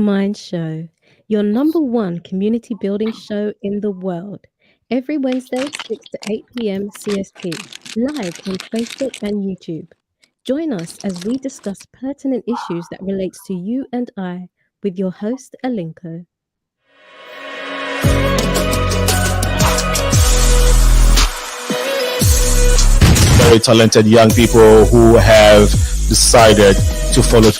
Mind Show, your number one community building show in the world. Every Wednesday, 6 to 8 p.m. CST, live on Facebook and YouTube. Join us as we discuss pertinent issues that relates to you and I with your host, Alinko. Very talented young people who have decided to follow.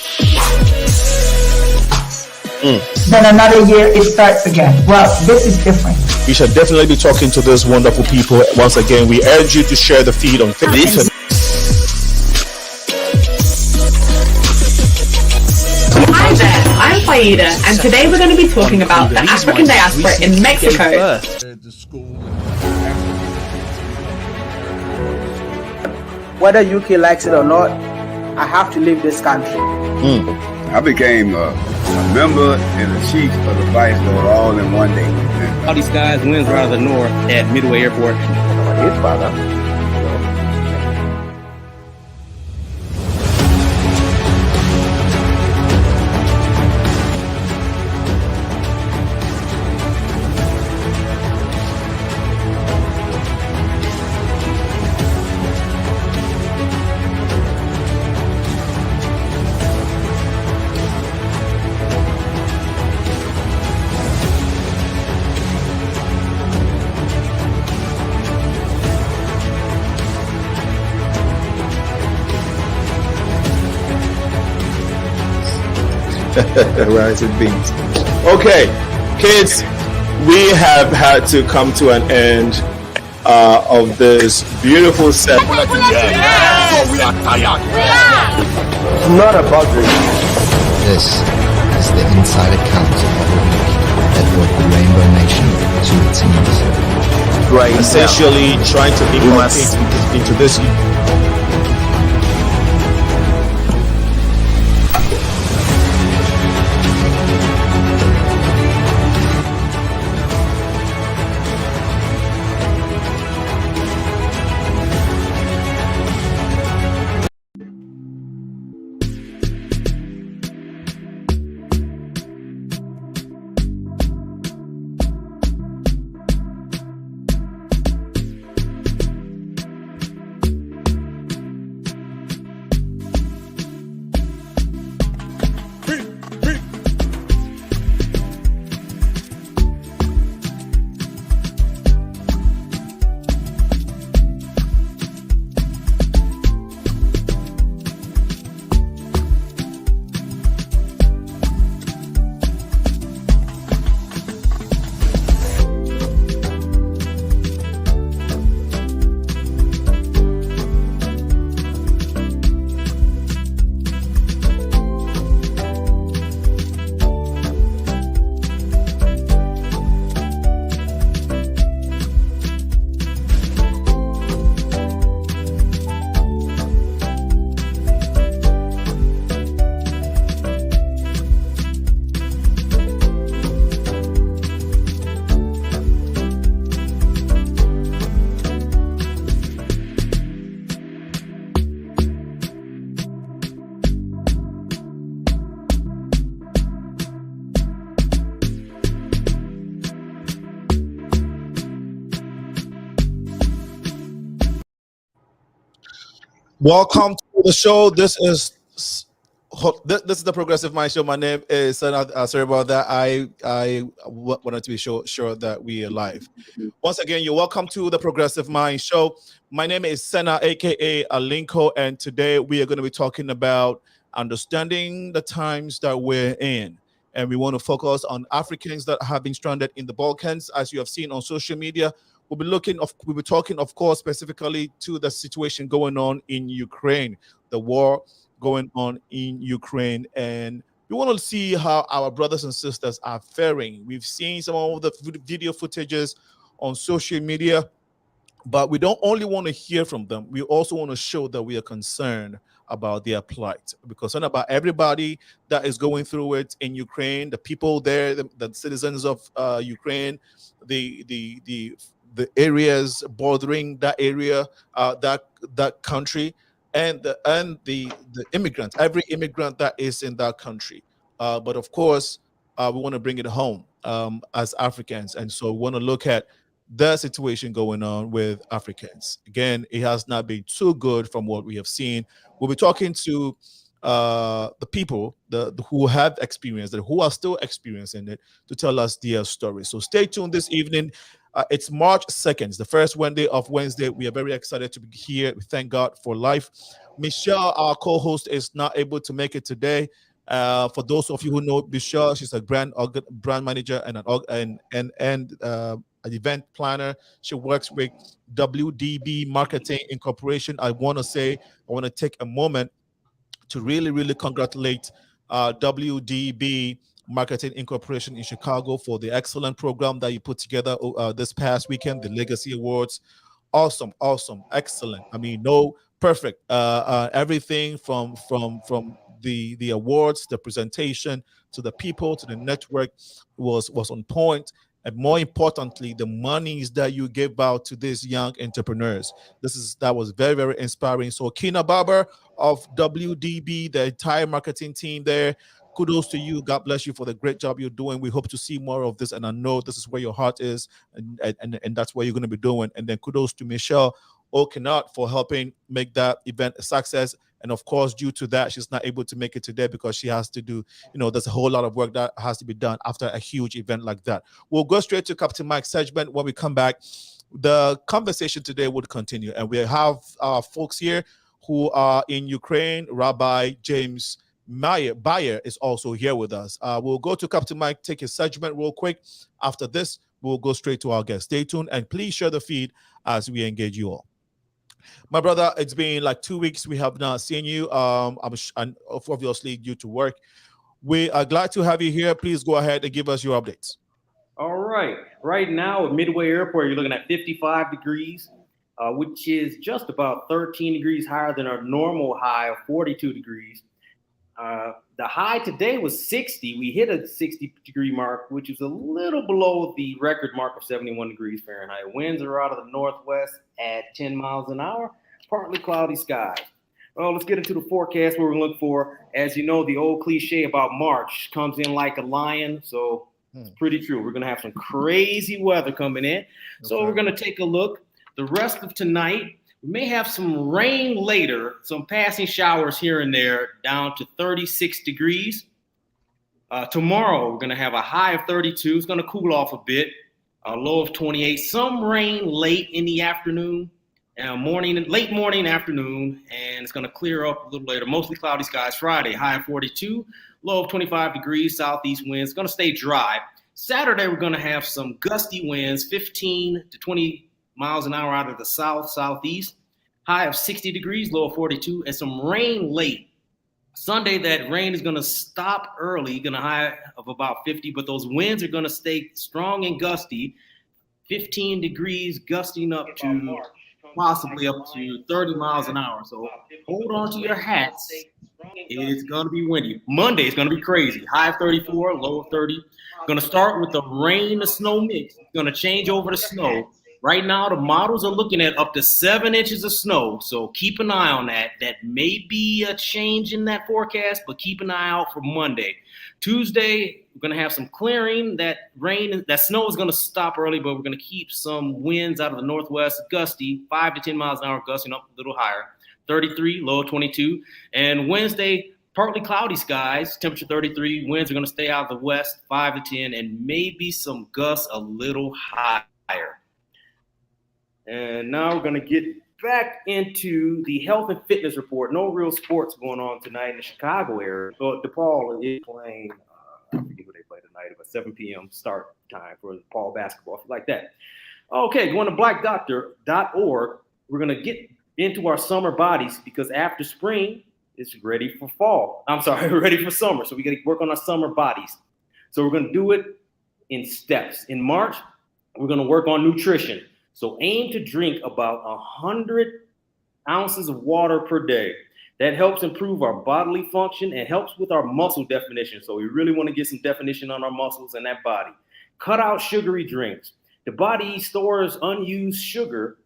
Then another year it starts again. Well, this is different. We should definitely be talking to those wonderful people. Once again, we urge you to share the feed on Facebook. Hi there, I'm Faida, and today we're going to be talking about the African diaspora in Mexico. Whether UK likes it or not, I have to leave this country. I became a member and a chief of the Vice Lord all in one day. All these guys wins out of the north at Midway Airport. His father. Rice and beans. Okay, kids, we have had to come to an end of this beautiful set. It's not about this. This is the inside account of a week that brought the Rainbow Nation to its knees. Right, essentially trying to inculcate into this. Welcome to the show. This is the Progressive Mind Show. My name is Sana. Sorry about that. I wanted to be sure that we are live. Once again, you're welcome to the Progressive Mind Show. My name is Sena, aka Alinko, and today we are going to be talking about understanding the times that we're in. And we want to focus on Africans that have been stranded in the Balkans, as you have seen on social media. We'll be talking, of course, specifically to the situation going on in Ukraine, the war going on in Ukraine, and we want to see how our brothers and sisters are faring. We've seen some of the video footages on social media, but we don't only want to hear from them. We also want to show that we are concerned about their plight, because not about everybody that is going through it in Ukraine, the people there, the citizens of Ukraine, the areas bordering that area, that country, and the immigrant, every immigrant that is in that country. But of course, we want to bring it home as Africans. And so we want to look at the situation going on with Africans. Again, it has not been too good from what we have seen. We'll be talking to the people who have experienced it, who are still experiencing it, to tell us their story. So stay tuned this evening. It's March 2nd, it's the first Wednesday of Wednesday. We are very excited to be here. We thank God for life. Michelle, our co-host, is not able to make it today. For those of you who know Michelle, she's a brand manager and an event planner. She works with WDB Marketing Incorporation. I want to take a moment to really congratulate WDB Marketing Incorporation in Chicago for the excellent program that you put together this past weekend, the Legacy Awards. Awesome, excellent. I mean, perfect. Everything from the awards, the presentation, to the people, to the network was on point. And more importantly, the monies that you gave out to these young entrepreneurs. That was very inspiring. So Kina Barber of WDB, the entire marketing team there, kudos to you. God bless you for the great job you're doing. We hope to see more of this, and I know this is where your heart is, and that's what you're going to be doing. And then kudos to Michelle Okenot for helping make that event a success. And of course, due to that, she's not able to make it today because she has to do, there's a whole lot of work that has to be done after a huge event like that. We'll go straight to Captain Mike's segment. When we come back, the conversation today would continue. And we have folks here who are in Ukraine. Rabbi James Bayer is also here with us. We'll go to Captain Mike, take his segment real quick. After this, we'll go straight to our guest. Stay tuned and please share the feed as we engage you all. My brother, it's been like 2 weeks we have not seen you. I'm obviously due to work. We are glad to have you here. Please go ahead and give us your updates. All right. Right now at Midway Airport, you're looking at 55 degrees, which is just about 13 degrees higher than our normal high of 42 degrees. The high today was 60. We hit a 60-degree mark, which is a little below the record mark of 71 degrees Fahrenheit. Winds are out of the northwest at 10 miles an hour, partly cloudy skies. Well, let's get into the forecast. What we're going to look for. As you know, the old cliche about March comes in like a lion, so it's pretty true. We're going to have some crazy weather coming in. So we're going to take a look. The rest of tonight, we may have some rain later, some passing showers here and there, down to 36 degrees. Tomorrow, we're going to have a high of 32. It's going to cool off a bit, a low of 28. Some rain late in the afternoon, late morning, afternoon, and it's going to clear up a little later. Mostly cloudy skies Friday, high of 42, low of 25 degrees, southeast winds. It's going to stay dry. Saturday, we're going to have some gusty winds, 15 to 20 miles an hour out of the southeast, high of 60 degrees, low of 42, and some rain late. Sunday, that rain is going to stop early, going to high of about 50, but those winds are going to stay strong and gusty, 15 degrees, gusting up to possibly up to 30 miles an hour. So hold on to your hats. It's going to be windy. Monday is going to be crazy. High of 34, low of 30. Going to start with the rain to snow mix. It's going to change over to snow. Right now, the models are looking at up to 7 inches of snow, so keep an eye on that. That may be a change in that forecast, but keep an eye out for Monday. Tuesday, we're going to have some clearing. That snow is going to stop early, but we're going to keep some winds out of the northwest, gusty, 5 to 10 miles an hour, gusting up a little higher. 33, low of 22. And Wednesday, partly cloudy skies, temperature 33. Winds are going to stay out of the west, 5 to 10, and maybe some gusts a little higher. And now we're going to get back into the health and fitness report. No real sports going on tonight in the Chicago area. So DePaul is playing, I forget what they play tonight, but 7 p.m. start time for DePaul basketball, like that. Okay, going to blackdoctor.org. We're going to get into our summer bodies because after spring, it's ready for fall. Ready for summer. So we got to work on our summer bodies. So we're going to do it in steps. In March, we're going to work on nutrition. So aim to drink about 100 ounces of water per day. That helps improve our bodily function and helps with our muscle definition. So we really want to get some definition on our muscles and that body. Cut out sugary drinks. The body stores unused sugar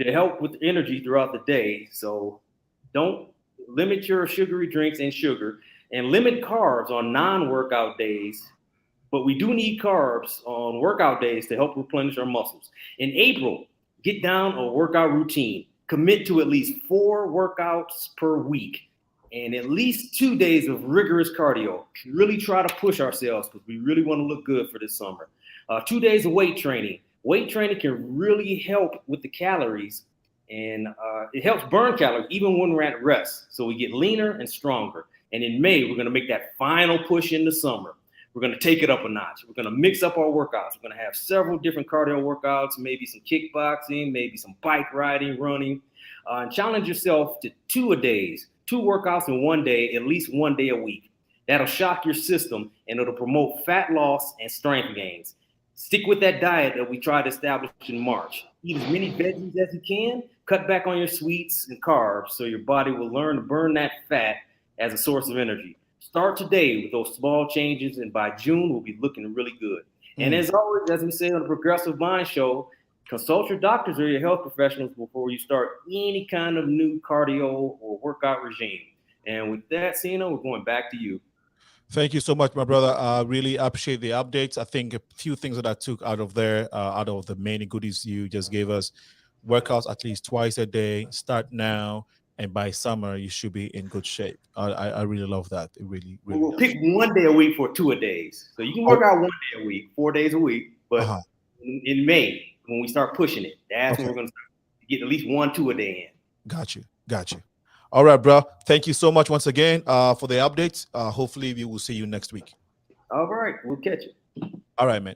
to help with energy throughout the day. So don't limit your sugary drinks and sugar, and limit carbs on non-workout days But we do need carbs on workout days to help replenish our muscles. In April, get down a workout routine. Commit to at least 4 workouts per week and at least 2 days of rigorous cardio. Really try to push ourselves because we really want to look good for this summer. 2 days of weight training. Weight training can really help with the calories, and it helps burn calories even when we're at rest. So we get leaner and stronger. And in May, we're going to make that final push in the summer. We're going to take it up a notch. We're going to mix up our workouts. We're going to have several different cardio workouts, maybe some kickboxing, maybe some bike riding, running, and challenge yourself to 2 days, 2 workouts in 1 day, at least 1 day a week. That'll shock your system and it'll promote fat loss and strength gains. Stick with that diet that we tried to establish in March. Eat as many veggies as you can. Cut back on your sweets and carbs so your body will learn to burn that fat as a source of energy. Start today with those small changes, and by June, we'll be looking really good. And as always, as we say on the Progressive Mind Show, consult your doctors or your health professionals before you start any kind of new cardio or workout regime. And with that, Sina, we're going back to you. Thank you so much, my brother. I really appreciate the updates. I think a few things that I took out of there, out of the many goodies you just gave us. Workouts at least twice a day. Start now, and by summer you should be in good shape. I really love that. It really, really. We'll pick 1 day a week for 2 days. So you can work out 1 day a week, 4 days a week. But in May, when we start pushing it, that's when we're going to get at least 1, 2 a day in. Got you. All right, bro. Thank you so much once again for the updates. Hopefully we will see you next week. All right, we'll catch you. All right, man.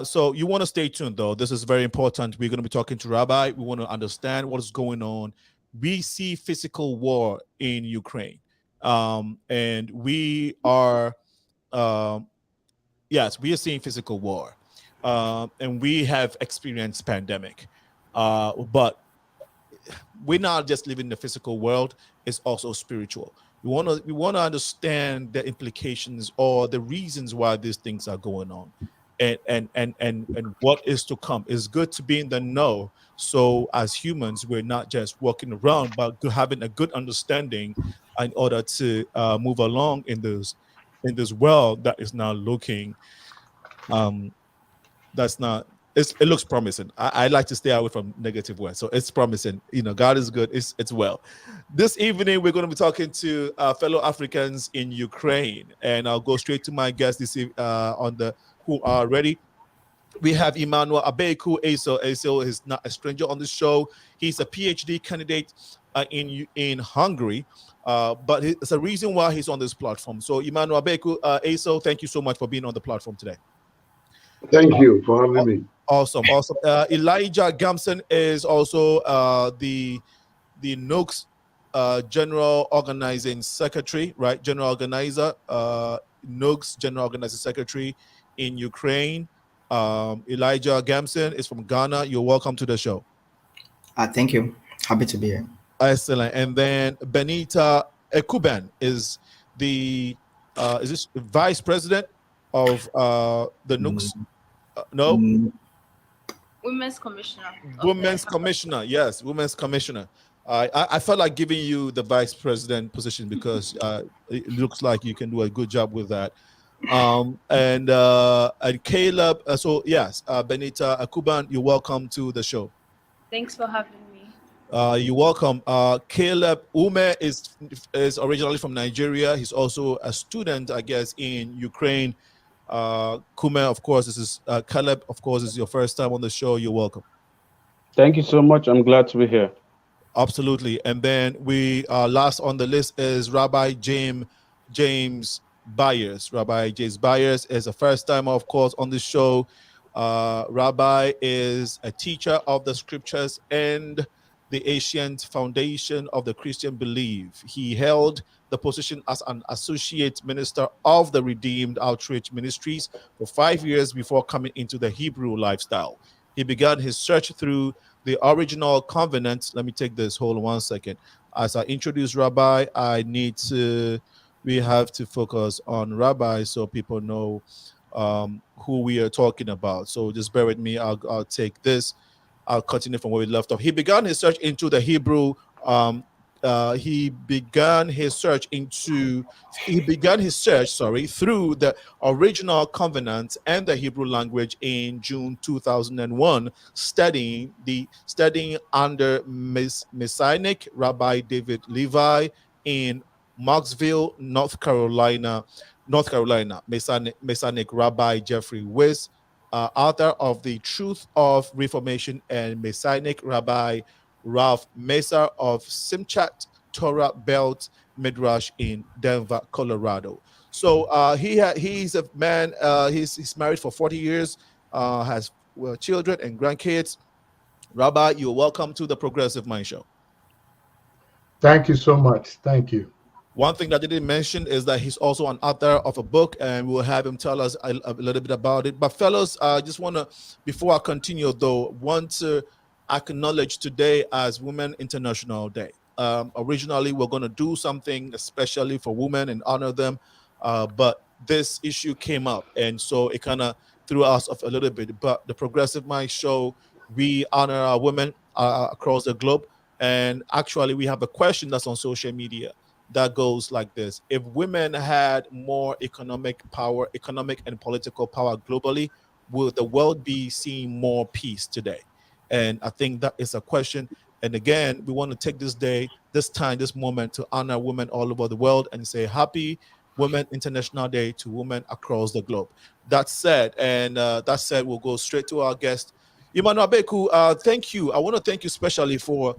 So you want to stay tuned, though. This is very important. We're going to be talking to Rabbi. We want to understand what is going on. We see physical war in Ukraine, and we are, yes, we are seeing physical war, and we have experienced pandemic, but we're not just living in the physical world; it's also spiritual. We want to understand the implications or the reasons why these things are going on, and what is to come. It's good to be in the know. So as humans, we're not just walking around, but having a good understanding in order to move along in this world that is now looking it looks promising. I like to stay away from negative words, so it's promising. God is good. It's well. This evening we're going to be talking to fellow Africans in Ukraine, and I'll go straight to my guests this who are ready. We have EMMANUEL ABEKU. ESSEL is not a stranger on the show. He's a PhD candidate in Hungary, but it's a reason why he's on this platform. So EMMANUEL ABEKU, ESSEL, thank you so much for being on the platform today. Thank you for having me. Awesome. Elijah GAMSON is also the NUGS General Organizing Secretary, right? General Organizer, NUGS General Organizing Secretary in Ukraine. Elijah GAMSON is from Ghana. You're welcome to the show. Thank you. Happy to be here. Excellent. And then Benita Ekuban is the is this Vice President of the NUGS? No. Women's Commissioner. Women's Commissioner. Yes, Women's Commissioner. I felt like giving you the Vice President position because it looks like you can do a good job with that. And Caleb. So yes, Benita Ekuban, you're welcome to the show. Thanks for having me. You're welcome. Caleb Ume is originally from Nigeria. He's also a student, I guess, in Ukraine. Kume, of course, this is Caleb. Of course, this is your first time on the show. You're welcome. Thank you so much. I'm glad to be here. Absolutely. And then we last on the list is Rabbi James BYERS. Rabbi James BYERS is a first timer, of course, on the show. Rabbi is a teacher of the scriptures and the ancient foundation of the Christian belief. He held the position as an associate minister of the Redeemed Outreach Ministries for 5 years before coming into the Hebrew lifestyle. He began his search through the original covenant. Let me take this. Hold on 1 second. As I introduce Rabbi, we have to focus on Rabbi so people know who we are talking about. So just bear with me. I'll take this. I'll continue from where we left off. He began his search into the Hebrew he began his search through the original covenant and the Hebrew language in June 2001, studying under Messianic Rabbi David Levi in Marksville, North Carolina, Messianic Rabbi Jeffrey Wiss, author of The Truth of Reformation, and Messianic Rabbi Ralph Mesa of Simchat Torah Belt Midrash in Denver, Colorado. So he's a man. He's married for 40 years, has children and grandkids. Rabbi, you're welcome to the Progressive Mind Show. Thank you so much. Thank you. One thing that I didn't mention is that he's also an author of a book, and we'll have him tell us a little bit about it. But fellas, I just want to, before I continue though, want to acknowledge today as Women International Day. Originally, we're going to do something especially for women and honor them, but this issue came up, and so it kind of threw us off a little bit. But the Progressive Mind Show, we honor our women across the globe, and actually we have a question that's on social media that goes like this: if women had more economic and political power globally, will the world be seeing more peace today? And I think that is a question. And again, we want to take this moment to honor women all over the world and say Happy Women International Day to women across the globe. That said, we'll go straight to our guest, EMMANUEL ABEKU. Thank you. I want to thank you especially for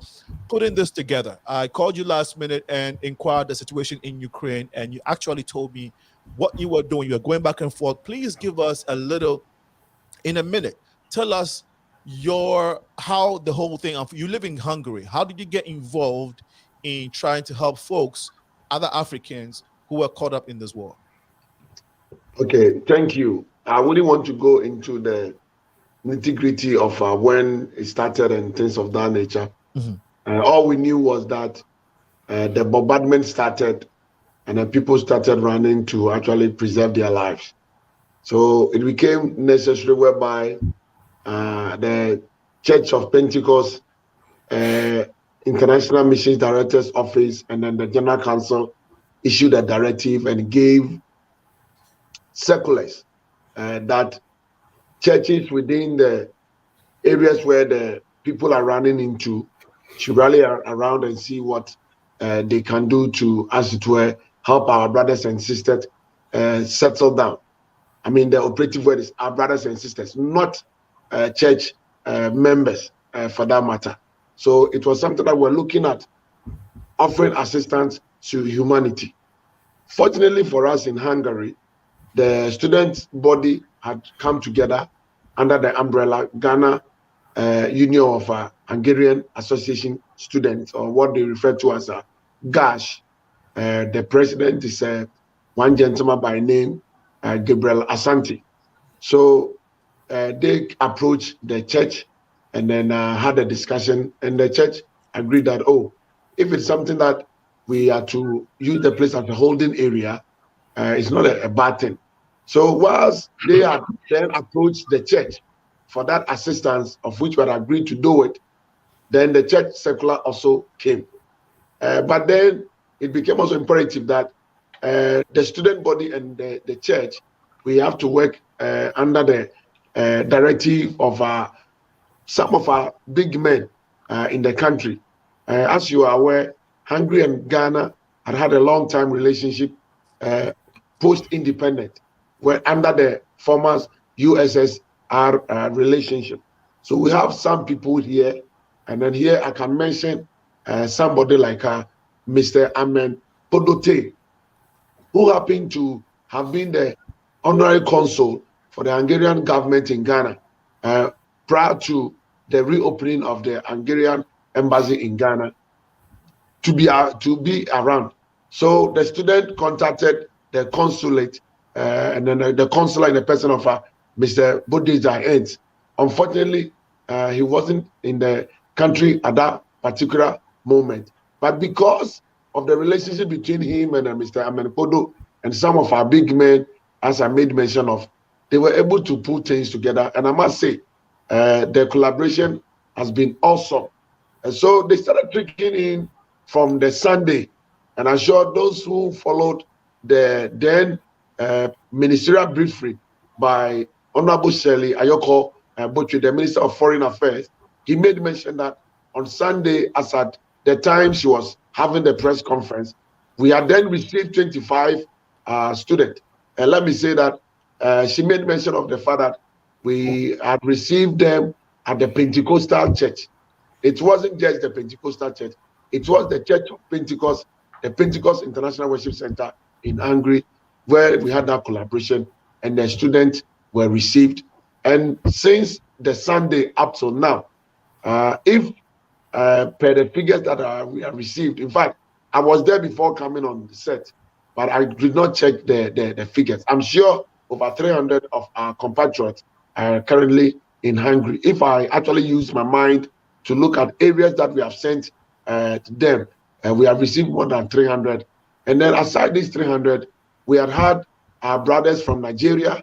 putting this together. I called you last minute and inquired the situation in Ukraine, and you actually told me what you were doing. You were going back and forth. Please give us a little, in a minute, tell us how the whole thing. You live in Hungary. How did you get involved in trying to help folks, other Africans who were caught up in this war? Okay, thank you. I really want to go into the nitty-gritty of when it started and things of that nature. All we knew was that the bombardment started, and then people started running to actually preserve their lives. So it became necessary whereby the Church of Pentecost, International Missions Director's Office, and then the General Council issued a directive and gave circulars that churches within the areas where the people are running into should rally around and see what they can do to, as it were, help our brothers and sisters settle down. I mean, the operative word is our brothers and sisters, not church members for that matter. So it was something that we're looking at, offering assistance to humanity. Fortunately for us in Hungary, the student body had come together under the umbrella Ghana Union of Hungarian Association Students, or what they refer to as a GASH. The president is one gentleman by name Gabriel Asante. So they approached the church and then had a discussion, and the church agreed that, if it's something that we are to use the place as a holding area, it's not a bad thing. So whilst they had then approached the church for that assistance, of which we had agreed to do it, then the church circular also came. But then it became also imperative that the student body and the church, we have to work under the directive of some of our big men in the country. As you are aware, Hungary and Ghana had a long time relationship post-independent, where under the former USSR relationship. So we have some people here, and then here I can mention somebody like Mr. Amen Podote, who happened to have been the honorary consul for the Hungarian government in Ghana prior to the reopening of the Hungarian embassy in Ghana to be around. So the student contacted the consulate, and then the consular in the person of Mr. Bodeja Ents. Unfortunately, he wasn't in the country at that particular moment. But because of the relationship between him and Mr. Amenpodo and some of our big men, as I made mention of, they were able to put things together. And I must say, the collaboration has been awesome. And so they started trickling in from the Sunday. And I'm sure those who followed the then ministerial briefing by Honorable Shirley Ayoko Botwe, the Minister of Foreign Affairs, he made mention that on Sunday, as at the time she was having the press conference, we had then received 25 students. And let me say that she made mention of the fact that we had received them at the Pentecostal church. It wasn't just the Pentecostal church, it was the Church of Pentecost, the Pentecost International Worship Center in Hungary, where we had that collaboration, and the students were received. And since the Sunday up till now, if per the figures that we have received, in fact, I was there before coming on the set, but I did not check the figures. I'm sure over 300 of our compatriots are currently in Hungary. If I actually use my mind to look at areas that we have sent to them, we have received more than 300. And then aside these 300, we had our brothers from Nigeria.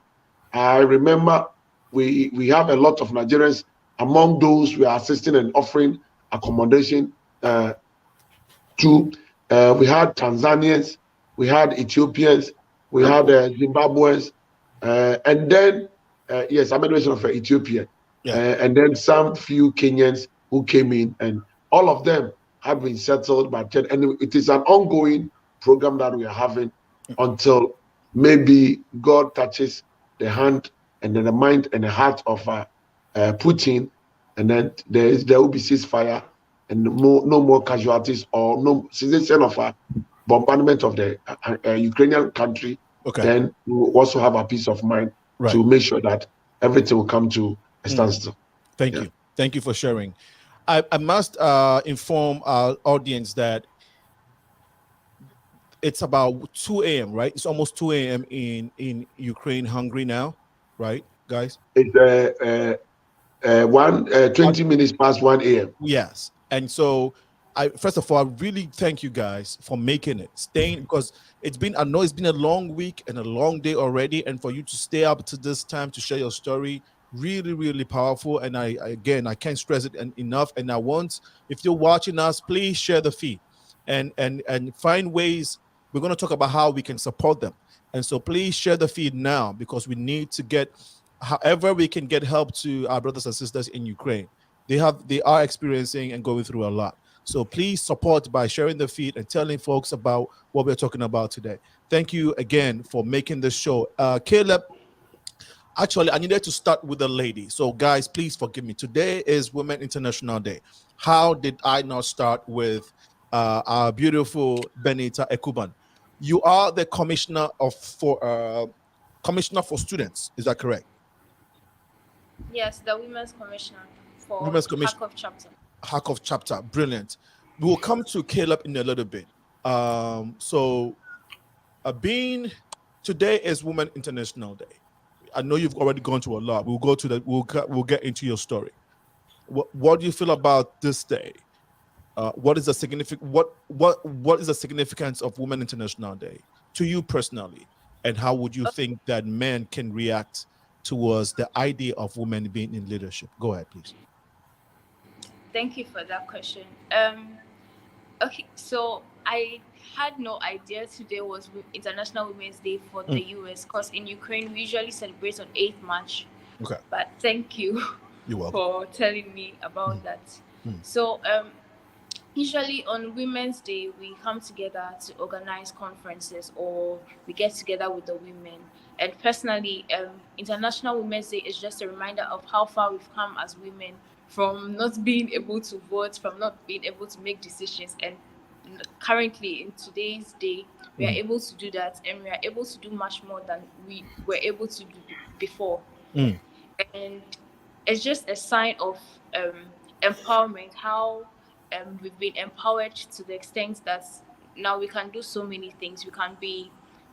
I remember we have a lot of Nigerians among those we are assisting and offering accommodation to. We had Tanzanians, we had Ethiopians, we had Zimbabweans, and then yes, I made mention of Ethiopia, and then some few Kenyans who came in, and all of them have been settled by church. And it is an ongoing program that we are having until maybe God touches the hand and then the mind and the heart of Putin, and then there will be ceasefire and no more casualties or no cessation of a bombardment of the Ukrainian country. Then we will also have a peace of mind to make sure that everything will come to a standstill. Thank you. Thank you for sharing. I must inform our audience that it's about 2 a.m., right? It's almost 2 a.m. in Ukraine, Hungary now, right, guys? It's 20 minutes past 1 a.m. Yes. And so first of all, I really thank you guys for making it, staying, because I know it's been a long week and a long day already, and for you to stay up to this time to share your story, really, really powerful. And I can't stress it enough. And I want, if you're watching us, please share the feed and find ways. We're going to talk about how we can support them. And so please share the feed now, because we need to get, however we can get help to our brothers and sisters in Ukraine. They are experiencing and going through a lot. So please support by sharing the feed and telling folks about what we're talking about today. Thank you again for making this show. Caleb, actually, I needed to start with a lady. So guys, please forgive me. Today is Women International Day. How did I not start with our beautiful Benita Ekuban? You are the commissioner for students. Is that correct? Yes, the Women's Commissioner for HAGOYIM chapter. HAGOYIM chapter, brilliant. We will come to Caleb in a little bit. Today is Women International Day. I know you've already gone to a lot. We'll go to that. We'll get into your story. What do you feel about this day? What is the significance of Women International Day to you personally, and how would you think that men can react towards the idea of women being in leadership? Go ahead, please. Thank you for that question. Okay, so I had no idea today was International Women's Day for the US, because in Ukraine we usually celebrate on 8th March. Okay. But thank you for telling me about that. So usually on Women's Day we come together to organize conferences, or we get together with the women. And personally, International Women's Day is just a reminder of how far we've come as women, from not being able to vote, from not being able to make decisions. And currently, in today's day, we are able to do that, and we are able to do much more than we were able to do before. And it's just a sign of empowerment, how we've been empowered to the extent that now we can do so many things. We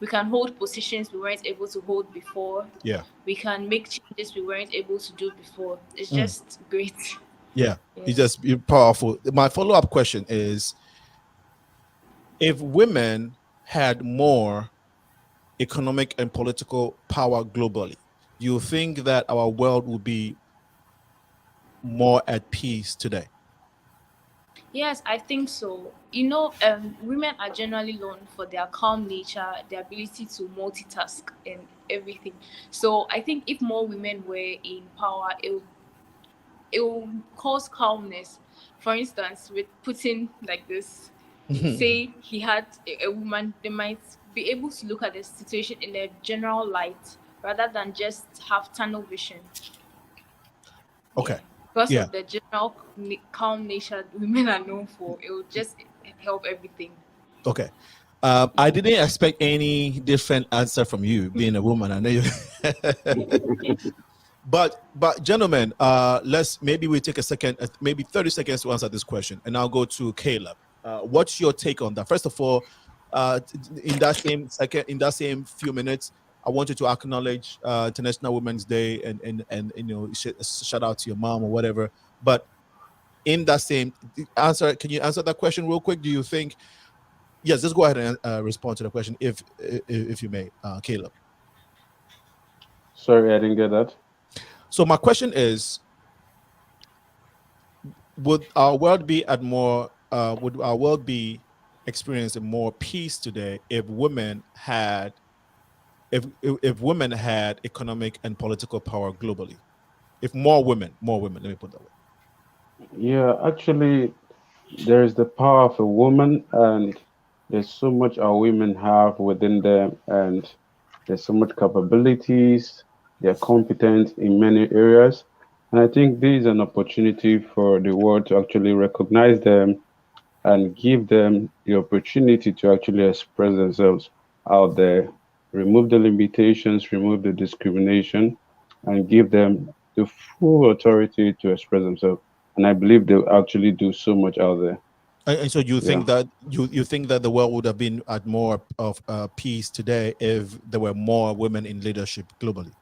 can hold positions we weren't able to hold before. Yeah. We can make changes we weren't able to do before. It's just great. Yeah. It's just powerful. My follow-up question is, if women had more economic and political power globally, do you think that our world would be more at peace today? Yes, I think so. Women are generally known for their calm nature, their ability to multitask and everything. So I think if more women were in power, it will cause calmness. For instance, with Putin like this, say he had a woman, they might be able to look at the situation in a general light rather than just have tunnel vision. Okay. Because Yeah. of the general calm nature women are known for, it will just help everything. Okay. I didn't expect any different answer from you, being a woman. I know you. But gentlemen, maybe we take a second, maybe 30 seconds to answer this question, and I'll go to Caleb. What's your take on that? First of all, in that same few minutes, I want you to acknowledge International Women's Day and shout out to your mom or whatever. But in that same answer, can you answer that question real quick? Do you think? Yes, just go ahead and respond to the question if you may, Caleb. Sorry, I didn't get that. So my question is, would our world be experiencing more peace today if women had economic and political power globally? If more women, let me put that way. Yeah, actually, there is the power of a woman, and there's so much our women have within them, and there's so much capabilities. They're competent in many areas, and I think this is an opportunity for the world to actually recognize them and give them the opportunity to actually express themselves out there, remove the limitations, remove the discrimination, and give them the full authority to express themselves. And I believe they'll actually do so much out there. And so you think that you think that the world would have been at more of peace today if there were more women in leadership globally?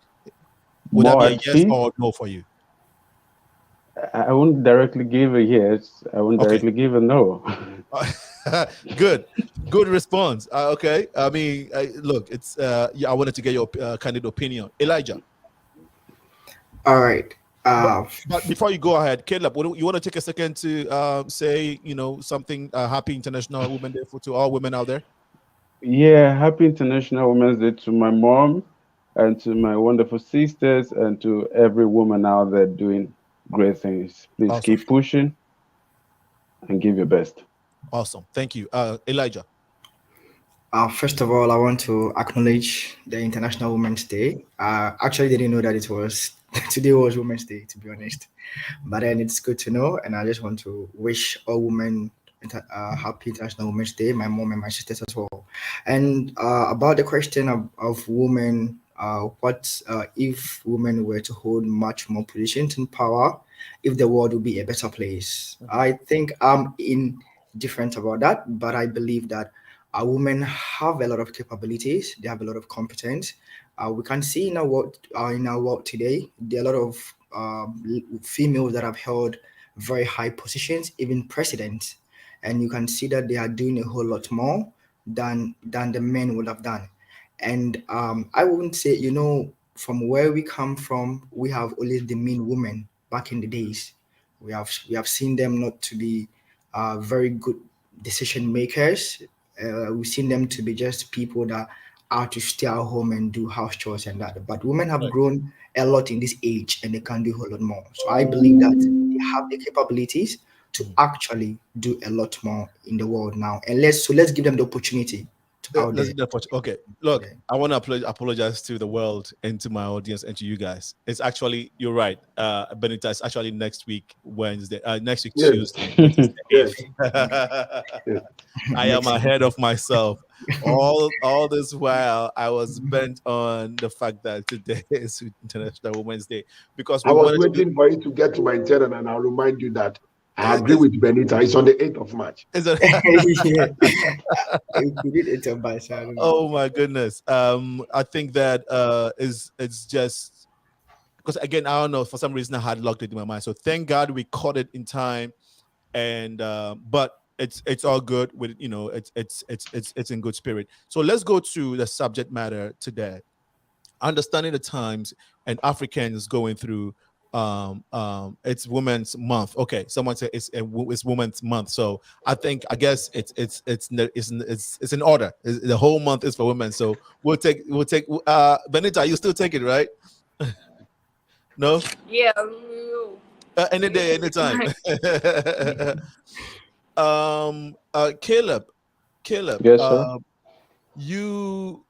Would that be a yes or no for you? I wouldn't directly give a yes. I wouldn't directly give a no. Good response. Okay. I mean, look, it's I wanted to get your candid opinion, Elijah. All right. But before you go ahead, Caleb, you want to take a second to say something? Happy International Women's Day to all women out there. Yeah, happy International Women's Day to my mom and to my wonderful sisters and to every woman out there doing great things. Please keep pushing and give your best. Awesome. Thank you. Elijah. First of all, I want to acknowledge the International Women's Day. Actually, didn't know that it was today was Women's Day, to be honest. But then it's good to know, and I just want to wish all women happy International Women's Day, my mom and my sisters as well. And about the question of women, what if women were to hold much more positions in power, if the world would be a better place? I think I'm indifferent about that, but I believe that women have a lot of capabilities. They have a lot of competence. We can see in our world today, there are a lot of females that have held very high positions, even presidents, and you can see that they are doing a whole lot more than the men would have done. And I wouldn't say, from where we come from, we have always demeaned women back in the days. We have seen them not to be very good decision makers. We've seen them to be just people that are to stay at home and do house chores and that. But women have grown a lot in this age and they can do a whole lot more. So I believe that they have the capabilities to actually do a lot more in the world now. And let's give them the opportunity to out there. Okay, look, I want to apologize to the world and to my audience and to you guys. It's actually, you're right, Benita, it's actually next week Wednesday, next week Tuesday, which is the 8th. I am ahead of myself. All this while, I was bent on the fact that today is International Women's Day because I was waiting for you to get to my turn, and I'll remind you that I agree with Benita. It's on the 8th of March. Is it? Oh my goodness. I think that it's just because again, I don't know, for some reason I had locked it in my mind. So thank God we caught it in time, and but it's all good with it's in good spirit. So let's go to the subject matter today. Understanding the times and Africans going through it's Women's Month. Okay, someone said it's Women's Month, so I guess it's in order. The whole month is for women, so we'll take Benita, you still take it, right? No? Yeah. Any day, anytime. Caleb, Yes, sir. you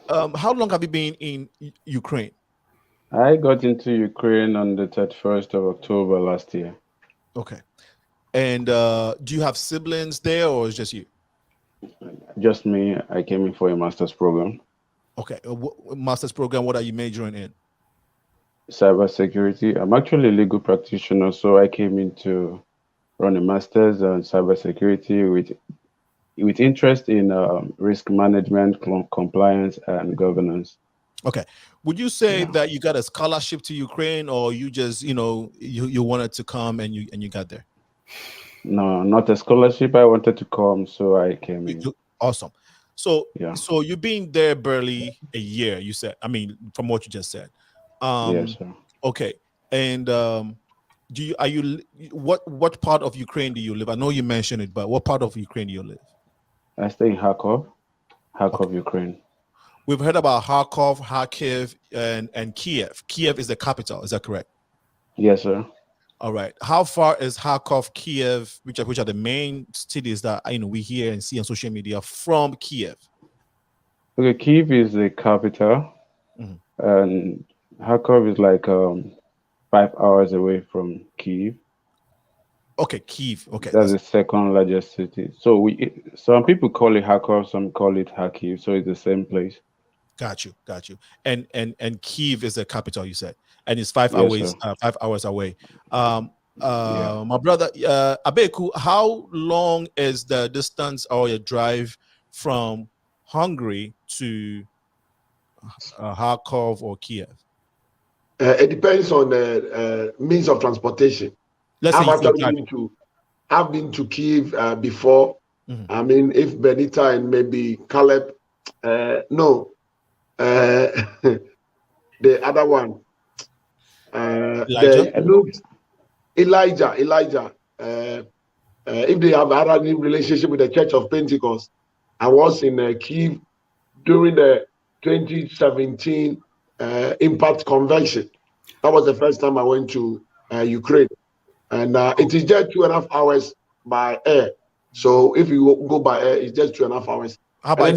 how long have you been in Ukraine? I got into Ukraine on the 31st of October last year. Okay. And do you have siblings there, or is just you? Just me. I came in for a master's program. Okay. Master's program, what are you majoring in? Cybersecurity. I'm actually a legal practitioner, so I came in to run a master's on cybersecurity with interest in risk management, compliance, and governance. Okay. Would you say that you got a scholarship to Ukraine, or you just, you wanted to come and you got there? No, not a scholarship. I wanted to come, so I came in. Awesome. So you've been there barely a year, you said. I mean, from what you just said. Yes, sir. Okay. And what part of Ukraine do you live? I know you mentioned it, but what part of Ukraine do you live? I stay in Kharkov, Ukraine. We've heard about Kharkov, Kharkiv, and Kiev. Kiev is the capital. Is that correct? Yes, sir. All right. How far is Kharkov, Kiev, which are the main cities that we hear and see on social media, from Kiev? Okay, Kiev is the capital, and Kharkov is like 5 hours away from Kiev. Okay, Kiev. Okay, that's the second largest city. So some people call it Kharkov, some call it Kharkiv. So it's the same place. Got you. And Kiev is the capital, you said, and it's 5 hours away. My brother, Abeku, how long is the distance or your drive from Hungary to Kharkov or Kiev? It depends on the means of transportation. I've been to Kiev before. I mean, if Benita and maybe Caleb, no. The other one, Elijah. If they have had any relationship with the Church of Pentecost, I was in Kiev during the 2017 Impact Convention. That was the first time I went to Ukraine, and it is just 2.5 hours by air. So if you go by air, it's just 2.5 hours. How about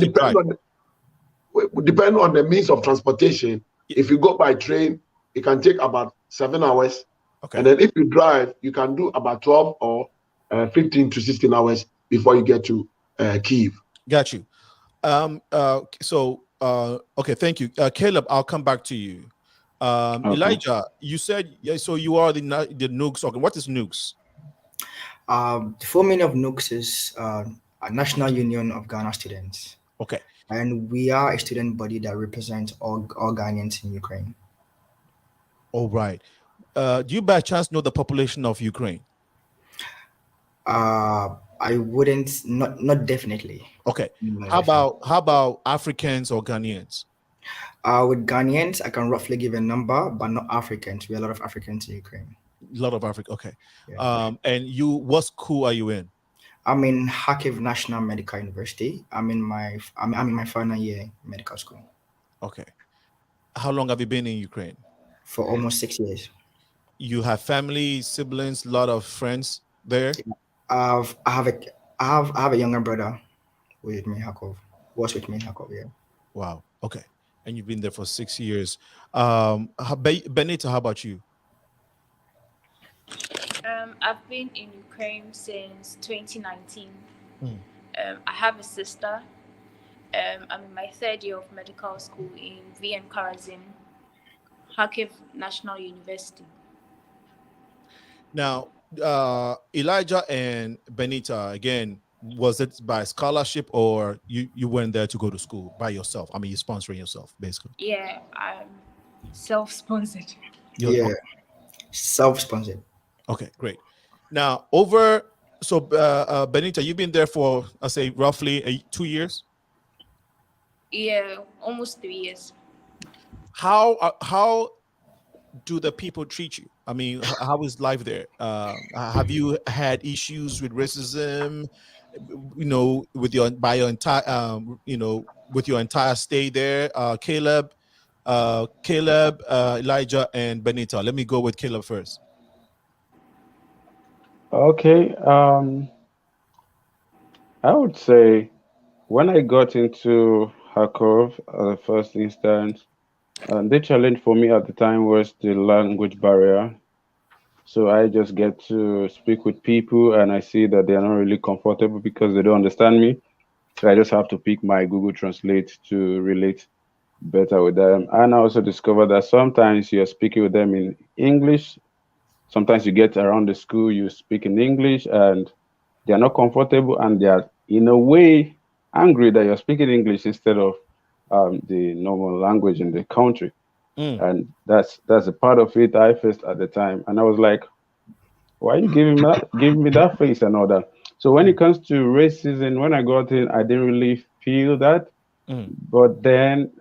depend on the means of transportation. If you go by train, it can take about 7 hours. Okay. And then if you drive, you can do about 12 or 15 to 16 hours before you get to Kiev. Got you. Okay, thank you. Caleb, I'll come back to you. Okay. Elijah, you said, so you are the NUGS organ. What is NUGS? The full meaning of NUGS is a National Union of Ghana Students. Okay. And we are a student body that represents all Ghanaians in Ukraine. All right. Do you by chance know the population of Ukraine? I wouldn't, not definitely. Okay. How about Africans or Ghanaians? With Ghanaians, I can roughly give a number, but not Africans. We have a lot of Africans in Ukraine. A lot of Africa. Okay. Yeah. And what school are you in? I'm in Kharkiv National Medical University. I'm in my final year medical school. Okay. How long have you been in Ukraine? For almost 6 years. You have family, siblings, a lot of friends there? I have a younger brother with me in Kharkov. Was with me in Kharkov, yeah. Wow. Okay. And you've been there for 6 years. Benita, how about you? I've been in Ukraine since 2019. I have a sister. I'm in my 3rd year of medical school in VM Karazin, Kharkiv National University. Now, Elijah and Benita, again, was it by scholarship or you went there to go to school by yourself? I mean, you're sponsoring yourself, basically. Yeah, I'm self-sponsored. Yeah, self-sponsored. Okay, great. Now, Benita, you've been there for, I say, roughly 2 years? Yeah, almost 3 years. How do the people treat you? I mean, how is life there? Have you had issues with racism? With your entire with your entire stay there, Caleb, Elijah, and Benita. Let me go with Caleb first. Okay. I would say when I got into HARKOV at the first instance, the challenge for me at the time was the language barrier. So I just get to speak with people and I see that they are not really comfortable because they don't understand me. So I just have to pick my Google Translate to relate better with them. And I also discovered that sometimes you're speaking with them in English. Sometimes you get around the school, you speak in English and they're not comfortable and they're in a way angry that you're speaking English instead of the normal language in the country. And that's a part of it I faced at the time. And I was like, why are you giving me that face and all that? So when it comes to racism, when I got in, I didn't really feel that. But then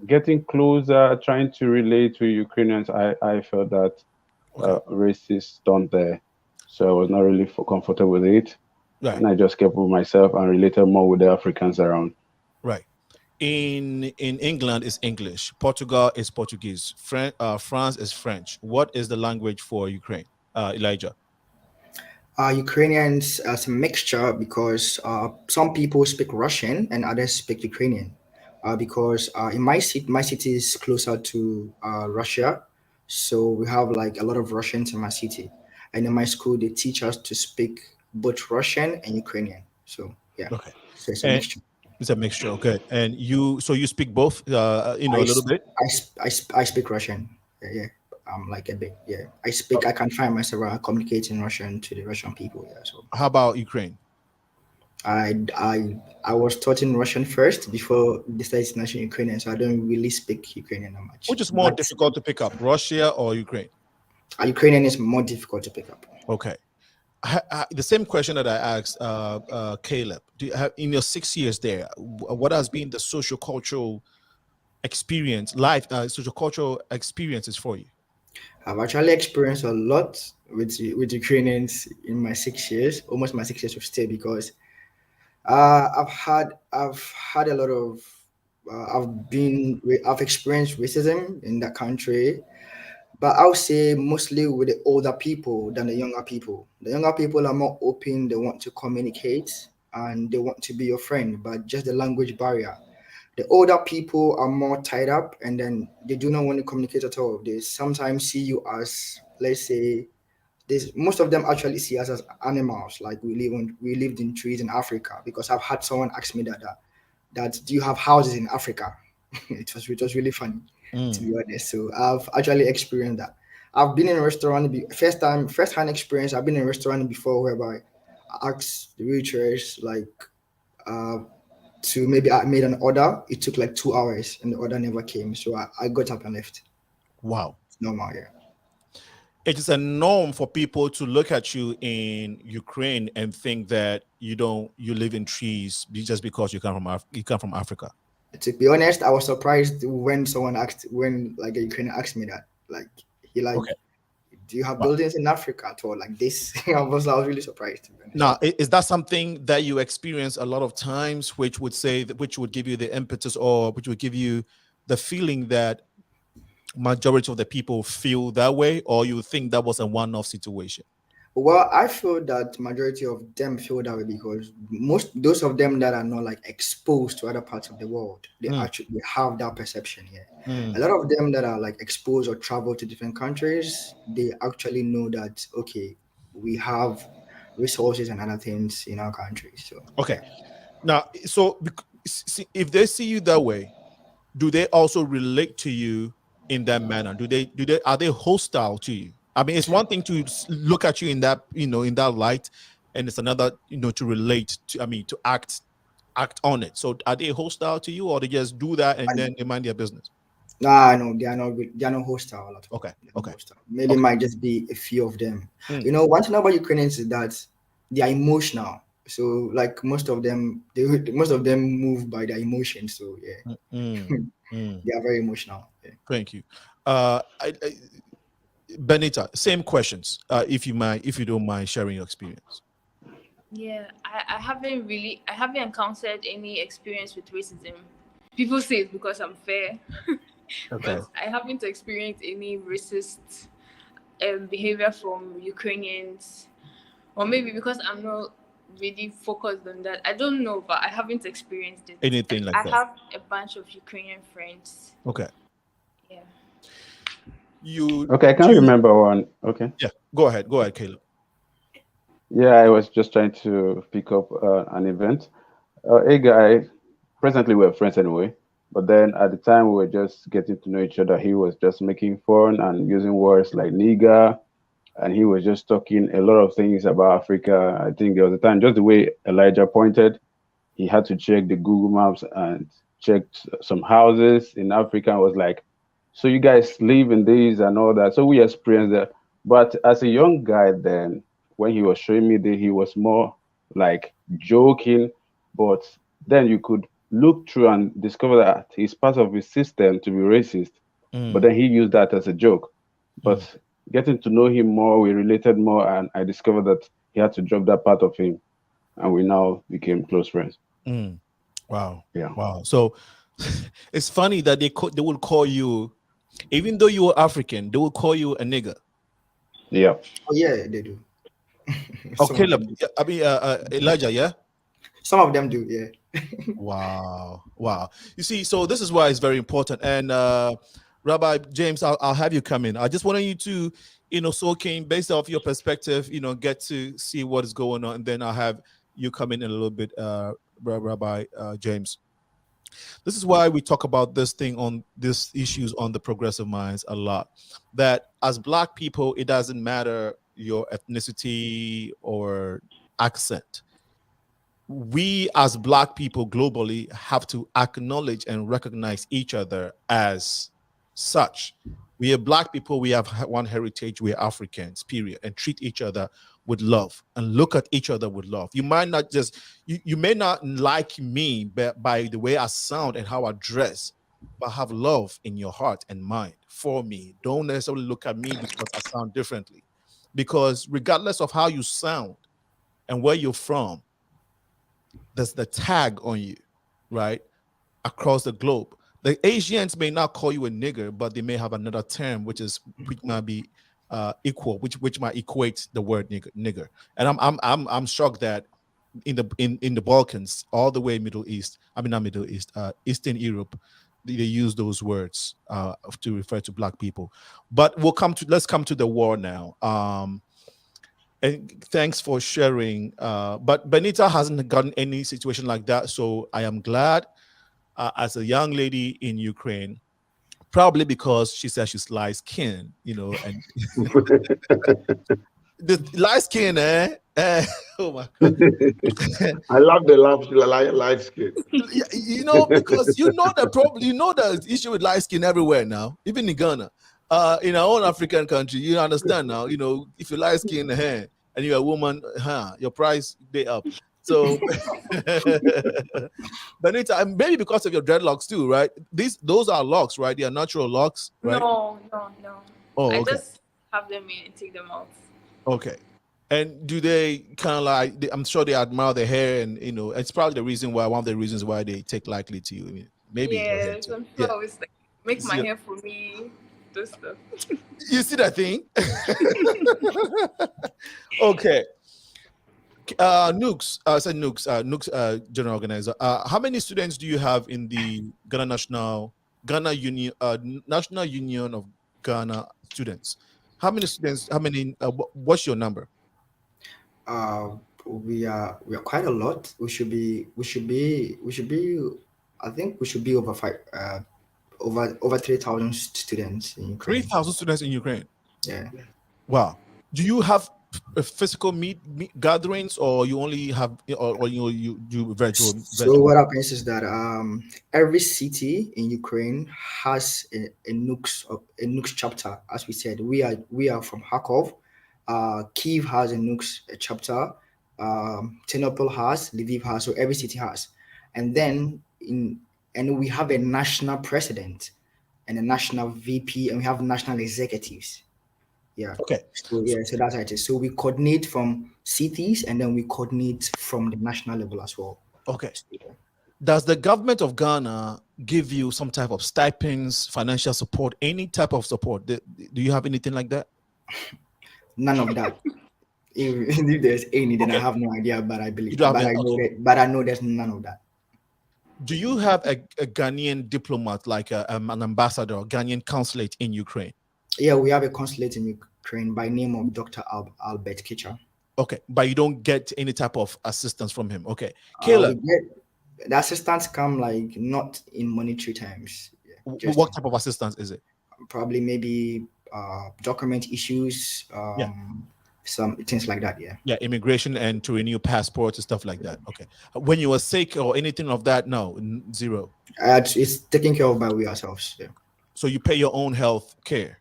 getting closer, trying to relate to Ukrainians, I felt that racist done there. So I was not really comfortable with it. Right. And I just kept with myself and related more with the Africans around. Right. In England is English, Portugal is Portuguese, France is French. What is the language for Ukraine, Elijah? Ukrainians as a mixture because some people speak Russian and others speak Ukrainian. Because in my city is closer to Russia, so we have like a lot of Russians in my city. And in my school, they teach us to speak both Russian and Ukrainian. So yeah, okay. So it's a mixture. It's a mixture, okay. And you speak both, a little bit. I speak Russian. Yeah. Like a bit, yeah. I can find myself communicating Russian to the Russian people. Yeah. So how about Ukraine? I was taught in Russian first before decided to national Ukrainian, so I don't really speak Ukrainian that much. Which is more difficult to pick up, Russia or Ukraine? Ukrainian is more difficult to pick up. Okay. The same question that I asked Caleb. Do you have, in your 6 years there, what has been the social-cultural experience, social-cultural experiences for you? I've actually experienced a lot with Ukrainians in my 6 years, almost my 6 years of stay, because I've had a lot of I've experienced racism in that country, but I would say mostly with the older people than the younger people. The younger people are more open, they want to communicate and they want to be your friend, but just the language barrier. The older people are more tied up and then they do not want to communicate at all. They sometimes see you as, let's say, most of them actually see us as animals, like we lived in trees in Africa, because I've had someone ask me that do you have houses in Africa? it was really funny, to be honest. So I've actually experienced that. I've been in a restaurant, first-hand experience. I've been in a restaurant before whereby I asked the waitress to maybe I made an order. It took like 2 hours and the order never came. So I got up and left. Wow. It's normal, yeah. It is a norm for people to look at you in Ukraine and think that you live in trees just because you come from Africa. To be honest, I was surprised when like a Ukrainian asked me that. Like okay. Do you have buildings in Africa at all like this? I was really surprised. Now, is that something that you experience a lot of times, which would give you the impetus, or which would give you the feeling that majority of the people feel that way, or you think that was a one-off situation? Well, I feel that majority of them feel that way because those of them that are not like exposed to other parts of the world, they actually have that perception here. A lot of them that are like exposed or travel to different countries, they actually know that, okay, we have resources and other things in our country. So okay. Now, so if they see you that way, do they also relate to you in that manner? Are they hostile to you? I mean, it's one thing to look at you in that, in that light, and it's another, to relate to, to act on it. So are they hostile to you, or they just do that and then they mind their business? No, they are not hostile at all. Okay. Maybe it might just be a few of them. One thing about Ukrainians is that they are emotional. So like most of them move by their emotions. So yeah, they are very emotional. Yeah. Thank you. Benita, same questions. If you don't mind sharing your experience. Yeah, I haven't encountered any experience with racism. People say it's because I'm fair, Okay. but I haven't experienced any racist behavior from Ukrainians, or maybe because I'm not really focused on that. I don't know, but I haven't experienced it. Anything like that. I have a bunch of Ukrainian friends. Okay. Yeah. Okay, I can't remember one. Okay. Yeah, go ahead, Caleb. Yeah, I was just trying to pick up an event. A guy, presently we're friends anyway, but then at the time we were just getting to know each other. He was just making fun and using words like nigger, and he was just talking a lot of things about Africa. I think there was a time, just the way Elijah pointed, he had to check the Google Maps and checked some houses in Africa and was like, so you guys live in these and all that. So we experienced that. But as a young guy then, when he was showing me that, he was more like joking, but then you could look through and discover that he's part of his system to be racist. But then he used that as a joke. But getting to know him more, we related more, and I discovered that he had to drop that part of him, and we now became close friends. Wow. Yeah. Wow. So it's funny that they will call you, even though you are African, they will call you a nigger. Yeah. Oh yeah, they do. Oh, Caleb, I mean Elijah, yeah. Some of them do, yeah. Wow. You see, so this is why it's very important. And Rabbi James, I'll have you come in. I just wanted you to, soak in based off your perspective, get to see what is going on, and then I'll have you come in a little bit, Rabbi James. This is why we talk about these issues on the Progressive Minds a lot. That as Black people, it doesn't matter your ethnicity or accent. We as Black people globally have to acknowledge and recognize each other as such. We are Black people, we have one heritage, we are Africans, period, and treat each other with love and look at each other with love. You might not just, you may not like me by the way I sound and how I dress, but have love in your heart and mind for me. Don't necessarily look at me because I sound differently. Because regardless of how you sound and where you're from, there's the tag on you, right? Across the globe. The Asians may not call you a nigger, but they may have another term which might be equal, which might equate the word nigger. And I'm shocked that in the Balkans, all the way Eastern Europe, they use those words to refer to Black people. But let's come to the war now. And thanks for sharing. But Benita hasn't gotten any situation like that, so I am glad. As a young lady in Ukraine, probably because she says she's light skinned, and the light skin, oh my God. I love the light skin. Because the problem, the issue with light skin everywhere now, even in Ghana, in our own African country, you understand now, if you're light skinned and you're a woman, your price they up. So, Benita, and maybe because of your dreadlocks too, right? Those are locks, right? They are natural locks, right? No. Oh, I okay. just have them in and take them out. Okay. And do they kind of like? I'm sure they admire the hair, and it's probably one of the reasons why they take likely to you. I mean, maybe. Yeah, some people always make my hair for me. Those stuff. You see that thing? Okay. NUGS, I said NUGS, general organizer. How many students do you have in the National Union of Ghana students? How many students? What's your number? We are quite a lot. We should be. I think we should be over over 3,000 students in Ukraine. 3,000 students in Ukraine. Yeah. Wow. Do you have physical meet gatherings, or you only have, or you do virtual? So what happens is that every city in Ukraine has a NUGS chapter. As we said, we are from Kharkov. Kyiv has a NUGS chapter. Ternopil has, Lviv has. So every city has, and then we have a national president. and a national VP, and we have national executives. Yeah. Okay. So that's how it is. So we coordinate from cities, and then we coordinate from the national level as well. Okay. So, yeah. Does the government of Ghana give you some type of stipends, financial support, any type of support? Do you have anything like that? None of that. If there's any, then I have no idea, but I believe. But I know there's none of that. Do you have a Ghanaian diplomat, like an ambassador or Ghanaian consulate in Ukraine? Yeah, we have a consulate in Ukraine by name of Dr. Albert Kitcher. Okay, but you don't get any type of assistance from him. Okay, Caleb. The assistance come like not in monetary terms. Yeah, what type of assistance is it? Probably maybe document issues, some things like that. Yeah, immigration and to renew passports and stuff like that. Okay, when you were sick or anything of that, no, zero. It's taken care of by we ourselves. Yeah. So you pay your own health care.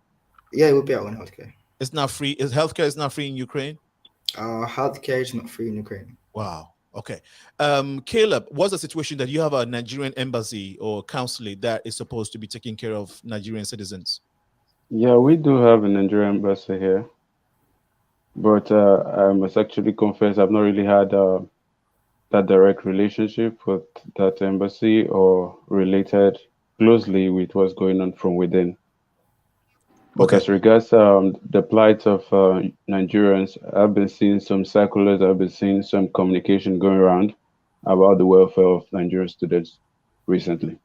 Yeah, we pay our own health care. It's not free. Healthcare is not free in Ukraine? Healthcare is not free in Ukraine. Wow. Okay. Caleb, what's the situation that you have a Nigerian embassy or consulate that is supposed to be taking care of Nigerian citizens? Yeah, we do have a Nigerian embassy here. But I must actually confess I've not really had that direct relationship with that embassy or related closely with what's going on from within. But as regards the plight of Nigerians, I've been seeing some circulars, I've been seeing some communication going around about the welfare of Nigerian students recently.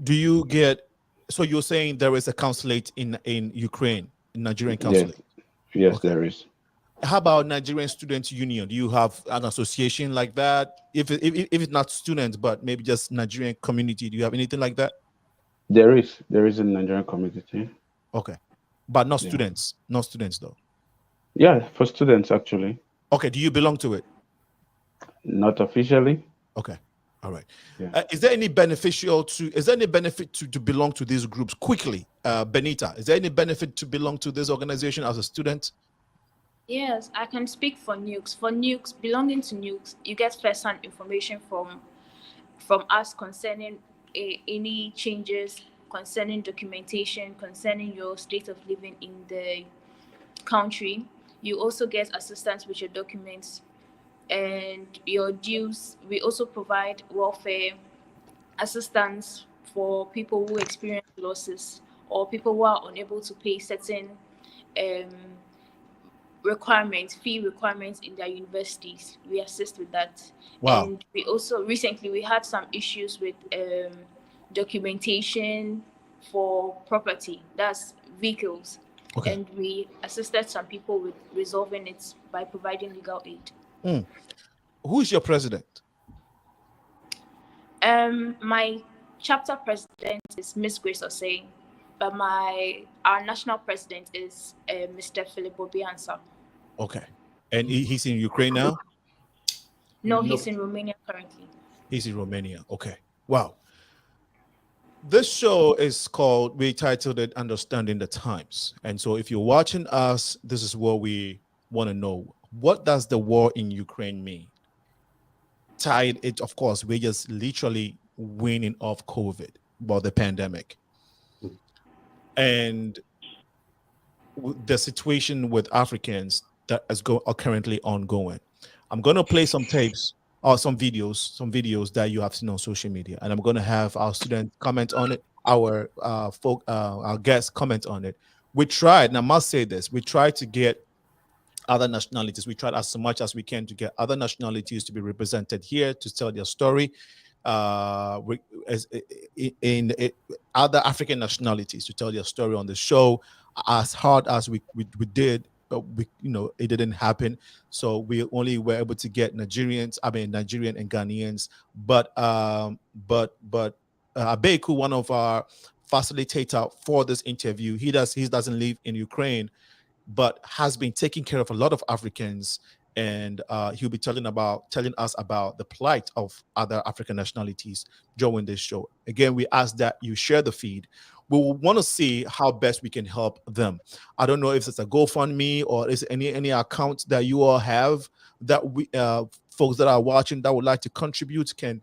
Do you get, so you're saying there is a consulate in Ukraine, Nigerian consulate? Yes, okay. There is. How about Nigerian Students Union? Do you have an association like that? If it's not students, but maybe just Nigerian community, do you have anything like that? There is a Nigerian community. Okay, but not students. Not students though. Yeah, for students actually. Okay, do you belong to it? Not officially. Okay, all right. Yeah. Is there any benefit to belong to these groups quickly? Benita, is there any benefit to belong to this organization as a student? Yes, I can speak for NUGS. For NUGS, belonging to NUGS, you get first-hand information from us concerning any changes, concerning documentation, concerning your state of living in the country. You also get assistance with your documents and your dues. We also provide welfare assistance for people who experience losses or people who are unable to pay certain fee requirements in their universities. We assist with that. Wow. And we also recently we had some issues with documentation for property, that's vehicles. Okay. And we assisted some people with resolving it by providing legal aid. Who is your president? My chapter president is Miss Grace Osei, but our national president is Mr. Philip Obiansa. Okay. And he's in Ukraine now? No, he's in Romania currently. He's in Romania. Okay. Wow. This show is called, we titled it Understanding the Times. And so if you're watching us, this is what we want to know. What does the war in Ukraine mean? Tied it, of course, we're just literally winning off COVID, well, the pandemic. And the situation with Africans that is currently ongoing. I'm going to play some tapes or some videos that you have seen on social media, and I'm going to have our students comment on it, our guests comment on it. We tried, and I must say this, we tried to get other nationalities. We tried as much as we can to get other nationalities to be represented here to tell their story. Other African nationalities to tell their story on the show. As hard as we did, it didn't happen. So we only were able to get Nigerian and Ghanaians. But ABEKU, one of our facilitator for this interview, he doesn't live in Ukraine, but has been taking care of a lot of Africans, and he'll be telling us about the plight of other African nationalities during this show. Again, we ask that you share the feed. We want to see how best we can help them. I don't know if it's a GoFundMe or is any account that you all have that we folks that are watching that would like to contribute can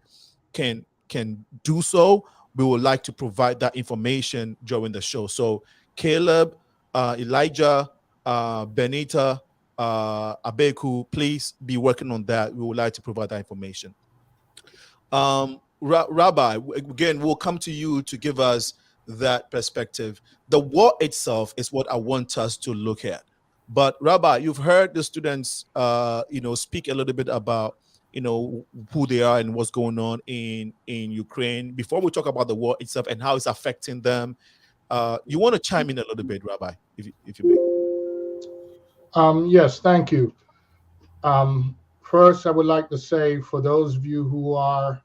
do so, we would like to provide that information during the show. So Caleb, Elijah, Benita, ABEKU, please be working on that. We would like to provide that information. Rabbi, again, we'll come to you to give us that perspective. The war itself is what I want us to look at. But Rabbi, you've heard the students, speak a little bit about, who they are and what's going on in Ukraine. Before we talk about the war itself and how it's affecting them, you want to chime in a little bit, Rabbi, if you may. Yes, thank you. First, I would like to say, for those of you who are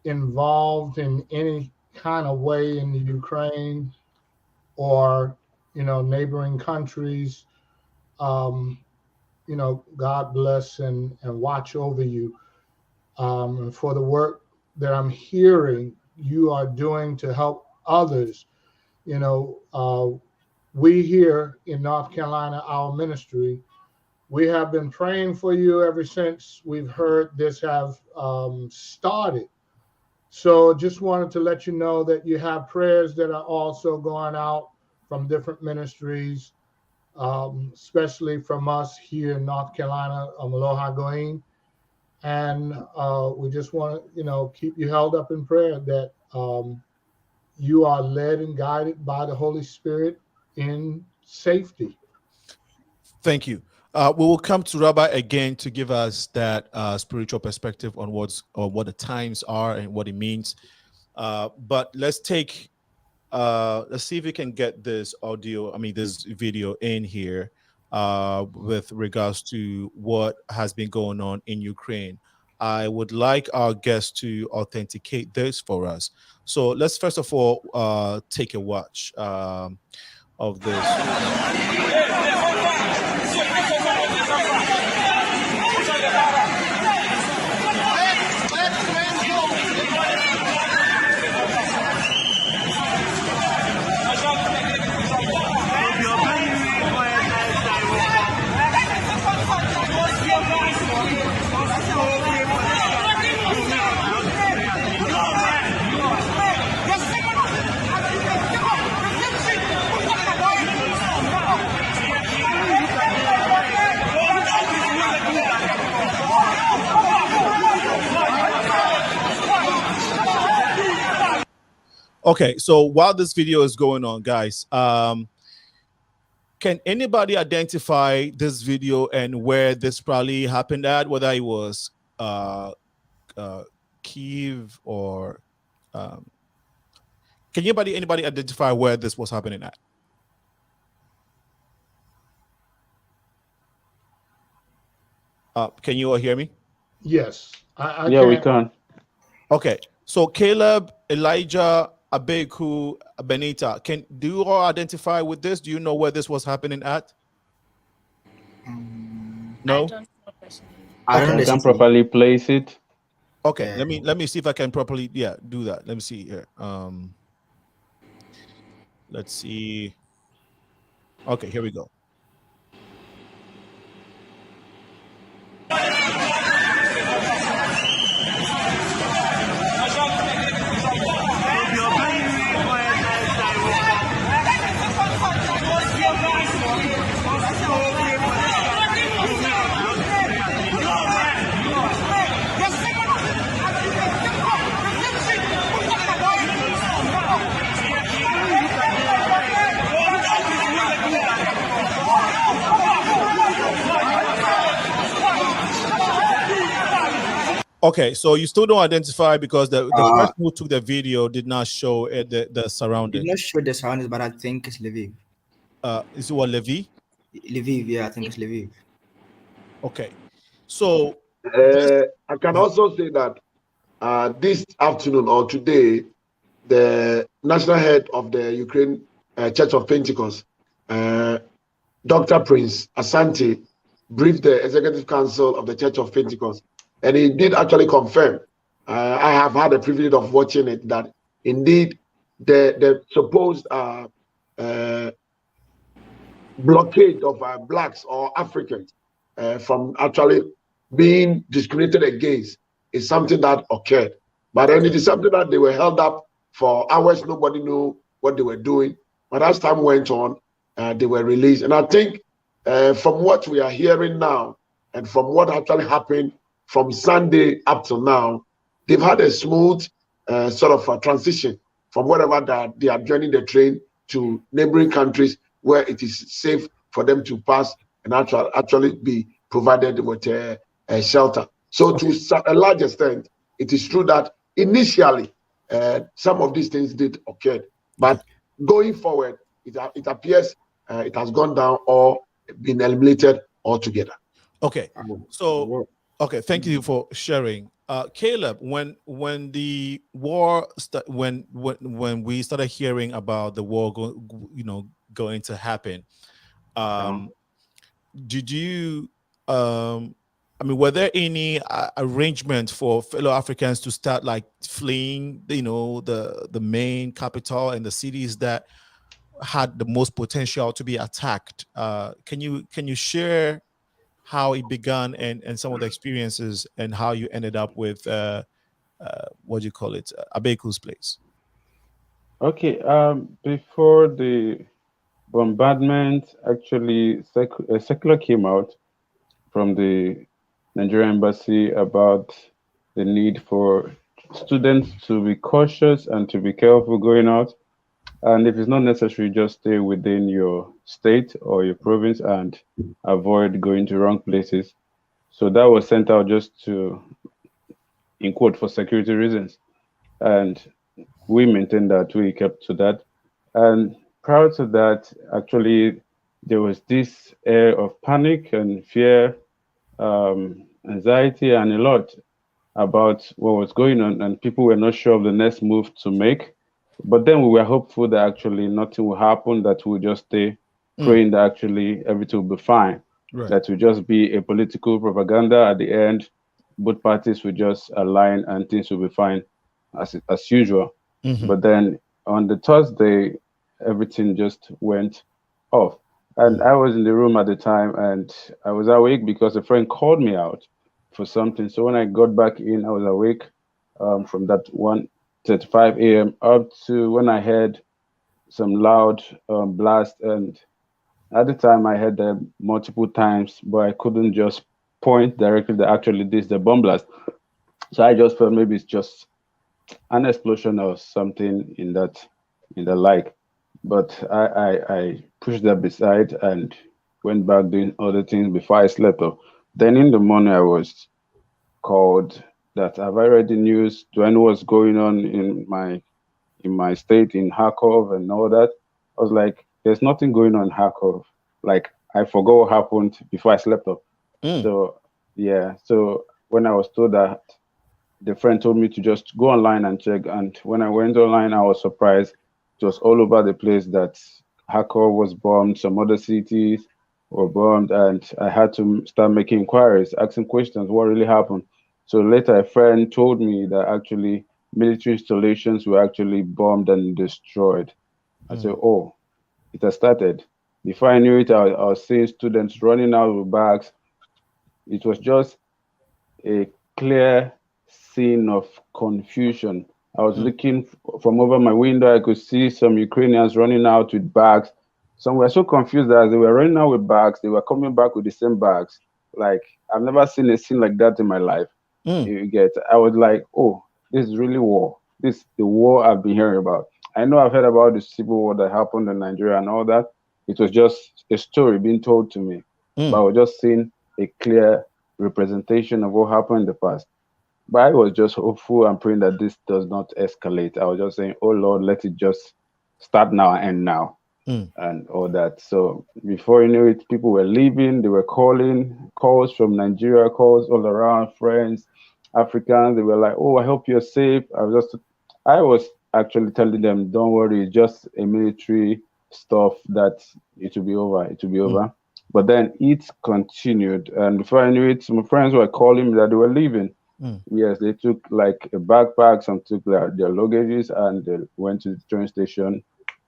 involved in any kind of way in the Ukraine or, neighboring countries, God bless and watch over you. And for the work that I'm hearing you are doing to help others. We here in North Carolina, our ministry, we have been praying for you ever since we've heard this have started. So just wanted to let you know that you have prayers that are also going out from different ministries, especially from us here in North Carolina, MELO HAGOYIM. And we just want to, keep you held up in prayer that you are led and guided by the Holy Spirit in safety. Thank you. We will come to Rabbi again to give us that spiritual perspective on what the times are and what it means. But let's see if we can get this this video in here with regards to what has been going on in Ukraine. I would like our guests to authenticate this for us. So let's first of all take a watch of this. Okay, so while this video is going on, guys, can anybody identify this video and where this probably happened at, whether it was Kiev or can anybody identify where this was happening at? Can you all hear me? Yes, yeah, we can. Okay, so Caleb, Elijah, ABEKU, Benita, do you all identify with this? Do you know where this was happening at? No? I don't can properly place it. Okay, let me see if I can properly do that. Let me see here. Let's see. Okay, here we go. Okay, so you still don't identify because the person who took the video did not show the surroundings. Did not show the surroundings, but I think it's Lviv. Is it what, Lviv? Lviv, yeah, I think it's Lviv. Okay, so I can also say that this afternoon or today, the national head of the Ukraine Church of Pentecost, Dr. Prince Asante, briefed the Executive Council of the Church of Pentecost. And he did actually confirm, I have had the privilege of watching it, that indeed the supposed blockade of blacks or Africans from actually being discriminated against is something that occurred. But then it is something that they were held up For hours, nobody knew what they were doing. But as time went on, they were released. And I think from what we are hearing now, and from what actually happened from Sunday up till now, they've had a smooth sort of a transition from wherever that they are joining the train to neighboring countries where it is safe for them to pass and actually be provided with a shelter. So to a large extent, it is true that initially some of these things did occur, but going forward, it appears it has gone down or been eliminated altogether. Okay, so thank you for sharing. Caleb, when the war when we started hearing about the war going to happen, did you I mean, were there any arrangement for fellow Africans to start like fleeing, the main capital and the cities that had the most potential to be attacked? Can you share how it began and some of the experiences and how you ended up with what do you call it, ABEKU's place? Okay, before the bombardment, actually, a circular came out from the Nigerian embassy about the need for students to be cautious and to be careful going out. And if it's not necessary, just stay within your state or your province and avoid going to wrong places. So that was sent out just to, in quote, for security reasons. And we maintained that, we kept to that. And prior to that, actually, there was this air of panic and fear, anxiety, and a lot about what was going on, and people were not sure of the next move to make. But then we were hopeful that actually nothing will happen, that we'll just stay praying that actually everything will be fine. Right. That will just be a political propaganda at the end. Both parties will just align and things will be fine as usual. But then on the Thursday, everything just went off. And I was in the room at the time and I was awake because a friend called me out for something. So when I got back in, I was awake from that 1:35 a.m. up to when I heard some loud blast. And at the time I heard them multiple times, but I couldn't just point directly that actually this is the bomb blast. So I just felt maybe it's just an explosion or something in the like. But I pushed that beside and went back doing other things before I slept off. Then in the morning I was called that have I read the news? Do I know what's going on in my state, in Kharkov and all that? I was like, there's nothing going on in Kharkov. Like I forgot what happened before I slept off. So yeah, so when I was told that, the friend told me to just go online and check. And when I went online, I was surprised. It was all over the place that Kharkov was bombed, some other cities were bombed, and I had to start making inquiries, asking questions, what really happened. So later a friend told me that actually military installations were actually bombed and destroyed. I said, oh, it has started. Before I knew it, I was seeing students running out with bags. It was just a clear scene of confusion. I was looking from over my window, I could see some Ukrainians running out with bags. Some were so confused that as they were running out with bags, they were coming back with the same bags. Like, I've never seen a scene like that in my life. You get, I was like, oh, this is really war. This is the war I've been hearing about. I know I've heard about the civil war that happened in Nigeria and all that. It was just a story being told to me. But I was just seeing a clear representation of what happened in the past. But I was just hopeful and praying that this does not escalate. I was just saying, oh Lord, let it just start now and end now and all that. So before you knew it, people were leaving. They were calls from Nigeria, calls all around, friends, Africans. They were like, oh, I hope you're safe. I was actually telling them, don't worry, it's just a military stuff that it will be over. It will be over. But then it continued. And before I knew it, some friends were calling me that they were leaving. Yes, they took like a backpack, some took their luggages and they went to the train station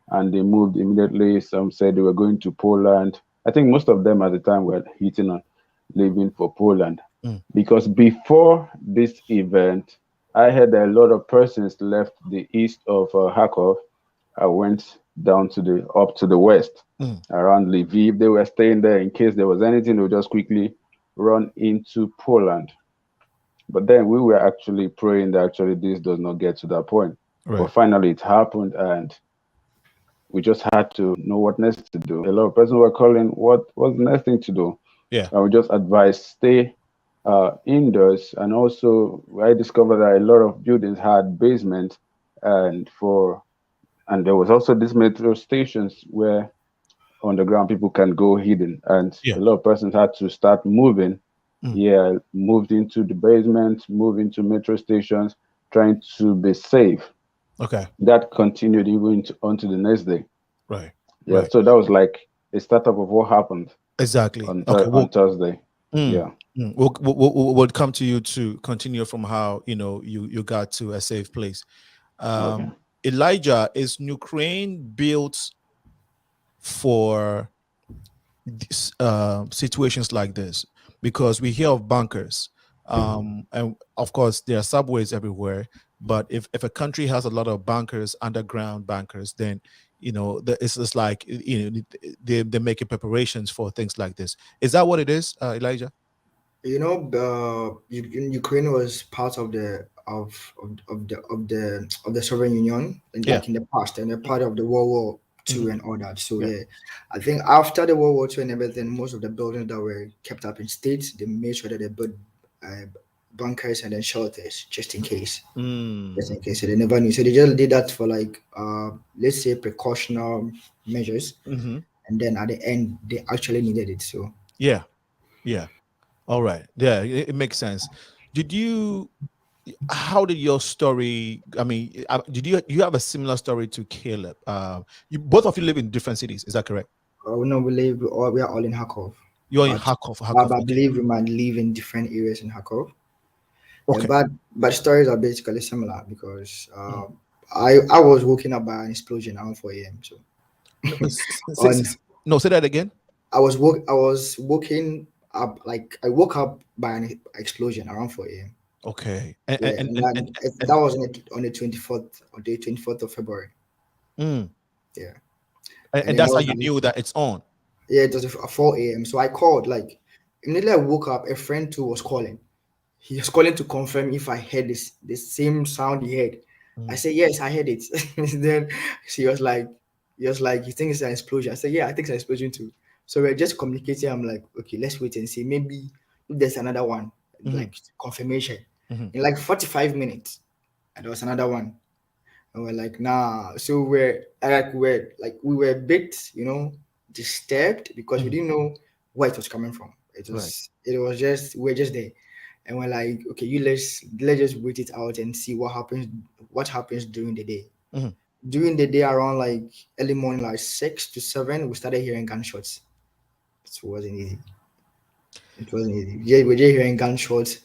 and they moved immediately. Some said they were going to Poland. I think most of them at the time were hitting on leaving for Poland. Because before this event, I had a lot of persons left the east of Kharkov. I went down to the up to the west around Lviv. They were staying there in case there was anything. They would just quickly run into Poland. But then we were actually praying that actually this does not get to that point. Right. But finally it happened, and we just had to know what next to do. A lot of persons were calling, what's the next thing to do? Yeah. I would just advise stay indoors. And also I discovered that a lot of buildings had basements, and there was also these metro stations where underground people can go hidden, and a lot of persons had to start moving. Moved into the basement, moved into metro stations, trying to be safe. Okay. That continued even onto the next day. Right. Yeah. Right. So that was like a startup of what happened. Exactly. On Thursday. Thursday. Yeah. We'll come to you to continue from how you got to a safe place. Okay. Elijah, is Ukraine built for situations like this? Because we hear of bunkers, and of course there are subways everywhere. But if a country has a lot of bunkers, underground bunkers, then it's just like they're making preparations for things like this. Is that what it is, Elijah? Ukraine was part of the Soviet Union, like in the past, and they're part of the World War II and all that. So I think after the World War II and everything, most of the buildings that were kept up in states, they made sure that they built bunkers and then shelters just in case. Just in case. So they never knew. So they just did that for like let's say precautionary measures. And then at the end they actually needed it. So yeah. All right. Yeah, it makes sense. How did your story, I mean, you have a similar story to Caleb? Both of you live in different cities, is that correct? No, we are all in Kharkov. You're in Kharkov. But I believe we might live in different areas in Kharkov. Okay. But stories are basically similar because I was woken up by an explosion around 4 a.m. So say that again. I was woken up, like I woke up by an explosion around 4 a.m. Okay. And that was on the 24th or the 24th of February. Yeah. And that's how you knew that it's on. Yeah, it was at 4 a.m. So I called, like immediately I woke up, a friend too was calling. He was calling to confirm if I heard the same sound he heard. I said, yes, I heard it. Then he was like, you think it's an explosion? I said, yeah, I think it's an explosion too. So we're just communicating. I'm like, okay, let's wait and see. Maybe if there's another one, like confirmation. In like 45 minutes, and there was another one. And we're like, nah. So we were a bit, disturbed because we didn't know where it was coming from. We're just there. And we're like, okay, let's just wait it out and see what happens during the day. During the day, around like early morning, like 6 to 7, we started hearing gunshots. It wasn't easy. Yeah, we're just hearing gunshots.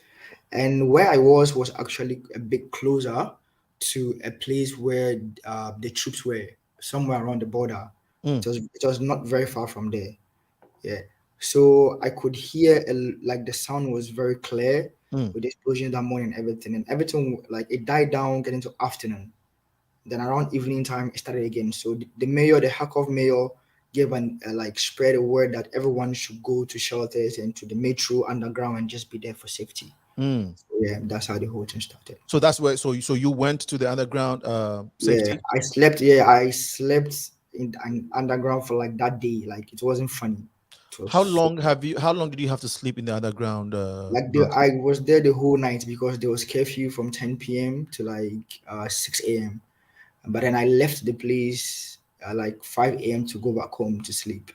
And where I was actually a bit closer to a place where the troops were, somewhere around the border. It was not very far from there. Yeah. So I could hear like the sound was very clear with the explosion that morning and everything like it died down getting to afternoon. Then around evening time it started again. So the Kharkov mayor gave spread a word that everyone should go to shelters and to the metro underground and just be there for safety. So, yeah, that's how the whole thing started. So that's where so you went to the underground safety? Yeah, I slept in an underground for like that day. Like it wasn't funny. How long did you have to sleep in the underground? I was there the whole night because there was curfew from 10 p.m. to like 6 a.m. But then I left the place like 5 a.m. to go back home to sleep.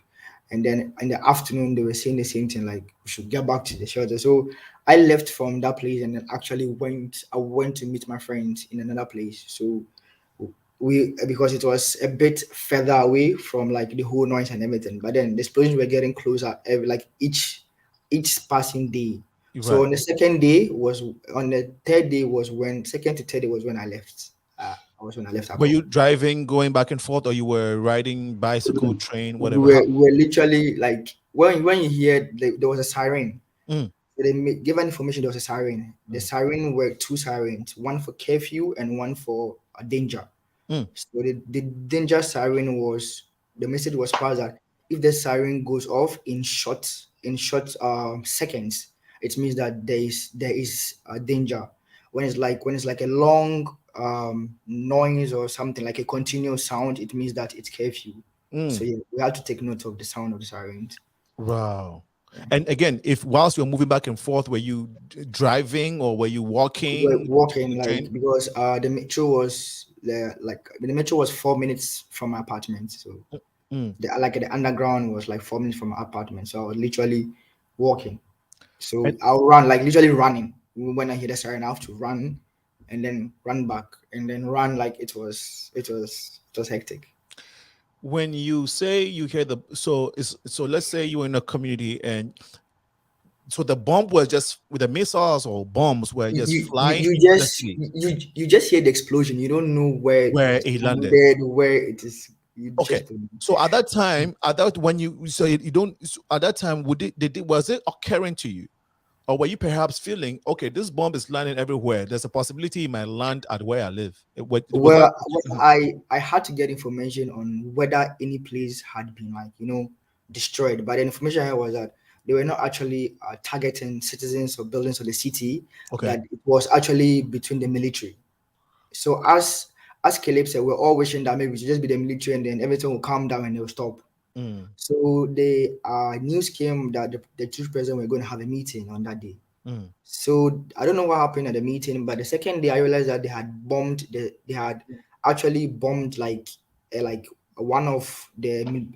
And then in the afternoon, they were saying the same thing, like we should get back to the shelter. So I left from that place and then actually went to meet my friends in another place. So because it was a bit further away from like the whole noise and everything. But then the explosions were getting closer each passing day. Right. So on the second day on the third day was when second to third day was when I left. Were you driving, going back and forth, or you were riding bicycle, train, whatever? We were literally like when you hear there was a siren. So they gave an information there was a siren. The siren were 2 sirens, one for curfew and one for danger. So the danger siren was, the message was passed that if the siren goes off in short seconds, it means that there is a danger. When it's like a long noise or something, like a continuous sound, it means that it's curfew. So yeah, we had to take note of the sound of the sirens. Wow. And again, if whilst you're moving back and forth, were you driving or were you walking? We were walking, like, because the metro was the metro was 4 minutes from my apartment. So the underground was like 4 minutes from my apartment. So I was literally walking. So I'll run, like literally running. When I hear the siren, I have to run and then run back and then run. Like it was hectic. When you say you hear so let's say you're in a community and so the bomb was just with the missiles or bombs were just flying. You just hear the explosion. You don't know where it landed, where it is. Okay. So at that time, at that time, was it occurring to you, or were you perhaps feeling, okay, this bomb is landing everywhere? There's a possibility it might land at where I live. I had to get information on whether any place had been destroyed. But the information I had was that they were not actually targeting citizens or buildings of the city. Okay. That it was actually between the military. So as Caleb said, we're all wishing that maybe it should just be the military and then everything will calm down and they'll stop. So the news came that the two presidents were going to have a meeting on that day. So I don't know what happened at the meeting, but the second day I realized that they had actually bombed like one of the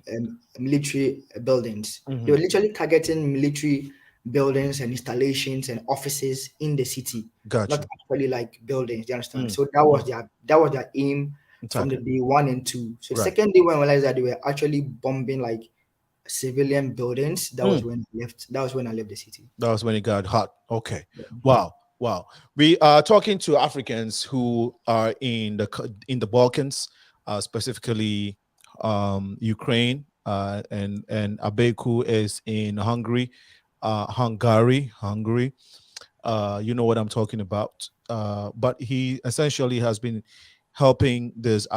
military buildings. They were literally targeting military buildings and installations and offices in the city. Gotcha. Not actually like buildings. Do you understand? So that was their aim from the day 1 and 2. So the second day when I realized that they were actually bombing like civilian buildings, that was when I left. That was when I left the city. That was when it got hot. Okay. Yeah. Wow. We are talking to Africans who are in the Balkans, specifically Ukraine, and ABEKU is in Hungary. Hungary. You know what I'm talking about. But he essentially has been helping his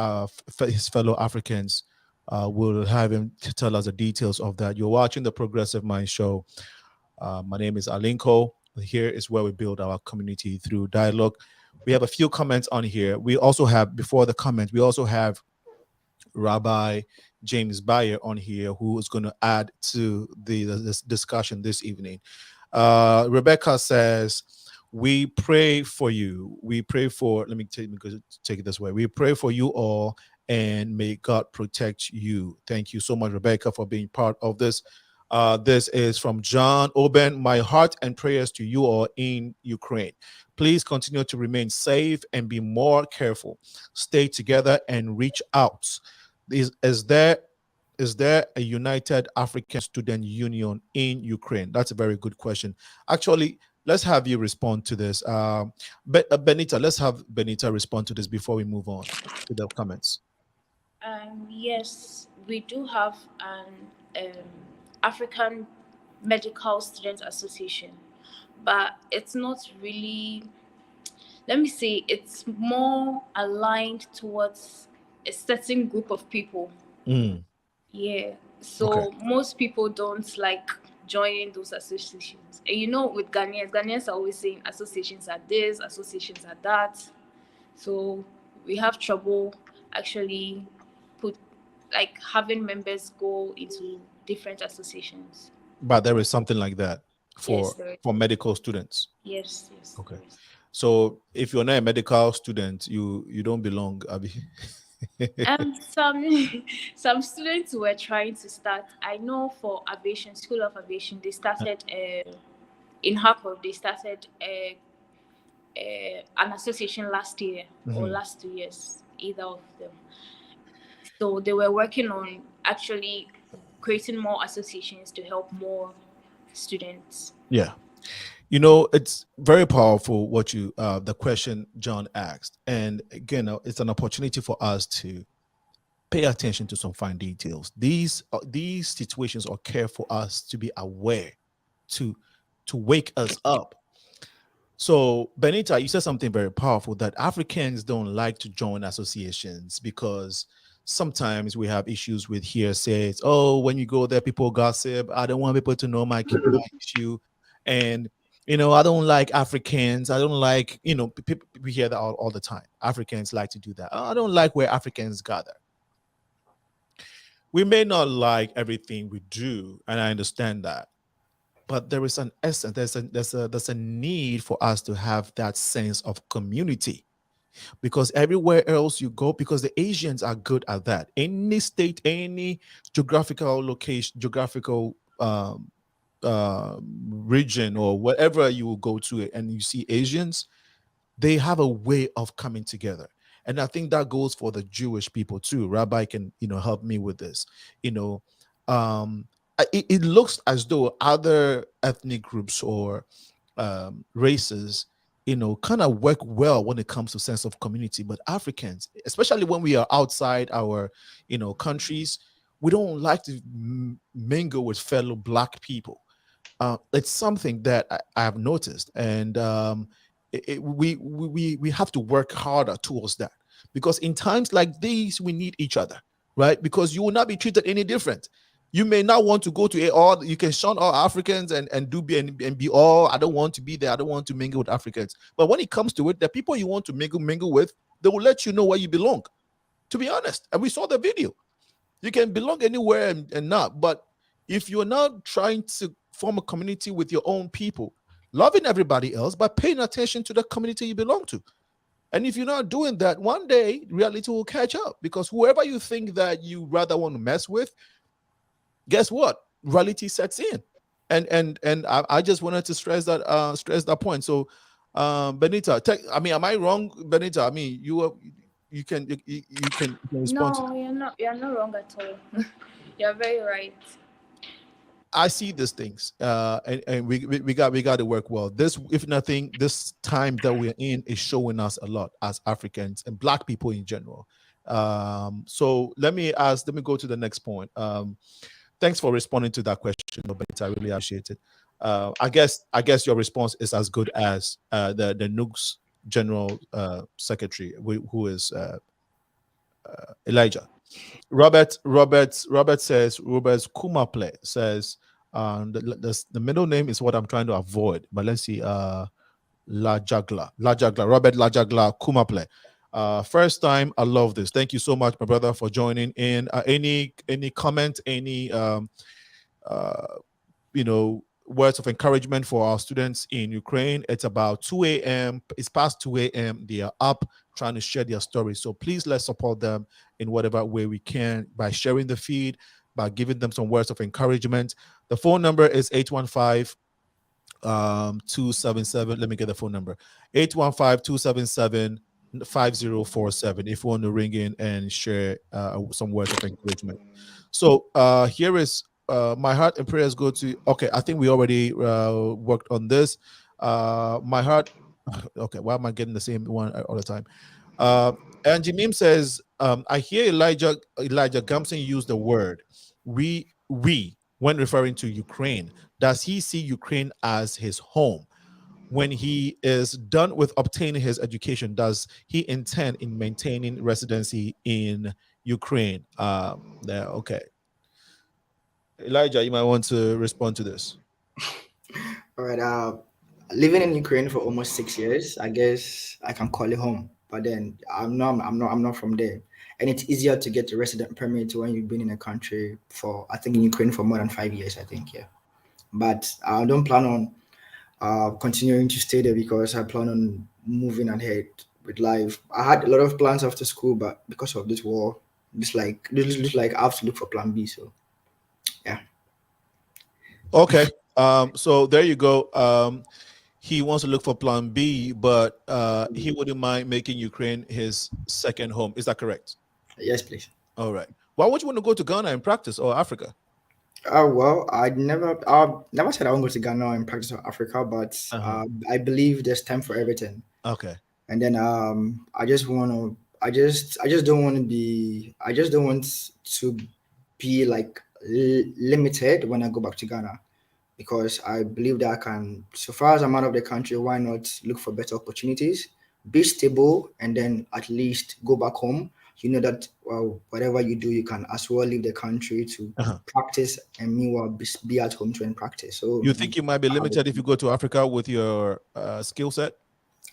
fellow Africans. We'll have him to tell us the details of that. You're watching the Progressive Mind Show. My name is Alinko. Here is where we build our community through dialogue. We have a few comments on here. We also have, before the comments, we also have Rabbi James Bayer on here, who is going to add to this discussion this evening. Rebecca says, we pray for you. We pray for, let me take it this way. We pray for you all and may God protect you. Thank you so much, Rebecca, for being part of this. This is from John Oben. My heart and prayers to you all in Ukraine. Please continue to remain safe and be more careful. Stay together and reach out. Is there a United African Student Union in Ukraine? That's a very good question. Actually, let's have you respond to this. Benita, let's have Benita respond to this before we move on to the comments. Yes, we do have an African Medical Students Association, but it's not really, let me say, it's more aligned towards a certain group of people. Yeah, so most people don't like joining those associations. And with Ghanaians are always saying associations are this, associations are that. So we have trouble actually having members go into different associations. But there is something like that for medical students. Yes. Okay. So if you're not a medical student, you don't belong, Abby. Some students were trying to start. I know for aviation, School of Aviation, they started in HARKOV. They started an association last year or last 2 years, either of them. So they were working on actually creating more associations to help more students. Yeah. It's very powerful what the question John asked. And again, it's an opportunity for us to pay attention to some fine details. These situations occur for us to be aware, to wake us up. So, Benita, you said something very powerful, that Africans don't like to join associations because sometimes we have issues with hearsay. Oh, when you go there, people gossip. I don't want people to know my issue. And, I don't like Africans. I don't like, we hear that all the time. Africans like to do that. I don't like where Africans gather. We may not like everything we do, and I understand that. But there is an essence, there's a need for us to have that sense of community, because everywhere else you go, because the Asians are good at that. Any state, any geographical location, geographical region, or whatever you will go to, and you see Asians, they have a way of coming together. And I think that goes for the Jewish people too. Rabbi can, help me with this. It looks as though other ethnic groups or races, kind of work well when it comes to sense of community. But Africans, especially when we are outside our, countries, we don't like to mingle with fellow Black people. It's something that I have noticed, and we have to work harder towards that, because in times like these, we need each other, right? Because you will not be treated any different. You may not want to go to all. You can shun all Africans and be all. I don't want to be there. I don't want to mingle with Africans. But when it comes to it, the people you want to mingle with, they will let you know where you belong. To be honest, and we saw the video. You can belong anywhere and not. But if you're not trying to form a community with your own people, loving everybody else, but paying attention to the community you belong to. And if you're not doing that, one day reality will catch up, because whoever you think that you rather want to mess with, guess what? Reality sets in, and I just wanted to stress that point. So, Benita, am I wrong, Benita? I mean, you can respond. No, you're not wrong at all. You're very right. I see these things, and we got to work well. This, if nothing, this time that we're in is showing us a lot as Africans and Black people in general. So let me go to the next point. Thanks for responding to that question, Benita. I really appreciate it. I guess your response is as good as the NUGS General Secretary, who is Elijah. Robert Kumaple says the middle name is what I'm trying to avoid, but let's see. Lajagla, Robert Lajagla Kumaple. First time, I love this. Thank you so much, my brother, for joining in. Any comment, any words of encouragement for our students in Ukraine? It's about 2 a.m. It's past 2 a.m. They are up trying to share their stories. So please, let's support them in whatever way we can, by sharing the feed, by giving them some words of encouragement. The phone number is 815 277. Let me get the phone number. 815-277 5047 if you want to ring in and share some words of encouragement. So here is my heart and prayers go to, okay, I think we already worked on this. My heart, okay, why am I getting the same one all the time? And Jimim says, I hear Elijah Gamson use the word we when referring to Ukraine. Does he see Ukraine as his home? When he is done with obtaining his education, does he intend in maintaining residency in Ukraine? Okay. Elijah, you might want to respond to this. All right. Living in Ukraine for almost 6 years, I guess I can call it home. But then I'm not from there, and it's easier to get a resident permit when you've been in a country for, I think, in Ukraine for more than 5 years. I think, yeah. But I don't plan on continuing to stay there, because I plan on moving ahead with life. I had a lot of plans after school, but because of this war, looks like I have to look for plan B. So yeah. Okay. So there you go. He wants to look for plan B, but he wouldn't mind making Ukraine his second home. Is that correct? Yes, please. All right. Why would you want to go to Ghana and practice, or Africa? Well, I never said I won't go to Ghana and practice or Africa, but I believe there's time for everything. Okay. And then I just don't want to be like limited when I go back to Ghana. because I believe that I can, so far as I'm out of the country, why not look for better opportunities, be stable, and then at least go back home. You know that whatever you do, you can as well leave the country to practice, and meanwhile be at home to practice. So you think you might be limited if you go to Africa with your skill set?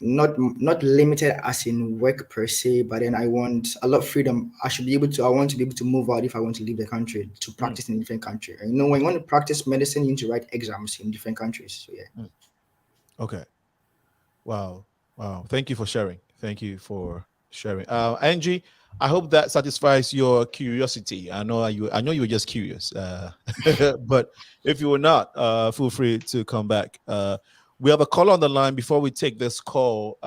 Not limited as in work per se, but then I want a lot of freedom. I want to be able to move out if I want to leave the country to practice in a different country. And you know, when you want to practice medicine, you need to write exams in different countries. So yeah. Okay. Wow. Thank you for sharing. Angie, I hope that satisfies your curiosity. I know you were just curious, but if you were not, feel free to come back. We have a call on the line. Before we take this call,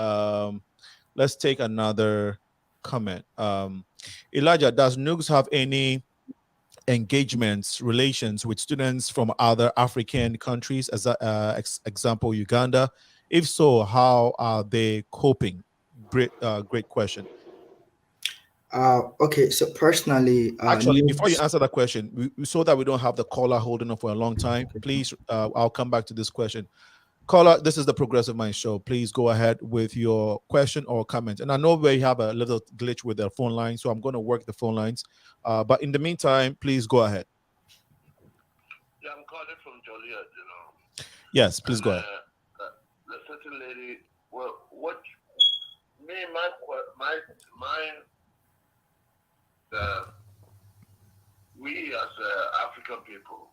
let's take another comment. Elijah, does NUGS have any engagements, relations with students from other African countries, as example Uganda? If so, how are they coping? Great question. Okay, so personally, actually, before you answer that question, so that we don't have the caller holding up for a long time, please, I'll come back to this question. Caller, this is the Progressive Mind Show. Please go ahead with your question or comment. And I know we have a little glitch with the phone line, so I'm going to work the phone lines. But in the meantime, please go ahead. Yeah, I'm calling from Joliet, you know. Yes, please go ahead. The certain lady, well, what me, we as African people,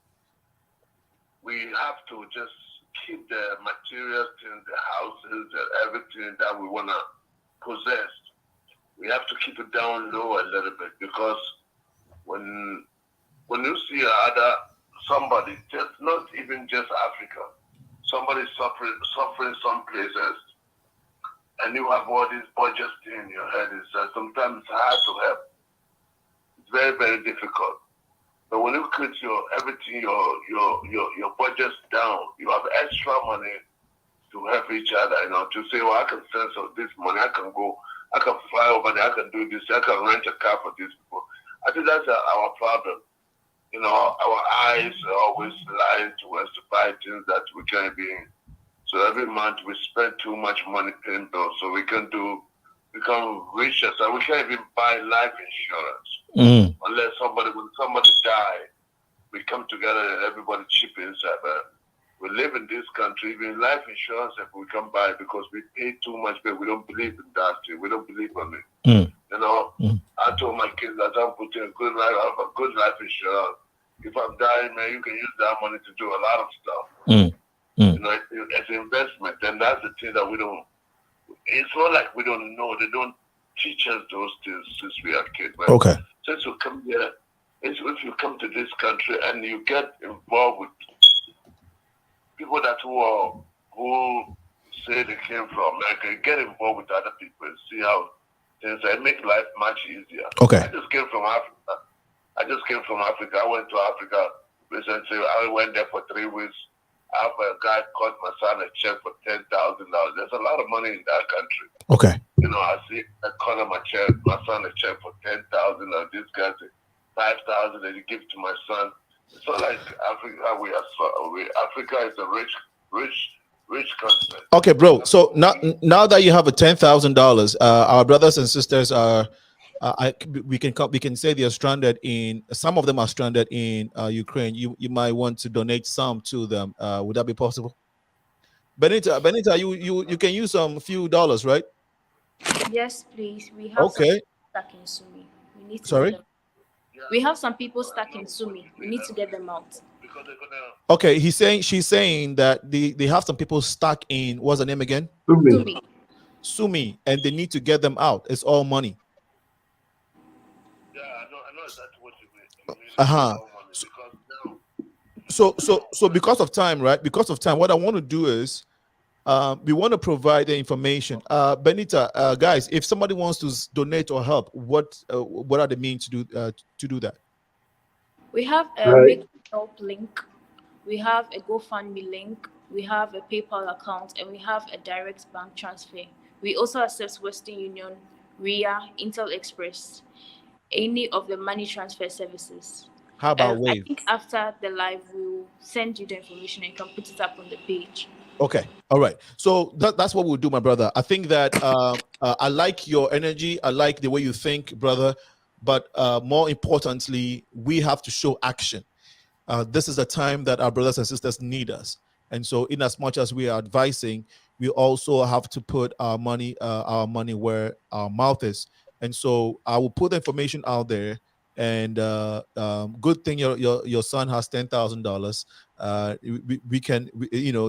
we have to just keep the material things, the houses, and everything that we want to possess. We have to keep it down low a little bit, because when you see somebody, just not even just Africa, somebody suffering some places, and you have all these budgets in your head, it's sometimes hard to help. It's very, very difficult. But when you cut your budgets down, you have extra money to help each other, you know, to say, well, I can send some this money, I can go, I can fly over there, I can do this, I can rent a car for these people. I think that's our problem. You know, our eyes are always lying to us to buy things that we can't be in. So every month we spend too much money paying bills, so we can become richer. So we can't even buy life insurance unless when somebody dies, we come together and everybody chip in. But we live in this country, even life insurance, if we can buy, because we pay too much, but we don't believe in that. We don't believe in it. You know, I told my kids that I'm putting a good life insurance. If I'm dying, man, you can use that money to do a lot of stuff. You know, it's investment, and that's the thing that we don't. It's not like we don't know. They don't teach us those things since we are kids. But okay. Since we come here, if you come to this country and you get involved with people who say they came from America, get involved with other people and see how things make life much easier. Okay. I just came from Africa. I went to Africa recently. I went there for 3 weeks. I have a guy cut my son a check for $10,000. There's a lot of money in that country. Okay. You know, I see I cut my son a check for $10,000. This guy said $5,000 and he give to my son. It's not like Africa. Africa is a rich country. Okay, bro. So now that you have a $10,000, our brothers and sisters are. We can say they are stranded in. Some of them are stranded in Ukraine. You might want to donate some to them. Would that be possible? Benita, you can use some few dollars, right? Yes, please. We have some stuck in Sumi. We need to get them. We have some people stuck in Sumi. We need to get them out. Okay, she's saying that they have some people stuck in, what's the name again? Sumi, and they need to get them out. It's all money. So because of time, right? Because of time, what I want to do is we want to provide the information. Benita, guys, if somebody wants to donate or help, what are the means to do that? We have a Make Help link. We have a GoFundMe link. We have a PayPal account, and we have a direct bank transfer. We also accept Western Union, RIA, Intel Express, any of the money transfer services. How about I Wave? think after the live, we'll send you the information and you can put it up on the page. Okay. All right. So that's what we'll do, my brother. I think that I like your energy. I like the way you think, brother. But more importantly, we have to show action. This is a time that our brothers and sisters need us. And so in as much as we are advising, we also have to put our money where our mouth is. And so I will put the information out there. And good thing your son has $10,000. We can,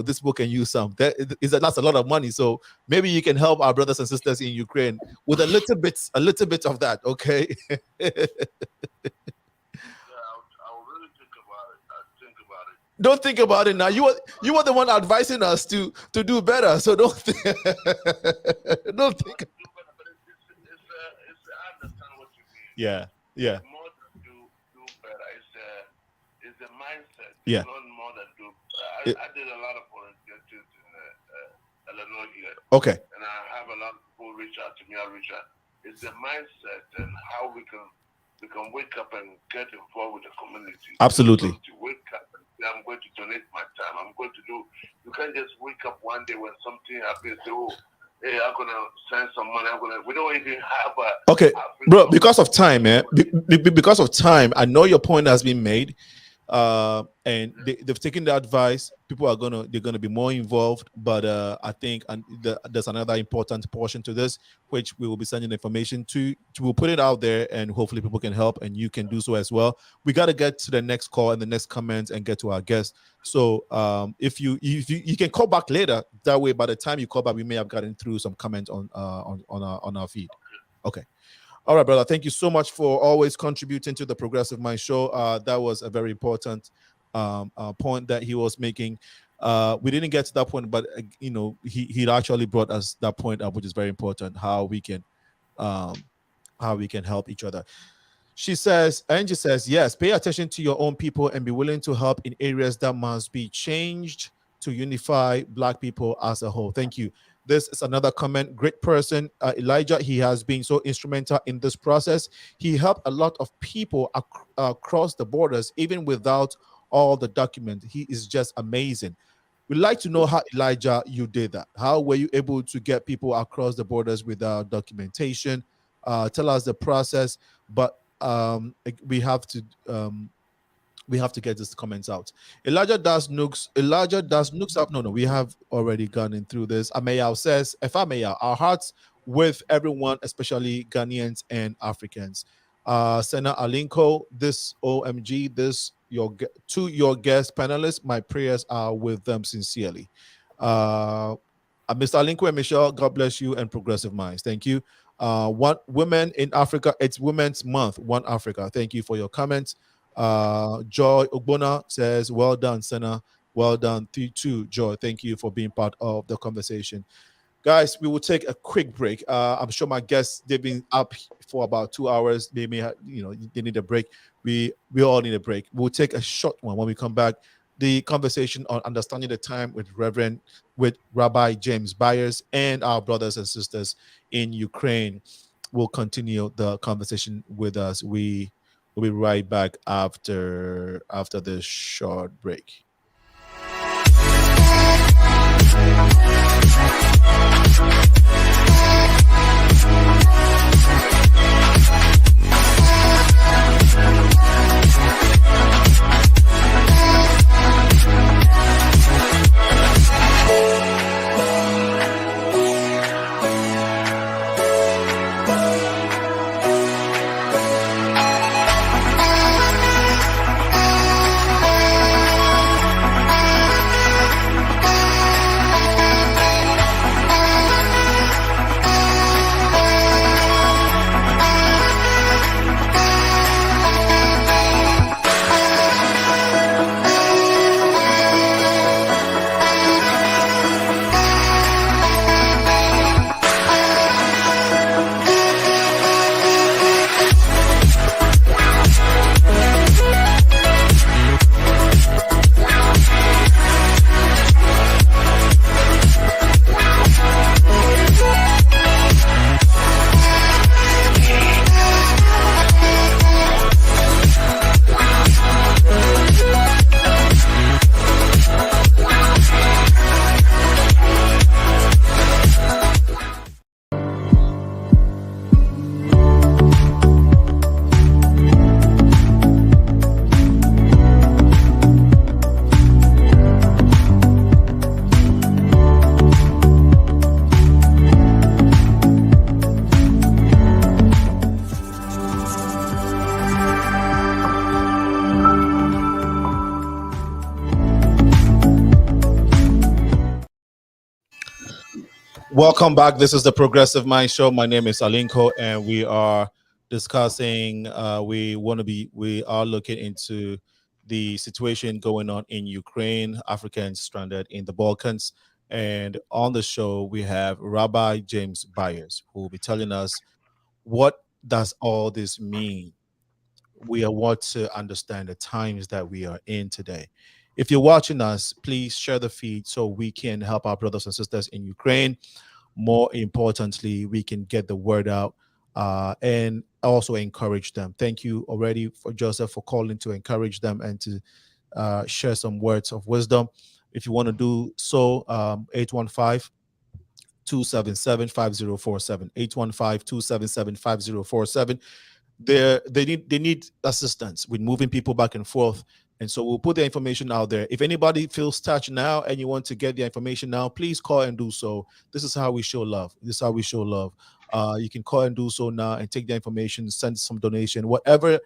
this book can use some. That's a lot of money. So maybe you can help our brothers and sisters in Ukraine with a little bit of that. Okay. Don't think about it now. You are the one advising us to do better. So don't think. Don't think. Yeah. Yeah. More than do better. It's a mindset. Yeah. Not more than do. I did a lot of volunteer too in Illinois here. Okay. And I have a lot of people reach out to me. I reach out. It's the mindset and how we can wake up and get involved with the community. Absolutely. To wake up and say, I'm going to donate my time. I'm going to do. You can't just wake up one day when something happens. Say, oh, hey, I'm gonna send some money. We don't even have a. Okay, bro. Because of time, man. Because of time, I know your point has been made, and they've taken the advice. People are they're gonna be more involved. But I think there's another important portion to this, which we will be sending information to. We'll put it out there, and hopefully people can help, and you can do so as well. We got to get to the next call and the next comments and get to our guest. So if you can call back later, that way by the time you call back, we may have gotten through some comments on our feed. Okay. All right, brother. Thank you so much for always contributing to the Progressive Mind Show. That was a very important point that he was making. We didn't get to that point, but he actually brought us that point up, which is very important. How we can help each other. Angie says, yes, pay attention to your own people and be willing to help in areas that must be changed to unify Black people as a whole. Thank you. This is another comment. Great person, Elijah. He has been so instrumental in this process. He helped a lot of people across the borders, even without all the documents. He is just amazing. We'd like to know how, Elijah, you did that. How were you able to get people across the borders without documentation? Tell us the process. But we have to get these comments out. Elijah does NUGS up. No, we have already gone through this. Amayal says, Efamaya, our hearts with everyone, especially Ghanaians and Africans. Sena Alinko, this OMG, to your guest panelists, my prayers are with them sincerely. Mr. Alinko and Michelle, God bless you and Progressive Minds. Thank you. Women in Africa, it's Women's Month, One Africa. Thank you for your comments. Joy Ogbona says, well done, Senna. Well done to Joy. Thank you for being part of the conversation. Guys, we will take a quick break. I'm sure my guests, they've been up for about 2 hours. They may have, they need a break. We all need a break. We'll take a short one. When we come back, the conversation on understanding the time with Rabbi James BYERS and our brothers and sisters in Ukraine. We'll continue the conversation with us. We'll be right back after this short break. Welcome back. This is the Progressive Mind Show. My name is Alinko, and we are discussing. We are looking into the situation going on in Ukraine, Africans stranded in the Balkans, and on the show we have Rabbi James BYERS, who will be telling us what does all this mean. We want to understand the times that we are in today. If you're watching us, please share the feed so we can help our brothers and sisters in Ukraine. More importantly, we can get the word out and also encourage them. Thank you already for Joseph for calling to encourage them and to share some words of wisdom. If you want to do so, 815-277-5047, 815-277-5047. They need assistance with moving people back and forth, and so we'll put the information out there. If anybody feels touched now and you want to get the information now, please call and do so. This is how we show love. You can call and do so now and take the information, send some donation, whatever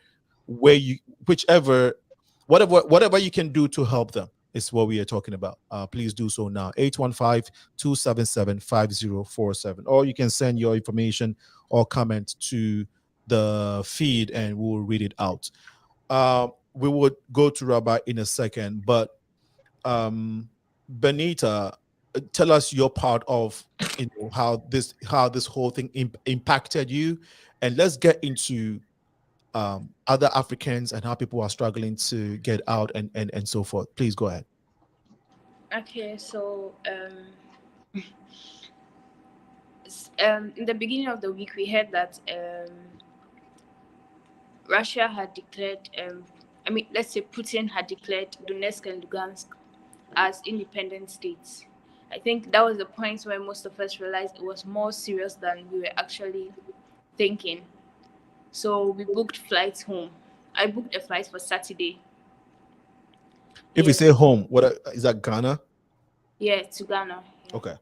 you can do to help them is what we are talking about. Please do so now. 815-277-5047, or you can send your information or comment to the feed and we'll read it out. We would go to Rabbi in a second, but Benita, tell us your part of how this whole thing impacted you, and let's get into other Africans and how people are struggling to get out and so forth. Please go ahead. Okay, so in the beginning of the week, we heard that Russia had declared, let's say Putin had declared Donetsk and Lugansk as independent states. I think that was the point where most of us realized it was more serious than we were actually thinking. So we booked flights home. I booked a flight for Saturday. If we say home, what is that, Ghana? Yeah, to Ghana. Yeah. Okay.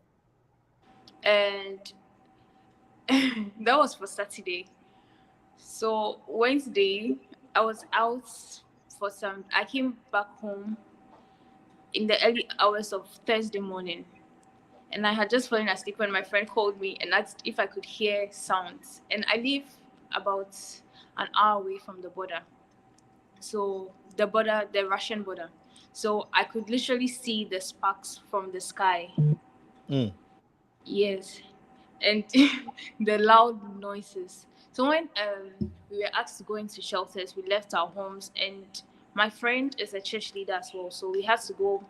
And that was for Saturday. So Wednesday, I was out I came back home in the early hours of Thursday morning. And I had just fallen asleep when my friend called me and asked if I could hear sounds. And I live about an hour away from the border. So the Russian border. So I could literally see the sparks from the sky. Yes. And the loud noises. So when we were asked to go into shelters, we left our homes, and my friend is a church leader as well. So we had to go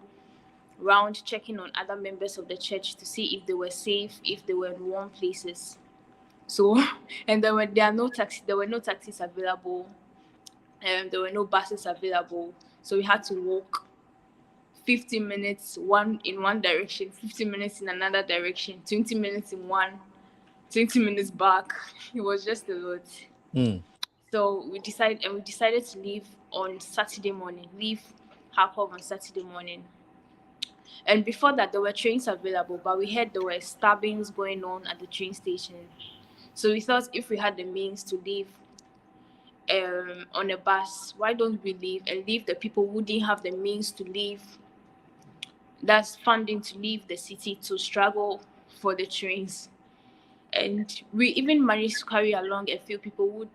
round checking on other members of the church to see if they were safe, if they were in warm places. So, and there were no taxis available, and there were no buses available. So we had to walk 50 minutes in one direction, 50 minutes in another direction, 20 minutes in one, 20 minutes back. It was just a lot. So we decided to leave on Saturday morning, leave HAGOYIM on Saturday morning. And before that, there were trains available, but we heard there were stabbings going on at the train station. So we thought if we had the means to leave on a bus, why don't we leave and leave the people who didn't have the means to leave, that's funding to leave the city, to struggle for the trains. And we even managed to carry along a few people who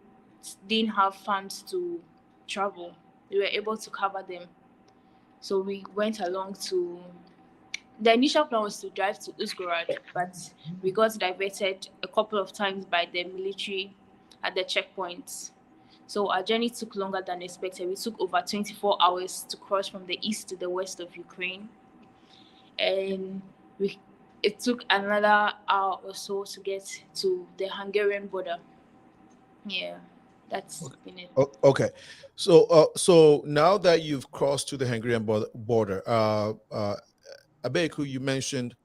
didn't have funds to travel. We were able to cover them. So we went along to... The initial plan was to drive to Uzgorod, but we got diverted a couple of times by the military at the checkpoints. So our journey took longer than expected. We took over 24 hours to cross from the east to the west of Ukraine. And it took another hour or so to get to the Hungarian border. Yeah, that's been it. Okay. So now that you've crossed to the Hungarian border, ABEKU, you mentioned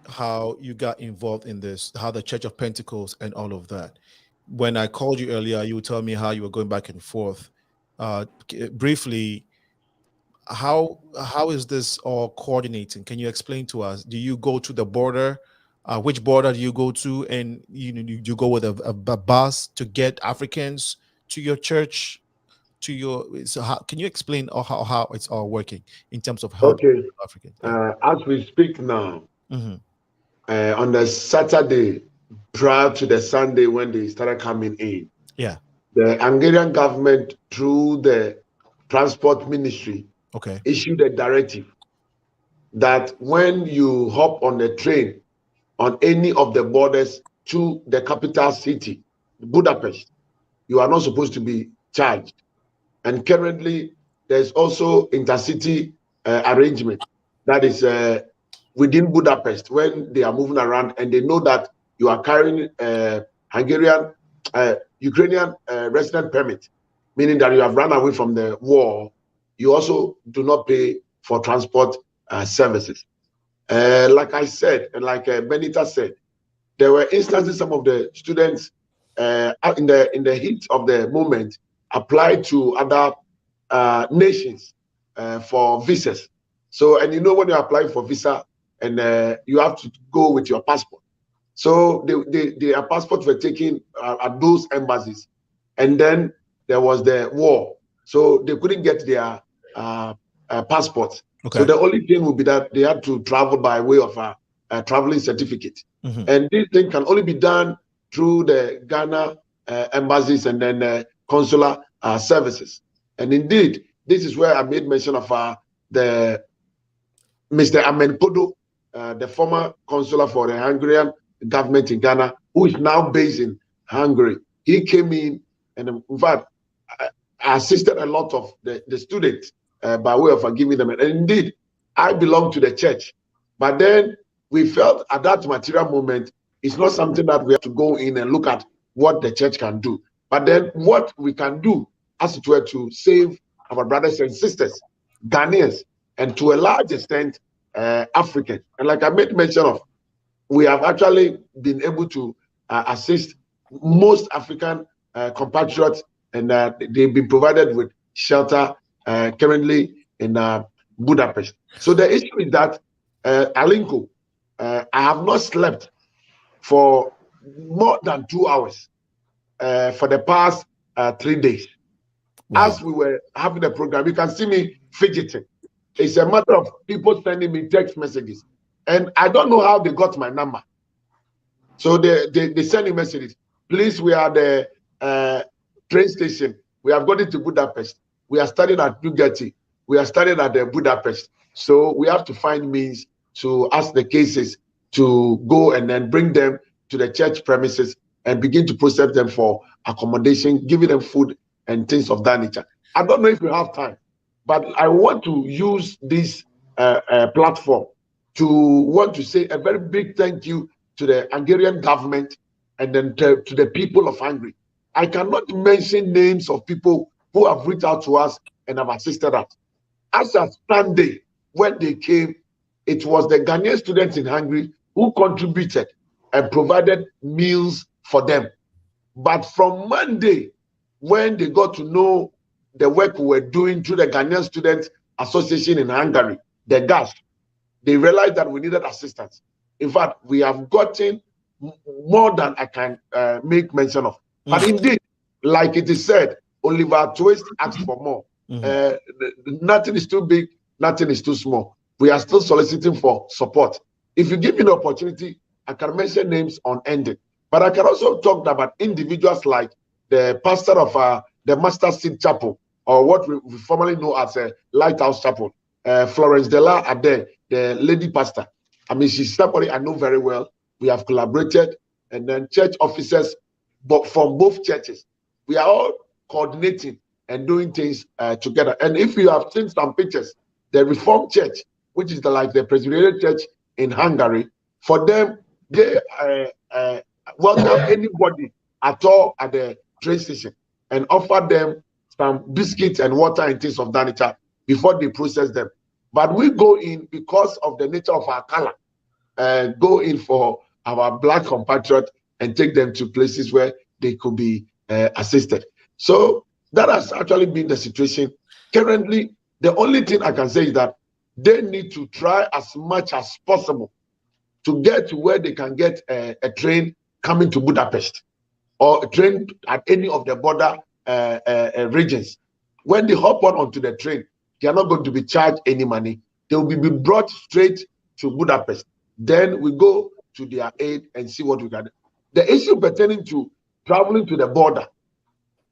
how you got involved in this, how the Church of Pentecost and all of that. When I called you earlier, you would tell me how you were going back and forth. Briefly, how is this all coordinating? Can you explain to us? Do you go to the border? Which border do you go to? And you go with a bus to get Africans to your church? Can you explain how it's all working in terms of helping Africans? As we speak now, on the Saturday prior to the Sunday when they started coming in. Yeah. The Hungarian government, through the transport ministry, issued a directive that when you hop on the train on any of the borders to the capital city, Budapest, you are not supposed to be charged. And currently, there's also intercity arrangement that is within Budapest when they are moving around and they know that you are carrying Ukrainian resident permit, meaning that you have run away from the war. You also do not pay for transport services. Like I said, and like Benita said, there were instances some of the students in the heat of the moment applied to other nations for visas. So, and you know, when you apply for visa and you have to go with your passport. So their passports were taken at those embassies, and then there was the war, so they couldn't get their passports. So the only thing would be that they had to travel by way of a traveling certificate, and this thing can only be done through the Ghana embassies and then consular services. And indeed, this is where I made mention of the Mr. Amenkodo, the former consular for the Hungarian government in Ghana, who is now based in Hungary. He came in and in fact I assisted a lot of the students by way of giving them. And indeed, I belong to the church. But then we felt at that material moment, it's not something that we have to go in and look at what the church can do. But then what we can do, as it were, to save our brothers and sisters, Ghanaians, and to a large extent, Africans. And like I made mention of, we have actually been able to assist most African compatriots, and they've been provided with shelter currently in Budapest. So the issue is that, Alinko, I have not slept for more than 2 hours for the past 3 days. Wow. As we were having the program, you can see me fidgeting. It's a matter of people sending me text messages. And I don't know how they got my number. So they send me messages. Please, we are the train station. We have got it to Budapest. We are studying at NUGS. We are studying at the Budapest. So we have to find means to ask the cases to go and then bring them to the church premises and begin to process them for accommodation, giving them food and things of that nature. I don't know if we have time, but I want to use this platform to say a very big thank you to the Hungarian government and then to the people of Hungary. I cannot mention names of people who have reached out to us and have assisted us. As of Sunday, when they came, it was the Ghanaian students in Hungary who contributed and provided meals for them. But from Monday, when they got to know the work we were doing through the Ghanaian Students Association in Hungary, the GAS, they realized that we needed assistance. In fact, we have gotten more than I can make mention of. But indeed, like it is said, Oliver Twist asked for more. Nothing is too big, nothing is too small. We are still soliciting for support. If you give me the opportunity, I can mention names on ending. But I can also talk about individuals like the pastor of the Master Seed Chapel, or what we formerly know as a Lighthouse Chapel, Florence Della Ade, the lady pastor. I mean, she's somebody I know very well. We have collaborated, and then church officers, but from both churches, we are all coordinating and doing things together. And if you have seen some pictures, the Reformed Church, which is like the Presbyterian Church in Hungary, for them, they welcome anybody at all at the train station and offer them some biscuits and water and things of that nature before they process them. But we go in because of the nature of our color, go in for our black compatriots and take them to places where they could be assisted. So that has actually been the situation. Currently, the only thing I can say is that they need to try as much as possible to get to where they can get a train coming to Budapest or a train at any of the border regions. When they hop onto the train, they are not going to be charged any money. They will be brought straight to Budapest. Then we go to their aid and see what we can do. The issue pertaining to traveling to the border,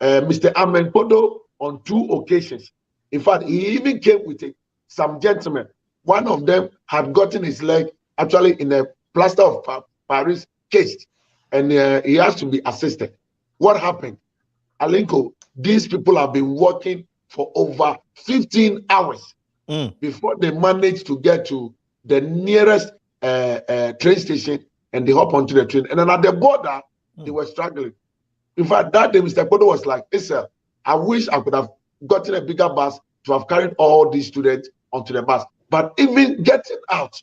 Mr. Amenpodo on 2 occasions. In fact, he even came with some gentlemen. One of them had gotten his leg actually in a plaster of Paris case, and he has to be assisted. What happened? Alinko, these people have been working for over 15 hours before they managed to get to the nearest train station, and they hop onto the train. And then at the border, they were struggling. In fact, that day, Mr. Podo was like, "Listen, I wish I could have gotten a bigger bus to have carried all these students onto the bus. But even getting out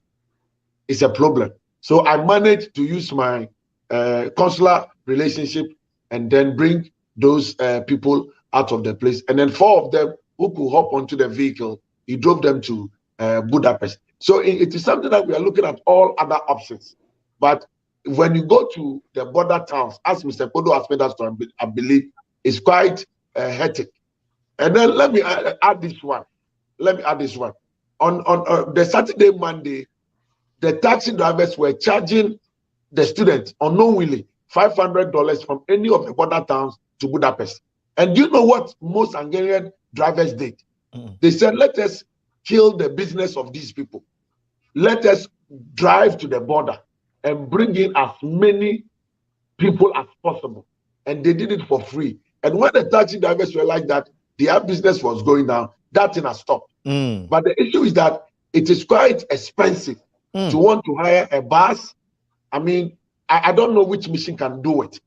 is a problem." So I managed to use my consular relationship and then bring those people out of the place. And then 4 of them who could hop onto the vehicle, he drove them to Budapest. So it is something that we are looking at all other options. But when you go to the border towns, as Mr. Podo has made us to, I believe, it's quite hectic. And then let me add this one. On the Saturday, Monday, the taxi drivers were charging the students unknowingly $500 from any of the border towns to Budapest. And do you know what most Hungarian drivers did? They said, "Let us kill the business of these people. Let us drive to the border and bring in as many people as possible." And they did it for free. And when the taxi drivers were like that, their business was going down. That thing has stopped. But the issue is that it is quite expensive to want to hire a bus. I mean, I don't know which mission can do it.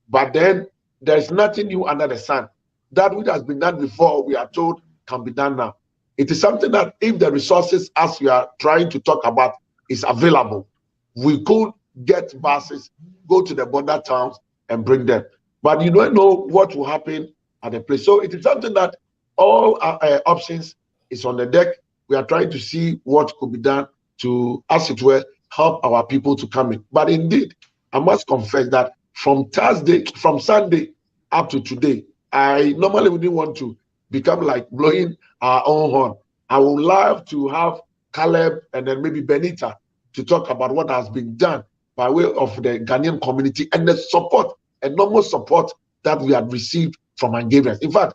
But then there's nothing new under the sun. That which has been done before, we are told, can be done now. It is something that if the resources, as we are trying to talk about, is available, we could get buses, go to the border towns and bring them. But you don't know what will happen at the place. So it is something that all our options is on the deck. We are trying to see what could be done to, as it were, help our people to come in. But indeed, I must confess that from Sunday up to today, I normally wouldn't want to become like blowing our own horn. I would love to have Caleb and then maybe Benita to talk about what has been done by way of the Ghanaian community and the support, enormous support that we have received from Hungarians. In fact,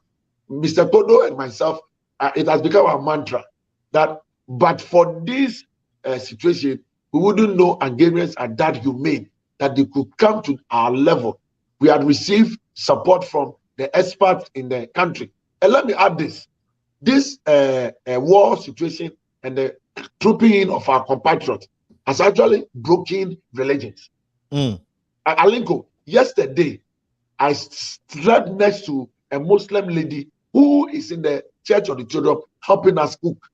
Mr. Podo and myself, it has become our mantra that, but for this situation, we wouldn't know Hungarians are that humane, that they could come to our level. We had received support from the experts in the country. And let me add this. This war situation and the trooping in of our compatriots has actually broken religions. Alinko, yesterday, I slept next to a Muslim lady who is in the church auditorium helping us cook.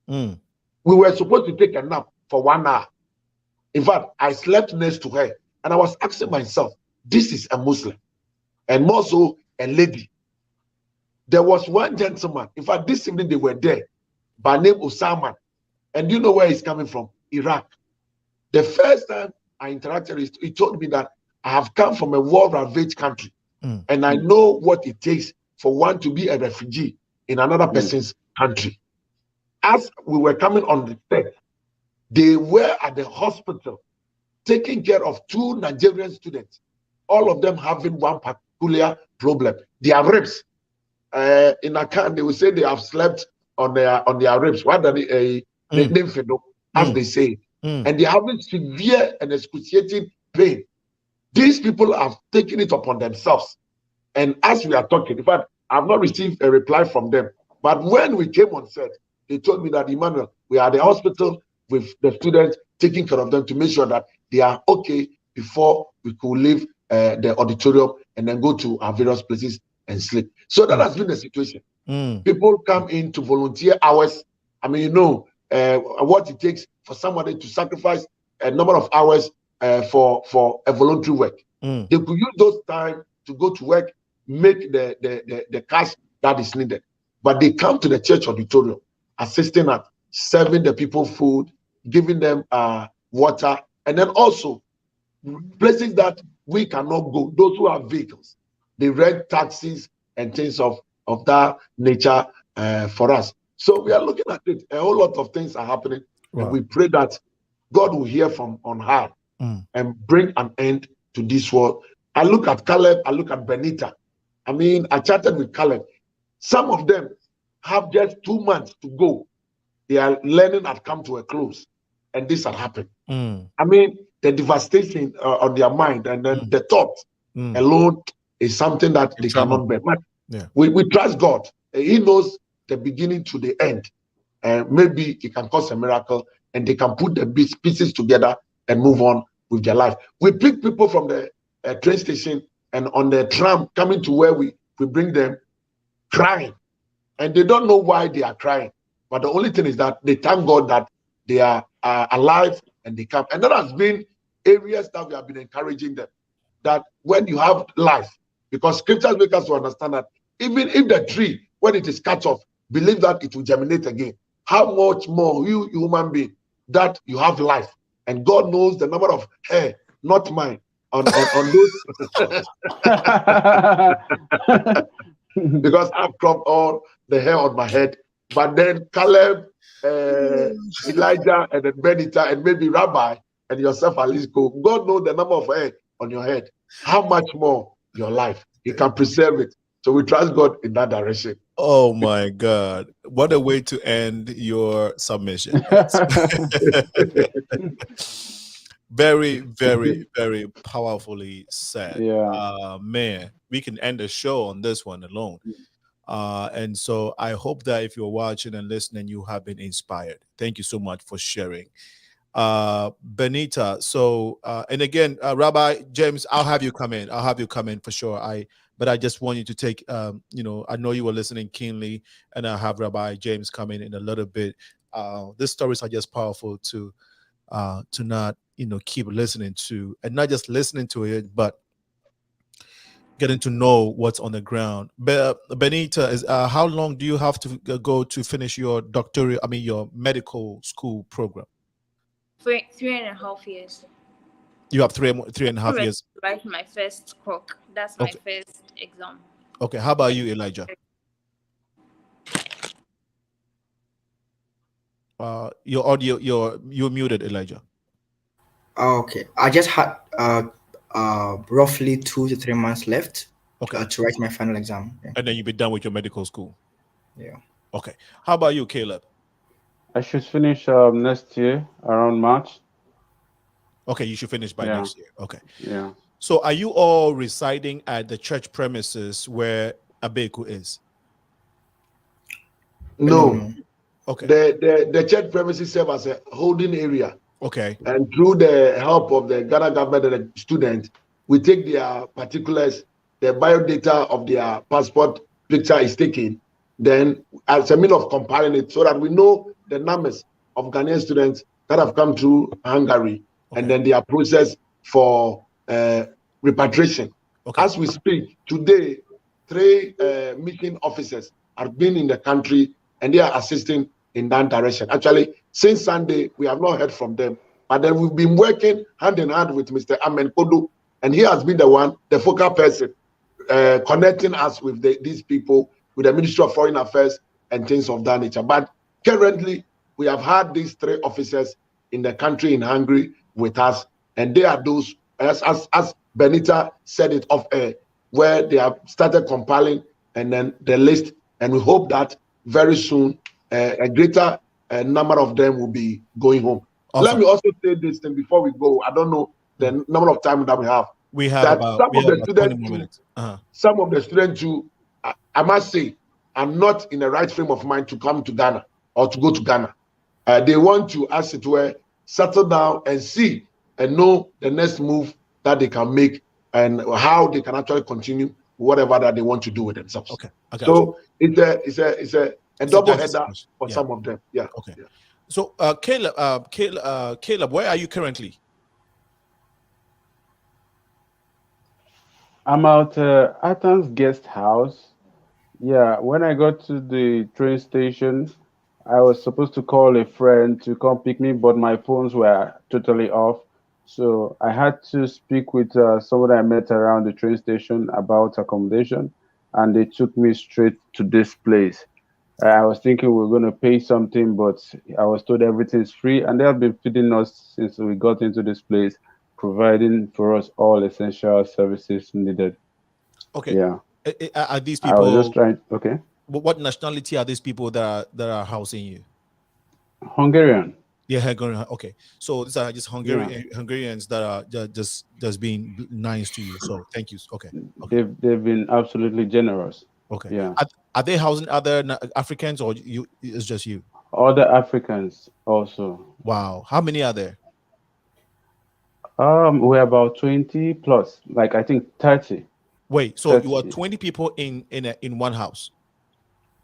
We were supposed to take a nap for 1 hour. In fact, I slept next to her and I was asking myself, this is a Muslim and more so a lady. There was one gentleman, in fact, this evening they were there, by name Osama. And you know where he's coming from? Iraq. The first time I interacted with him, he told me that I have come from a war-ravaged country and I know what it takes for one to be a refugee in another person's country. As we were coming on the set, they were at the hospital taking care of 2 Nigerian students, all of them having one particular problem, their ribs. In Akan, they will say they have slept on their ribs, rather than as they say, and they're having severe and excruciating pain. These people have taken it upon themselves. And as we are talking, in fact, I've not received a reply from them. But when we came on set, they told me that, Emmanuel, we are at the hospital with the students, taking care of them to make sure that they are okay before we could leave the auditorium and then go to our various places and sleep. So that has been the situation. People come in to volunteer hours. I mean, you know what it takes for somebody to sacrifice a number of hours for a voluntary work. They could use those time to go to work, make the cash that is needed. But they come to the church auditorium, assisting at serving the people food, giving them water, and then also places that we cannot go, those who have vehicles, they rent taxis and things of that nature for us. So we are looking at it. A whole lot of things are happening, and we pray that God will hear from on high and bring an end to this world. I look at Caleb, I look at Benita. I mean, I chatted with Caleb. Some of them have just 2 months to go. Their learning had come to a close, and this had happened. I mean, the devastation on their mind, and then the thought alone is something that they cannot bear. But we trust God. He knows the beginning to the end. Maybe He can cause a miracle, and they can put the pieces together and move on with their life. We pick people from the train station and on the tram coming to where we bring them crying, and they don't know why they are crying. But the only thing is that they thank God that they are alive and they come. And that has been areas that we have been encouraging them, that when you have life, because scriptures make us to understand that even if the tree, when it is cut off, believe that it will germinate again. How much more you human being that you have life, and God knows the number of hair, not mine, on those. Because I've cropped all the hair on my head. But then Caleb, Elijah, and then Benita, and maybe Rabbi, and yourself, Alisco, God knows the number of hair on your head. How much more your life? He can preserve it. So we trust God in that direction. Oh my God. What a way to end your submission. Very, very, very powerfully said. Man, we can end the show on this one alone. And so I hope that if you're watching and listening, you have been inspired. Thank you so much for sharing. Benita, so and again, Rabbi James, I'll have you come in. I'll have you come in for sure. But I just want you to take, you know, I know you were listening keenly, and I'll have Rabbi James come in a little bit. These stories are just powerful to not, you know, keep listening to, and not just listening to it, but getting to know what's on the ground. Benita, is how long do you have to go to finish your doctorate? I mean, your medical school program? 3.5 years. You have three and a half years. Write my first croc. That's my first exam. Okay. How about you, Elijah? Your audio, you're muted, Elijah. Okay. I just had roughly 2 to 3 months left to write my final exam. Yeah. And then you'll be done with your medical school. Yeah. Okay. How about you, Caleb? I should finish next year around March. Okay, you should finish by next year. Okay. Yeah. So are you all residing at the church premises where ABEKU is? No. Okay. The church premises serve as a holding area. Okay. And through the help of the Ghana government and the students, we take their particulars, the biodata of their passport picture is taken, then as a means of compiling it so that we know the numbers of Ghanaian students that have come through Hungary, and then they are processed for repatriation. As we speak, today, 3 mission officers have been in the country, and they are assisting in that direction. Actually, since Sunday, we have not heard from them. But then we've been working hand in hand with Mr. Amen Kodu, and he has been the focal person, connecting us with these people, with the Ministry of Foreign Affairs and things of that nature. But currently, we have had these 3 officers in the country, in Hungary, with us, and they are those, as Benita said it off air, where they have started compiling and then the list, and we hope that very soon a greater number of them will be going home. Awesome. Let me also say this thing before we go. I don't know the number of time that we have. We have about 20 more minutes. Some of the students too, I must say, are not in the right frame of mind to come to Ghana or to go to Ghana. They want to, as it were, settle down and see and know the next move that they can make and how they can actually continue whatever that they want to do with themselves. Okay. So it's a double header for some of them. Yeah. Okay. Yeah. So Caleb, where are you currently? I'm at Athens guest house. Yeah, when I got to the train station, I was supposed to call a friend to come pick me, but my phones were totally off. So I had to speak with someone I met around the train station about accommodation, and they took me straight to this place. I was thinking we were going to pay something, but I was told everything's free, and they have been feeding us since we got into this place, providing for us all essential services needed. Okay. Yeah. Are these I was just people? trying. Okay. What nationality are these people that are housing you? Hungarian. Yeah, Hungarian. Okay, so these are just Yeah. Hungarians that are just being nice to you. So thank you. Okay. They've been absolutely generous. Okay. Yeah. Are they housing other Africans, or you? It's just you? Other Africans also. Wow. How many are there? We're about 20 plus, like I think 30. Wait, so 30. you are 20 people in one house?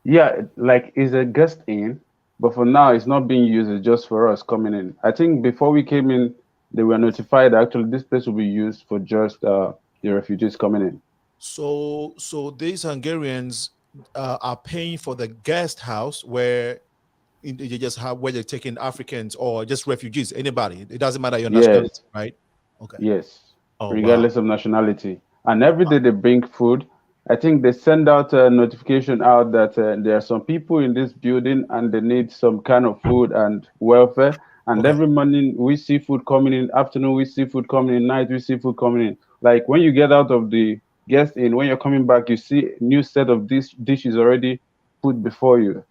Yeah, like it's a guest in, but for now it's not being used. It's just for us coming in. I think before we came in, they were notified actually this place will be used for just the refugees coming in. So these Hungarians are paying for the guest house where you just have where they're taking Africans or just refugees, anybody. It doesn't matter your nationality, Yes. right? Okay. Yes. Oh, Regardless of nationality. And every day they bring food. I think they send out a notification out that there are some people in this building and they need some kind of food and welfare. And every morning we see food coming in, afternoon we see food coming in, night we see food coming in. Like when you get out of the guest in, when you're coming back, you see a new set of dishes already put before you.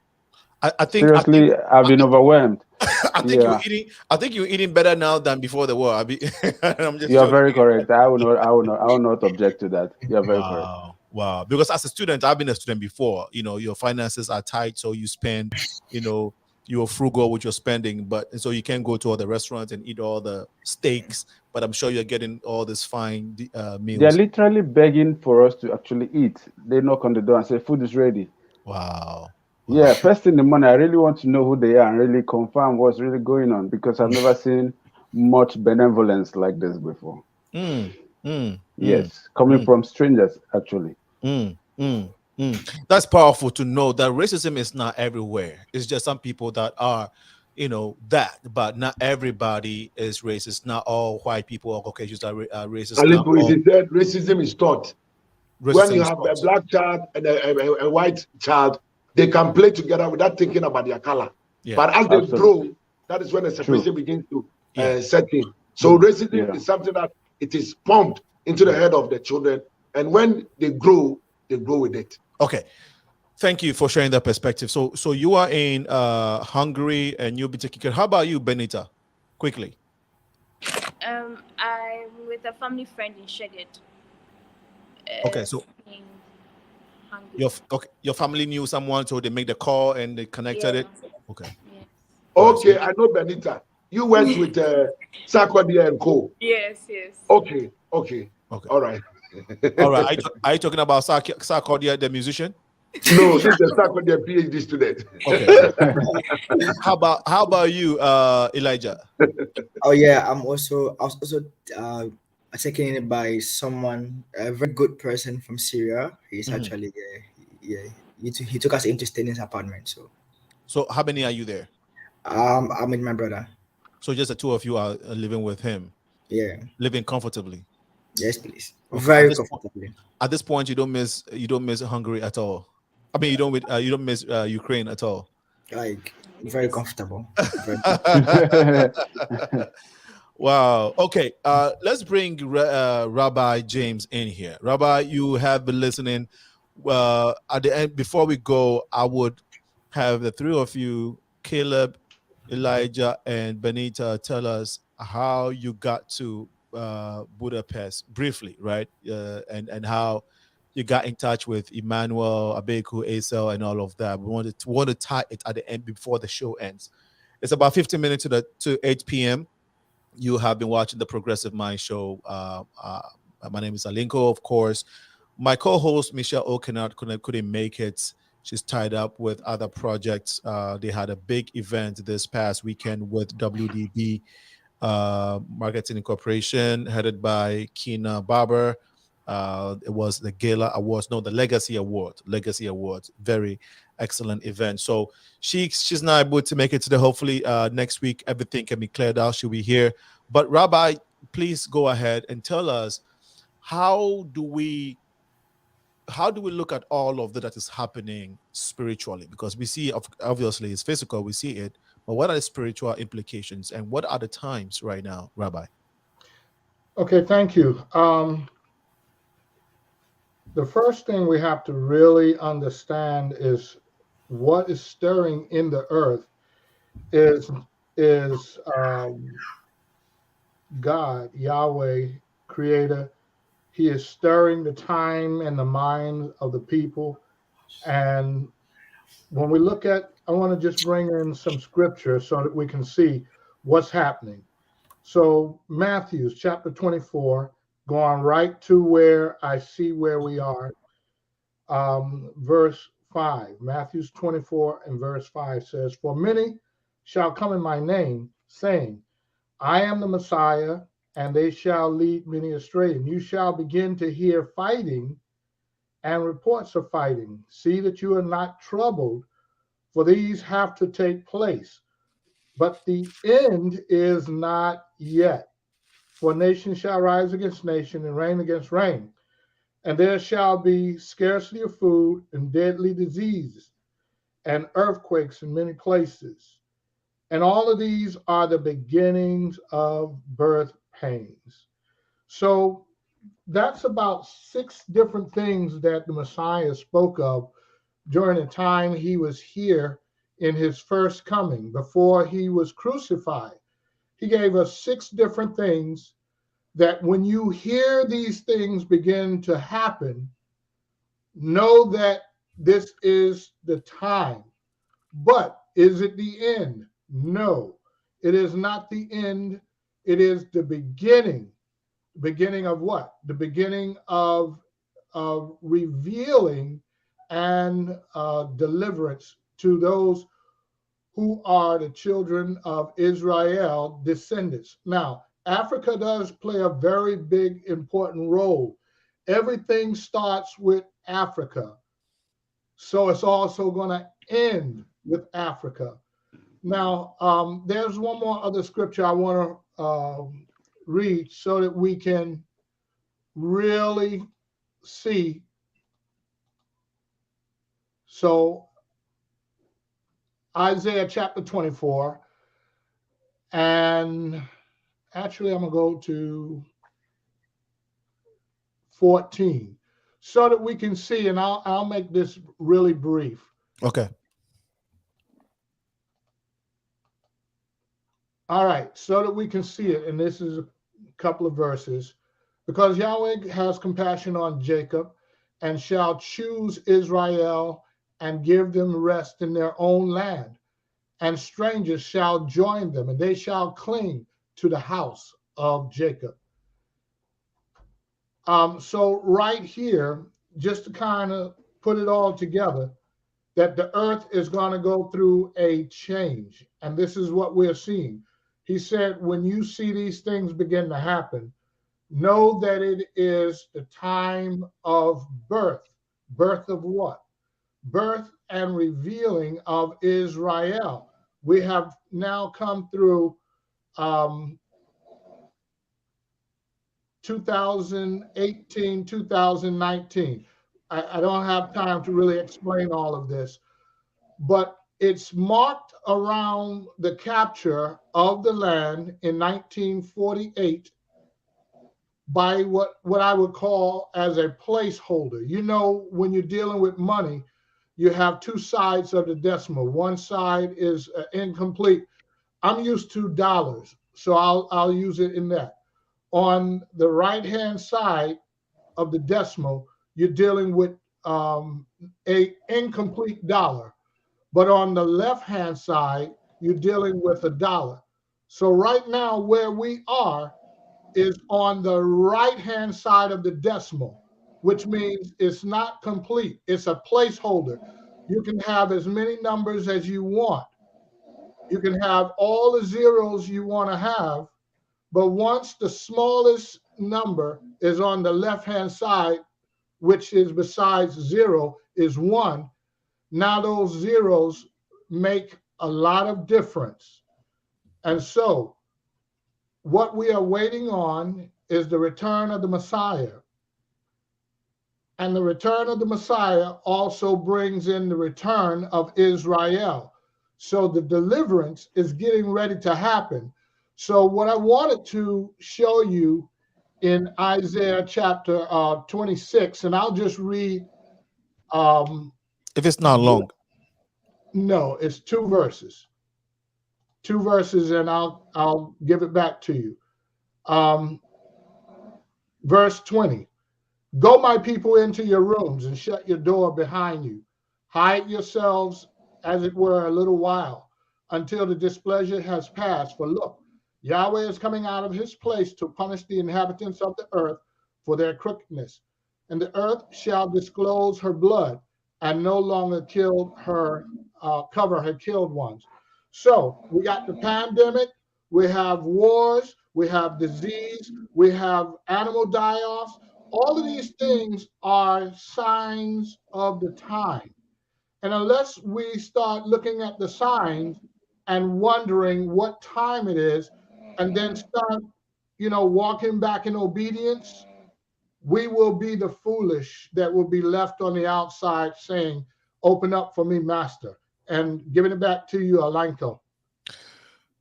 I think Seriously, I've been overwhelmed. I think you're eating better now than before the war. I'm just You're joking. very correct. I will not object to that. You're very correct. Wow. Because as a student, I've been a student before. Your finances are tight, so you spend, you're frugal with your spending, but so you can't go to all the restaurants and eat all the steaks. But I'm sure you're getting all this fine meals. They're literally begging for us to actually eat. They knock on the door and say, food is ready. Wow. Yeah, first in the morning, I really want to know who they are and really confirm what's really going on because I've never seen much benevolence like this before. Yes, coming from strangers, actually. That's powerful to know that racism is not everywhere. It's just some people that are, but not everybody is racist. Not all white people or Caucasians are racist. And Not all, he said racism is taught. When racism you is have a taught. black child and a white child, they can play together without thinking about their color. Yeah, but as they grow, that is when the separation begins to set in. So racism is something that it is pumped into the head of the children, and when they grow with it. Okay. Thank you for sharing that perspective. So you are in Hungary and you'll be taking care. How about you, Benita? Quickly. I'm with a family friend in Szeged. Okay, so in Hungary. your family knew someone, so they make the call and they connected it. Okay. Yeah. Okay, I know Benita. You went with Sarkodie and Co. Yes. Okay. All right. All right. Are you talking about Sarkodie, the musician? No, this is the Sarkodie PhD student. Okay. How about you, Elijah? Oh yeah, I was also taken in by someone, a very good person from Syria. He's actually he took us into staying in his apartment. So how many are you there? I'm with my brother. So just the two of you are living with him? Yeah. Living comfortably? Yes, please. Okay. Very comfortably. At this point, you don't miss Hungary at all. I mean, you don't miss Ukraine at all. Like very comfortable. Wow. Okay. Let's bring Rabbi James in here. Rabbi, you have been listening. At the end, before we go, I would have the three of you, Caleb, Elijah, and Benita, tell us how you got to Budapest briefly, right? And how you got in touch with EMMANUEL, ABEKU, ESSEL, and all of that. We want to tie it at the end before the show ends. It's about 15 minutes to 8 p.m. You have been watching the Progressive Mind Show. My name is Alinko, of course. My co-host, Michelle Okenard, couldn't make it. She's tied up with other projects. They had a big event this past weekend with WDB Marketing Incorporation, headed by Kina Barber. It was the Gala Awards, the Legacy Awards. Very excellent event. So she's not able to make it today. Hopefully next week everything can be cleared out. She'll be here. But Rabbi, please go ahead and tell us, how do we how do we look at all of that is happening spiritually? Because we see, obviously, it's physical, we see it, but what are the spiritual implications and what are the times right now, Rabbi? Okay, thank you. The first thing we have to really understand is what is stirring in the earth is God, Yahweh, Creator. He is stirring the time and the minds of the people. And when we look at, I want to just bring in some scripture so that we can see what's happening. So Matthew chapter 24, going right to where I see where we are. Verse 5, Matthew 24 and verse 5 says, "For many shall come in my name, saying, I am the Messiah, and they shall lead many astray. And you shall begin to hear fighting and reports of fighting. See that you are not troubled, for these have to take place. But the end is not yet. For nation shall rise against nation, and reign against reign. And there shall be scarcity of food, and deadly diseases, and earthquakes in many places. And all of these are the beginnings of birth pains." So that's about 6 different things that the Messiah spoke of during the time he was here in his first coming, before he was crucified. He gave us 6 different things that when you hear these things begin to happen, know that this is the time. But is it the end? No, it is not the end. It is the beginning. Beginning of what? The beginning of revealing and deliverance to those who are the children of Israel descendants. Now, Africa does play a very big, important role. Everything starts with Africa. So it's also going to end with Africa. Now, there's one more other scripture I want to read so that we can really see. So Isaiah chapter 24, and actually I'm going to go to 14 so that we can see, and I'll make this really brief. Okay. All right, so that we can see it, and this is a couple of verses. "Because Yahweh has compassion on Jacob, and shall choose Israel, and give them rest in their own land. And strangers shall join them, and they shall cling to the house of Jacob." So right here, just to kind of put it all together, that the earth is going to go through a change. And this is what we're seeing. He said, when you see these things begin to happen, know that it is the time of birth. Birth of what? Birth and revealing of Israel. We have now come through 2018, 2019. I don't have time to really explain all of this, but it's marked around the capture of the land in 1948 by what I would call as a placeholder. You know, when you're dealing with money, you have 2 sides of the decimal. One side is incomplete. I'm used to dollars, so I'll use it in that. On the right-hand side of the decimal, you're dealing with a incomplete dollar. But on the left-hand side, you're dealing with a dollar. So right now, where we are is on the right-hand side of the decimal, which means it's not complete. It's a placeholder. You can have as many numbers as you want. You can have all the zeros you want to have, but once the smallest number is on the left-hand side, which is besides 0, is 1, now those zeros make a lot of difference. And so what we are waiting on is the return of the Messiah. And the return of the Messiah also brings in the return of Israel. So the deliverance is getting ready to happen. So what I wanted to show you in Isaiah chapter 26, and I'll just read. If it's not long. No, it's 2 verses. 2 verses, and I'll give it back to you. Verse 20. Go, my people, into your rooms and shut your door behind you. Hide yourselves, as it were, a little while, until the displeasure has passed. For look, Yahweh is coming out of his place to punish the inhabitants of the earth for their crookedness. And the earth shall disclose her blood and no longer cover her killed ones. So we got the pandemic, we have wars, we have disease, we have animal die-offs. All of these things are signs of the time. And unless we start looking at the signs and wondering what time it is, and then start, walking back in obedience, we will be the foolish that will be left on the outside saying, open up for me, master. And giving it back to you, Alanko.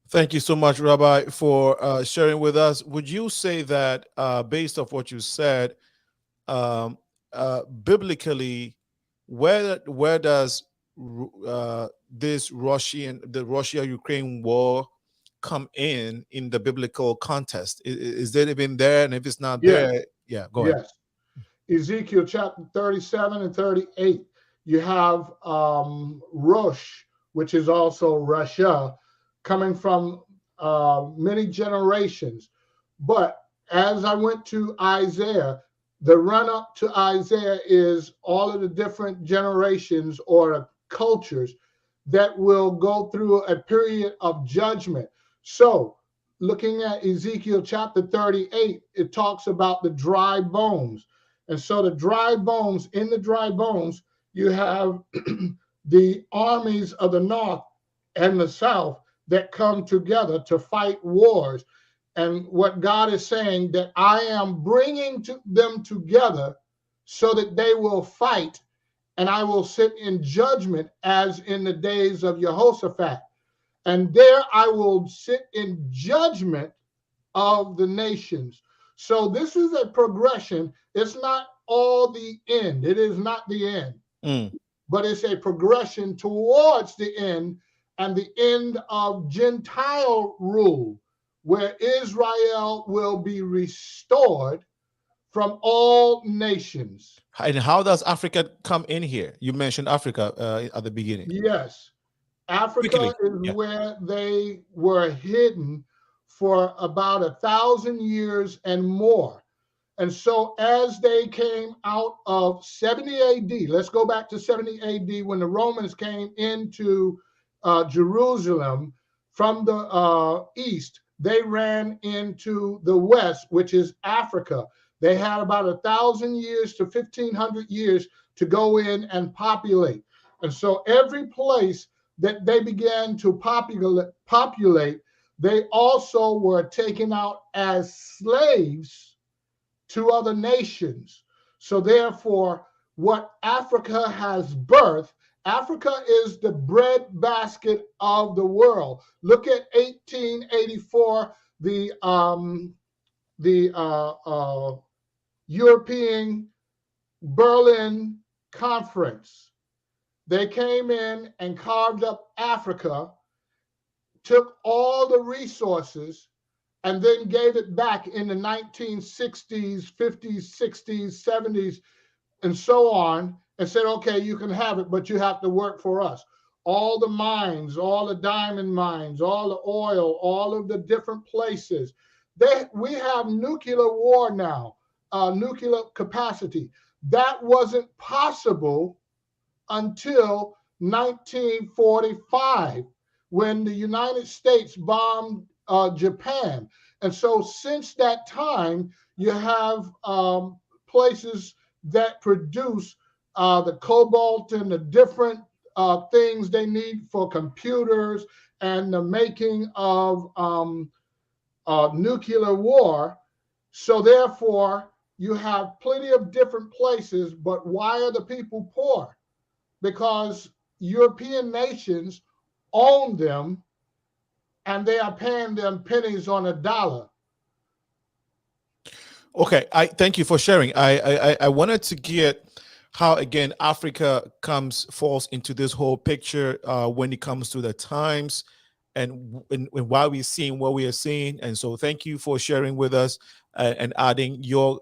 Thank you so much, Rabbi, for sharing with us. Would you say that based off what you said, biblically, where does this the Russia-Ukraine war come in the biblical context? Is it even there? And if it's not there, go ahead. Yes. Ezekiel chapter 37 and 38, you have Rosh, which is also Russia, coming from many generations. But as I went to Isaiah, the run up to Isaiah is all of the different generations or cultures that will go through a period of judgment. So looking at Ezekiel chapter 38, it talks about the dry bones. And so the dry bones, in the dry bones, you have the armies of the north and the south that come together to fight wars. And what God is saying, that I am bringing them together so that they will fight, and I will sit in judgment as in the days of Jehoshaphat. And there I will sit in judgment of the nations. So this is a progression. It's not all the end. It is not the end, but it's a progression towards the end, and the end of Gentile rule, where Israel will be restored from all nations. And how does Africa come in here? You mentioned Africa at the beginning. Yes. Africa is where they were hidden for about 1,000 years and more. And so as they came out of 70 AD, let's go back to 70 AD when the Romans came into Jerusalem from the east, they ran into the west, which is Africa. They had about 1,000 years to 1,500 years to go in and populate. And so every place that they began to populate, they also were taken out as slaves to other nations. So therefore, what Africa has birthed, Africa is the breadbasket of the world. Look at 1884, the European Berlin Conference. They came in and carved up Africa, took all the resources, and then gave it back in the 1960s, 50s, 60s, 70s, and so on, and said, okay, you can have it, but you have to work for us. All the mines, all the diamond mines, all the oil, all of the different places. We have nuclear war now, nuclear capacity. That wasn't possible until 1945, when the United States bombed Japan. And so since that time, you have places that produce the cobalt and the different things they need for computers and the making of nuclear war. So therefore, you have plenty of different places, but why are the people poor? Because European nations own them and they are paying them pennies on a dollar. Okay, I thank you for sharing. I wanted to get how again Africa falls into this whole picture when it comes to the times and why we're seeing what we are seeing. And so thank you for sharing with us and adding your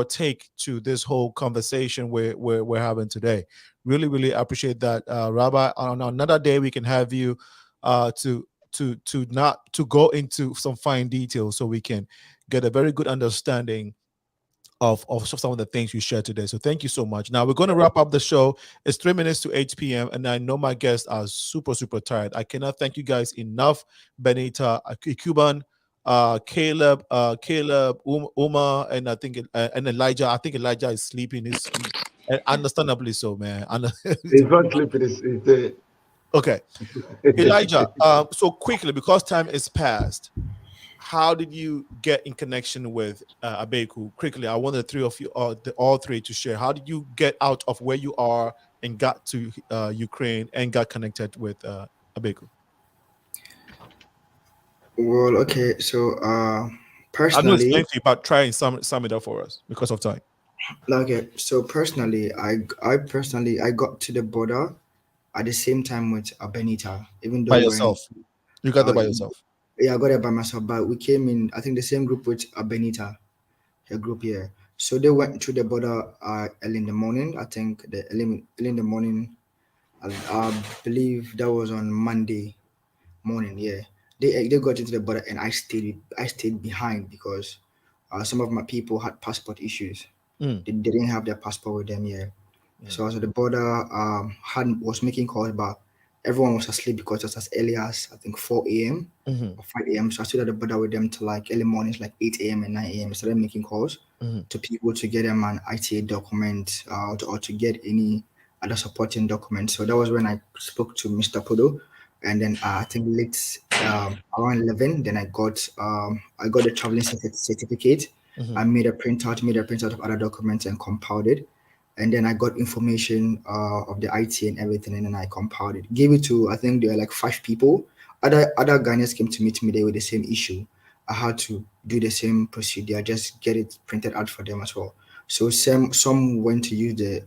take to this whole conversation we're having today. Really appreciate that, Rabbi. On another day we can have you to go into some fine details so we can get a very good understanding of some of the things you shared today. So thank you so much. Now we're going to wrap up the show. It's 3 minutes to 8 p.m. and I know my guests are super tired. I cannot thank you guys enough. Benita, Cuban, Caleb, Uma, and I think and Elijah. I think Elijah is sleeping. He's understandably so, man. He's not sleeping. Okay, Elijah. So quickly, because time is past, how did you get in connection with ABEKU? Quickly, I want the three of you, all three, to share. How did you get out of where you are and got to Ukraine and got connected with ABEKU? Well, okay, so personally, I'm explain to you, but try and sum it up for us because of time. Okay, so personally, I got to the border at the same time with Benita, even though By yourself, you got there by yourself. Yeah, I got there by myself, but we came in, I think, the same group with Benita, her group here. So they went to the border early in the morning. I think early in the morning, I believe that was on Monday morning. Yeah, they got into the border and I stayed behind because some of my people had passport issues. They didn't have their passport with them yet. So I was at the border, was making calls, but everyone was asleep because it was as early as I think 4 a.m. or 5 a.m. So I stood at the border with them till like early mornings, like 8 a.m. and 9 a.m. I started making calls to people to get them an ITA document or to get any other supporting document. So that was when I spoke to Mr. Podo. And then I think late around 11, then I got the traveling certificate. I made a printout of other documents and compiled it. And then I got information of the IT and everything, and then I compiled it. Gave it to, I think there were like 5 people. Other Ghanaians came to meet me there with the same issue. I had to do the same procedure, just get it printed out for them as well. So some went to use the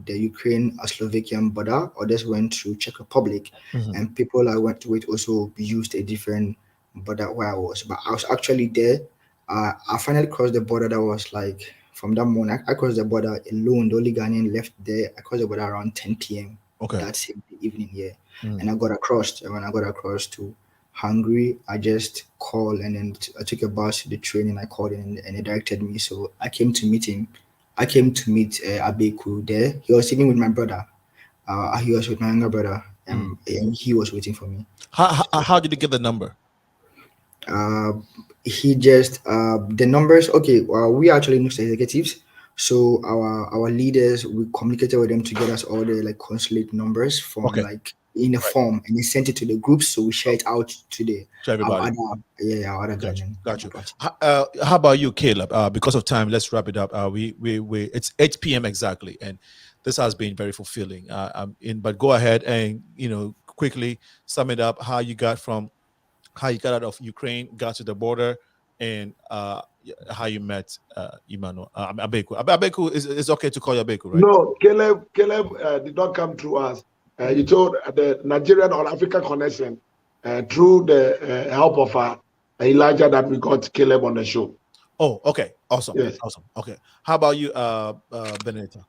Ukraine-Slovakian border, others went to Czech Republic, and people I went with also used a different border where I was. But I was actually there. I finally crossed the border. That was like, from that morning, I crossed the border alone. The only Ghanaian left there. I crossed the border around 10 p.m. Okay. That same evening, yeah. And I got across. And when I got across to Hungary, I just called and then I took a bus to the train and I called in and they directed me. So I came to meet him. I came to meet ABEKU there. He was sitting with my brother. He was with my younger brother, and he was waiting for me. How did you get the number? He just the numbers. Okay, we actually NUGS executives, so our leaders, we communicated with them to get us all the like consulate numbers from like in a form, and they sent it to the groups, so we share it out to everybody. Our other Ghanaian. Got you. How about you, Caleb? Because of time, let's wrap it up. We it's 8 p.m. exactly, and this has been very fulfilling. But go ahead and quickly sum it up. How you got out of Ukraine, got to the border, and how you met Emmanuel. ABEKU. ABEKU is okay to call you ABEKU, right? No, Caleb did not come through us. He told the Nigerian or African connection through the help of Elijah that we got Caleb on the show. Oh, okay. Awesome. Yes. Awesome. Okay. How about you, Benita?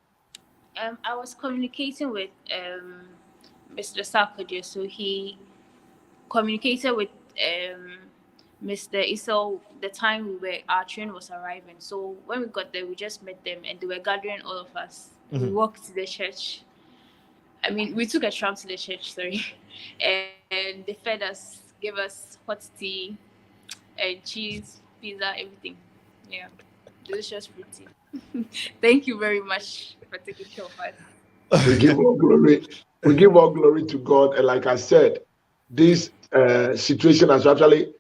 I was communicating with Mr. Sarkozy, so he communicated with Mr. ESSEL the time our train was arriving. So when we got there, we just met them and they were gathering all of us. We walked to the church. I mean, we took a tram to the church, sorry. And they fed us, gave us hot tea and cheese, pizza, everything. Yeah, delicious fruit tea. Thank you very much for taking care of us. We give all glory. We give all glory to God. And like I said, this situation has actually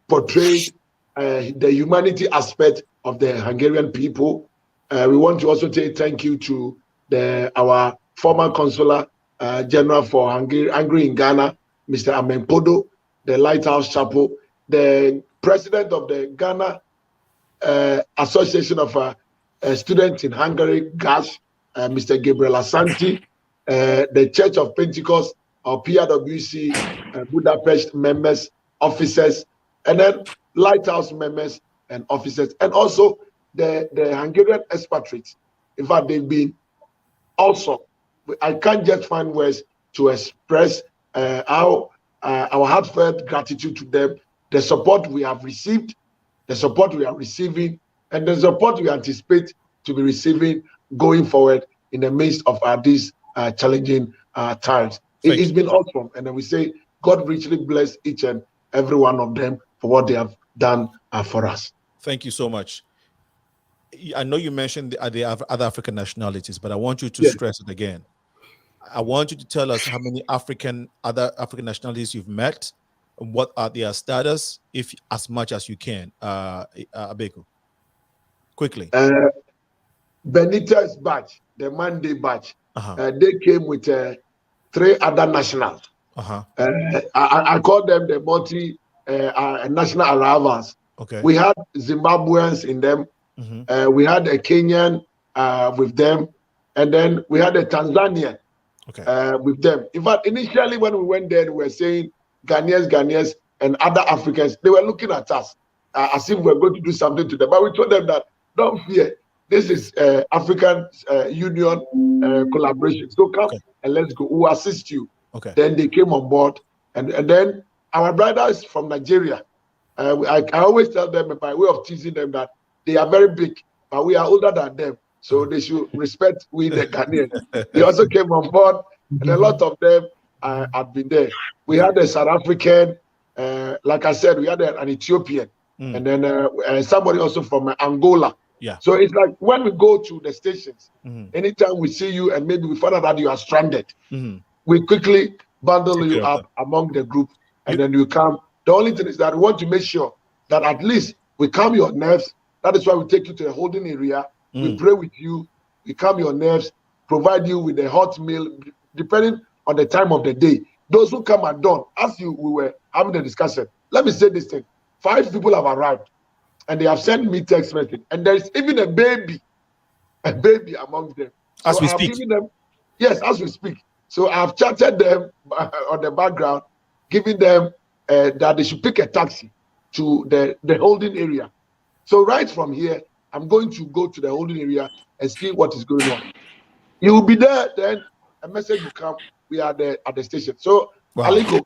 portrayed the humanity aspect of the Hungarian people. We want to also say thank you to our former consular general for Hungary in Ghana, Mr. Amenpodo, the Lighthouse Chapel, the president of the Ghana Association of Students in Hungary, GAS, Mr. Gabriel Asanti, the Church of Pentecost, our PRWC, Budapest members, officers, and then Lighthouse members and officers, and also the Hungarian expatriates. In fact, they've been awesome. I can't just find words to express our heartfelt gratitude to them, the support we have received, the support we are receiving, and the support we anticipate to be receiving going forward in the midst of these challenging times. It's been awesome, and then we say God richly bless each and every one of them for what they have done for us. Thank you so much. I know you mentioned the other African nationalities, but I want you to stress it again. I want you to tell us how many other African nationalities you've met, and what are their status, if as much as you can. ABEKU, quickly. Benitez batch, the Monday batch, they came with 3 other nationals. I call them the multi-national arrivals. Okay. We had Zimbabweans in them. We had a Kenyan with them, and then we had a Tanzanian with them. In fact, initially when we went there, we were saying Ghanaians, and other Africans. They were looking at us as if we were going to do something to them. But we told them that, don't fear. This is African Union collaboration. So come and let's go. We'll assist you. Then they came on board, and then our brothers from Nigeria. I always tell them by way of teasing them that they are very big, but we are older than them, so they should respect we the Ghanaians. They also came on board, and a lot of them have been there. We had a South African, like I said, we had an Ethiopian, and then somebody also from Angola. Yeah. So it's like when we go to the stations, anytime we see you and maybe we find out that you are stranded, we quickly bundle you up among the group, and then you come. The only thing is that we want to make sure that at least we calm your nerves. That is why we take you to the holding area. We pray with you. We calm your nerves, provide you with a hot meal, depending on the time of the day. Those who come at dawn, as we were having the discussion, let me say this thing. 5 people have arrived, and they have sent me text message, and there is even a baby among them. As so we I have speak. given them, yes, as we speak. So I have chatted them on the background, giving them that they should pick a taxi to the holding area. So right from here, I'm going to go to the holding area and see what is going on. You will be there, then a message will come. We are there at the station. So, Aliko,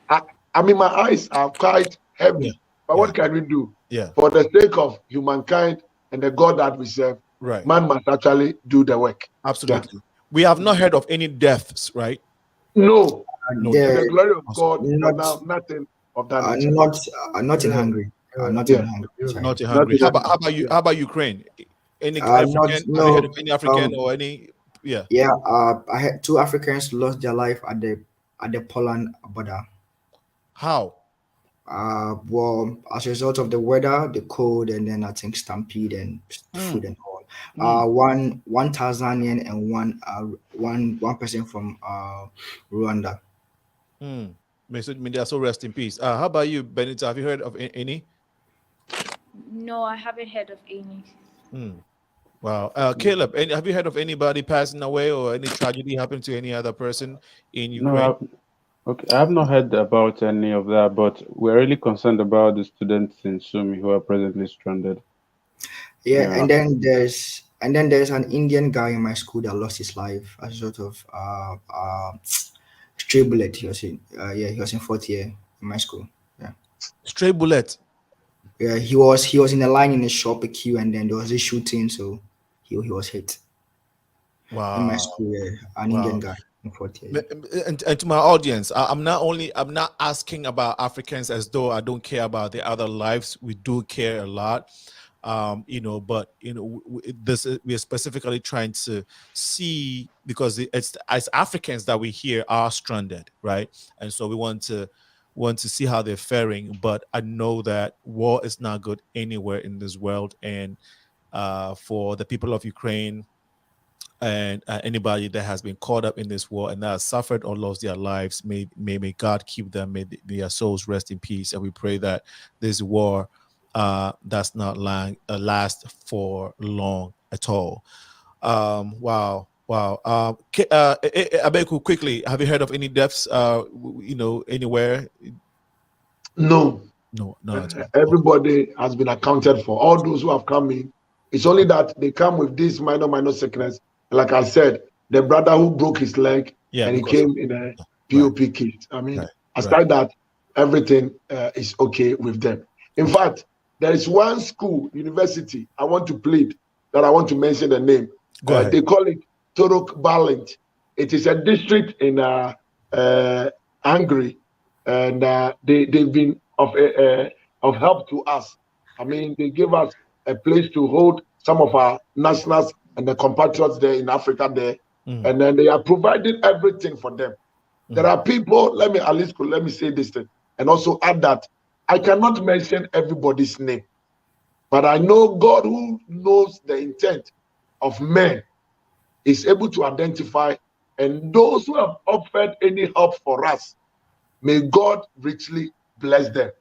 I mean, my eyes are quite heavy. But what can we do? For the sake of humankind and the God that we serve, man must actually do the work. Absolutely. We have not heard of any deaths, right? No. No. To the glory of God, now nothing of that nature. Not in Hungary. Not in Hungary. Not in Hungary. How about Ukraine? Any African? Have you heard of any African or any? Yeah. I had 2 Africans lost their life at the Poland border. How? Well, as a result of the weather, the cold, and then I think stampede and food and all. One Tanzanian and one person from Rwanda. May they also rest in peace. How about you, Benita? Have you heard of any? No, I haven't heard of any. Wow. Caleb, have you heard of anybody passing away or any tragedy happened to any other person in Ukraine? No, I have not heard about any of that, but we're really concerned about the students in Sumi who are presently stranded. Yeah, and then there's an Indian guy in my school that lost his life as a sort of stray bullet. He was in he was in 4th year in my school. Yeah. Stray bullet. Yeah, he was in a line in a shop, a queue, and then there was a shooting, so he was hit. Wow. In my school, an Indian guy in 4th year. And to my audience, I'm not asking about Africans as though I don't care about the other lives. We do care a lot. But we are specifically trying to see, because it's as Africans that we hear are stranded, right? And so we want to want to see how they're faring. But I know that war is not good anywhere in this world, and for the people of Ukraine and anybody that has been caught up in this war and that has suffered or lost their lives, may God keep them, may their souls rest in peace. And we pray that this war does not last for long at all. Wow. Abeku, quickly, have you heard of any deaths anywhere? No. No at all. Everybody has been accounted for. All those who have come in, it's only that they come with this minor sickness. Like I said, the brother who broke his leg and he came in a POP kit. I mean, aside that, everything is okay with them. In fact, there is one school, university, I want to plead that I want to mention the name. They call it Torok Balint. It is a district in Hungary, and they've been of help to us. I mean, they gave us a place to hold some of our nationals and the compatriots there in Africa there, and then they are providing everything for them. There are people, let me say this thing, and also add that I cannot mention everybody's name, but I know God, who knows the intent of men, is able to identify, and those who have offered any help for us, may God richly bless them.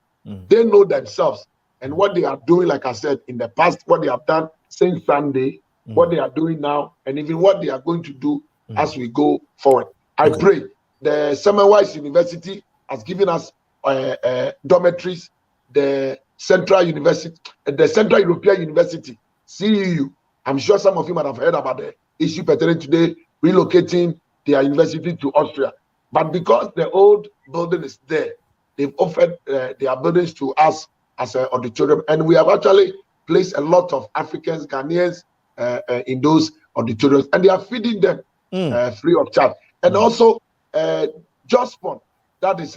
They know themselves and what they are doing, like I said, in the past, what they have done since Sunday, what they are doing now, and even what they are going to do as we go forward. I pray the Semmelweis University has given us dormitories, the Central University, the Central European University, CEU. I'm sure some of you might have heard about the issue pertaining today, relocating their university to Austria. But because the old building is there, they've offered their buildings to us as an auditorium, and we have actually placed a lot of Africans, Ghanaians in those auditoriums, and they are feeding them free of charge. And also, Jospon, that is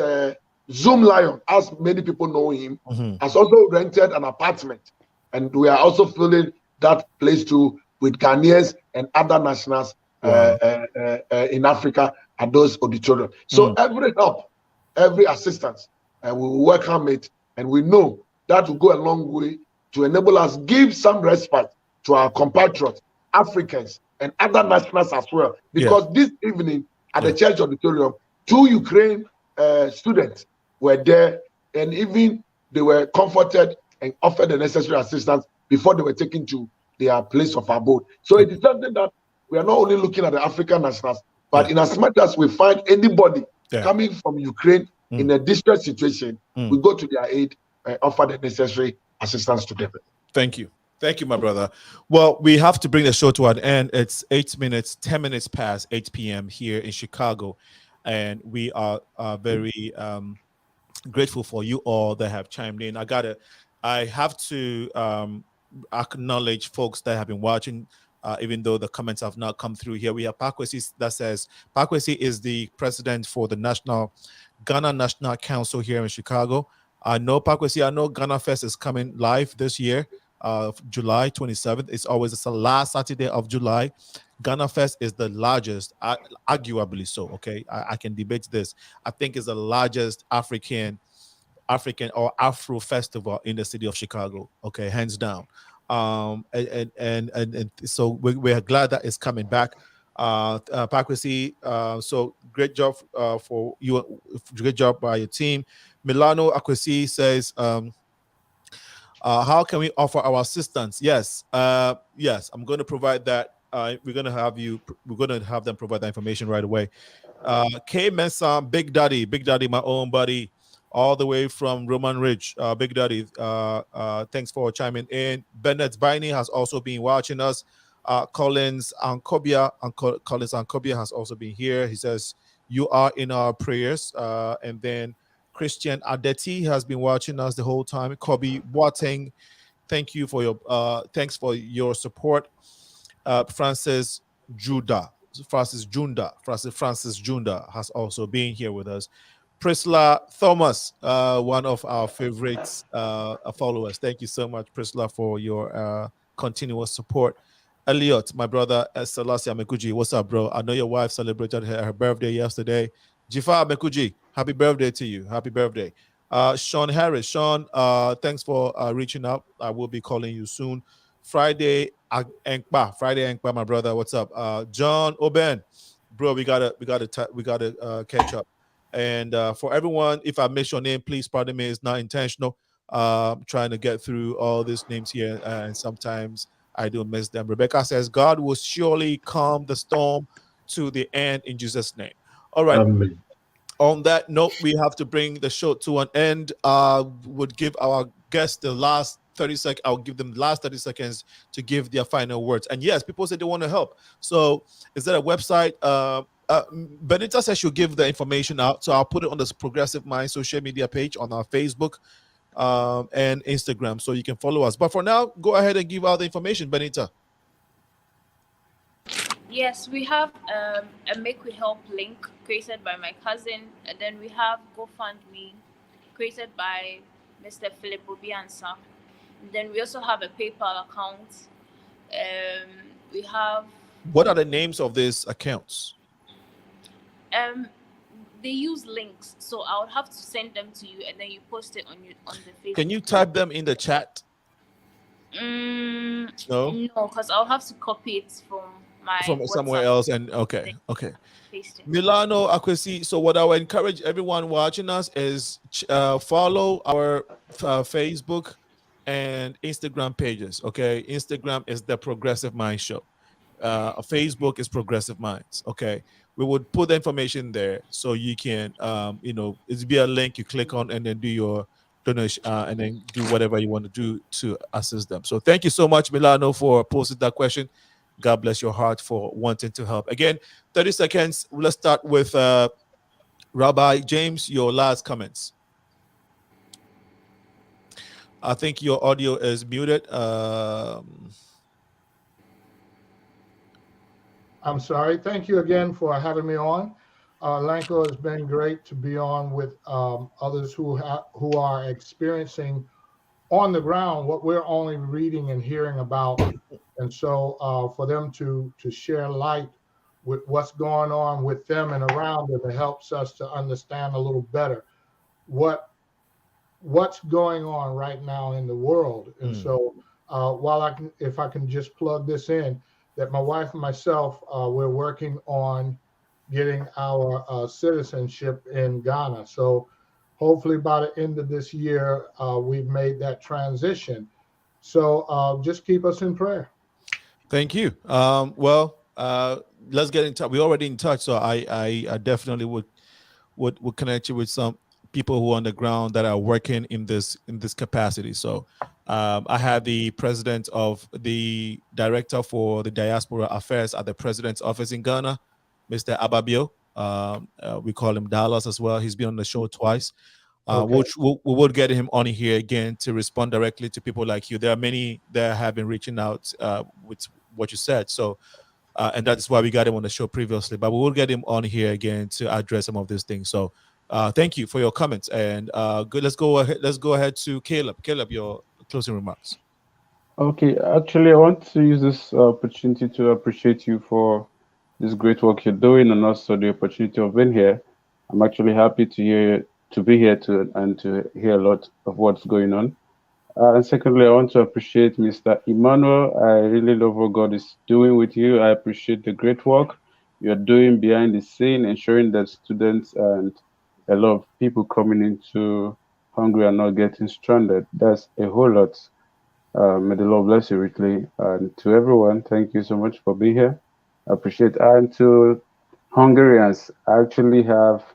Zoom Lion, as many people know him, has also rented an apartment, and we are also filling that place too with Ghanaians and other nationals in Africa at those auditoriums. So every help, every assistance, we will welcome it, and we know that will go a long way to enable us give some respite to our compatriots, Africans, and other nationals as well. Because this evening at the church auditorium, 2 Ukraine students were there, and even they were comforted and offered the necessary assistance before they were taken to their place of abode. So it is something that we are not only looking at the African nationals, but in as much as we find anybody coming from Ukraine in a distress situation, we go to their aid and offer the necessary assistance to them. Thank you, my brother. Well, we have to bring the show to an end. It's 10 minutes past 8 p.m. here in Chicago, and we are very grateful for you all that have chimed in. I have to acknowledge folks that have been watching, even though the comments have not come through here. We have Pakwesi that says, Pakwesi is the president for the Ghana National Council here in Chicago. I know Pakwesi, I know Ghana Fest is coming live this year, July 27th. It's always the last Saturday of July. Ghana Fest is the largest, arguably so, okay? I can debate this. I think it's the largest African or Afro festival in the city of Chicago, okay, hands down. And so we're glad that it's coming back. Pakwesi, so great job for you, great job by your team. Milano Akwesi says, how can we offer our assistance? Yes, I'm going to provide that. We're going to have them provide that information right away. K Mensah, Big Daddy, my own buddy, all the way from Roman Ridge. Big Daddy, thanks for chiming in. Bennett Biney has also been watching us. Collins Ankobia has also been here. He says, you are in our prayers. And then Christian Adeti has been watching us the whole time. Kobe Boateng, thanks for your support. Francis Junda has also been here with us. Priscilla Thomas, one of our favorites followers. Thank you so much, Priscilla, for your continuous support. Elliot, my brother, Selassie Amekuji, what's up, bro? I know your wife celebrated her birthday yesterday. Jifa Bekuji, happy birthday to you. Happy birthday. Sean Harris. Sean, thanks for reaching out. I will be calling you soon. Friday Enkpa, my brother. What's up? John Oben, bro, we gotta catch up. And for everyone, if I miss your name, please pardon me. It's not intentional. Trying to get through all these names here, and sometimes I do miss them. Rebecca says, God will surely calm the storm to the end in Jesus' name. All right. Amen. On that note, we have to bring the show to an end. Would give our guests the last 30 seconds. I'll give them the last 30 seconds to give their final words. And yes, people said they want to help. So is there a website? Benita says she'll give the information out. So I'll put it on this Progressive Mind social media page on our Facebook and Instagram, so you can follow us. But for now, go ahead and give out the information, Benita. Yes, we have a Make We Help link created by my cousin, and then we have GoFundMe created by Mr. Philip Obiansa. And then we also have a PayPal account. We have. What are the names of these accounts? They use links, so I would have to send them to you, and then you post it on the Facebook. Can you type them in the chat? No, because I'll have to copy it from somewhere else. And okay. Paste it. Milano Akwesi. So what I would encourage everyone watching us is follow our Facebook and Instagram pages. Okay, Instagram is the Progressive Mind Show. Facebook is Progressive Minds. Okay, we would put the information there so you can it's be a link you click on and then do your donation and then do whatever you want to do to assist them. So thank you so much, Milano, for posting that question. God bless your heart for wanting to help. Again, 30 seconds. Let's start with Rabbi James, your last comments. I think your audio is muted. I'm sorry. Thank you again for having me on. Lanko, has been great to be on with others who are experiencing on the ground what we're only reading and hearing about. And so for them to share light with what's going on with them and around them, it helps us to understand a little better what's going on right now in the world. And so if I can just plug this in, that my wife and myself, we're working on getting our citizenship in Ghana. So hopefully by the end of this year, we've made that transition. So just keep us in prayer. Thank you. Let's get in touch. We're already in touch, so I definitely would connect you with some people who are on the ground that are working in this capacity. So I had the president of the director for the diaspora affairs at the president's office in Ghana, Mr. Ababio. We call him Dallas as well. He's been on the show twice. We will get him on here again to respond directly to people like you. There are many that have been reaching out with what you said. So, and that's why we got him on the show previously. But we will get him on here again to address some of these things. So, thank you for your comments. And good. Let's go ahead to Caleb. Caleb, your closing remarks. Okay, actually, I want to use this opportunity to appreciate you for this great work you're doing, and also the opportunity of being here. I'm actually happy to be here to hear a lot of what's going on. And secondly, I want to appreciate Mr. Emmanuel. I really love what God is doing with you. I appreciate the great work you're doing behind the scene, ensuring that students and a lot of people coming into Hungary are not getting stranded. That's a whole lot. May the Lord bless you richly. And to everyone, thank you so much for being here. I appreciate it. And to Hungarians, I actually have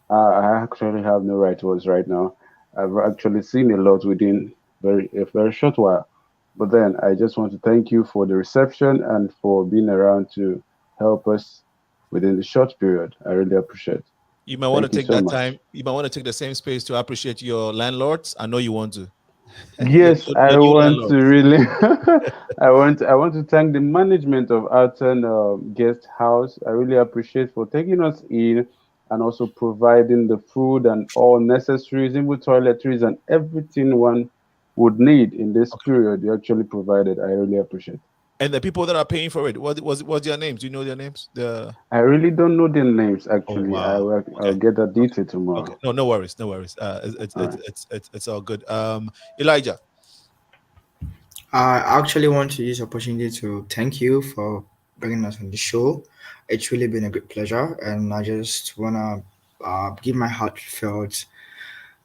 no right words right now. I've actually seen a lot within a very short while. But then I just want to thank you for the reception and for being around to help us within the short period. I really appreciate it. You might want to take that time. You might want to take the same space to appreciate your landlords. I know you want to. Yes, I want to really. I want to thank the management of Alton Guest House. I really appreciate for taking us in and also providing the food and all necessaries, even toiletries and everything one would need in this period. You actually provided. I really appreciate. And the people that are paying for it, what's their names? Do you know their names? I really don't know their names actually. Oh, wow. I'll get that detail tomorrow. Okay. No worries. It's all good. Elijah. I actually want to use the opportunity to thank you for bringing us on the show. It's really been a great pleasure, and I just wanna give my heartfelt.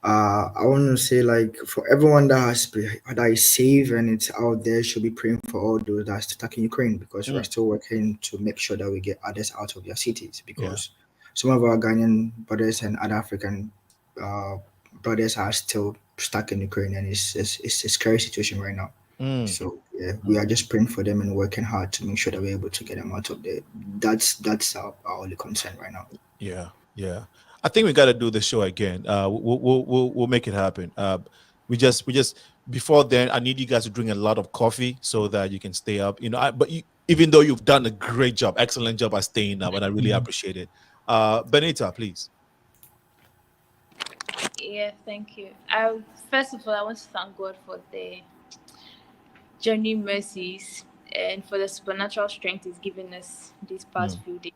I want to say, like, for everyone that is safe and it's out there, should be praying for all those that are stuck in Ukraine, because we're still working to make sure that we get others out of their cities, because some of our Ghanaian brothers and other African brothers are still stuck in Ukraine, and it's a scary situation right now. So we are just praying for them and working hard to make sure that we're able to get them out of there. That's our only concern right now. Yeah. I think we got to do the show again. We'll make it happen. We just before then, I need you guys to drink a lot of coffee so that you can stay up. Even though you've done a great job, excellent job at staying up, and I really appreciate it. Benita, please. Yeah, thank you. First of all, I want to thank God for the journey mercies and for the supernatural strength He's given us these past few days.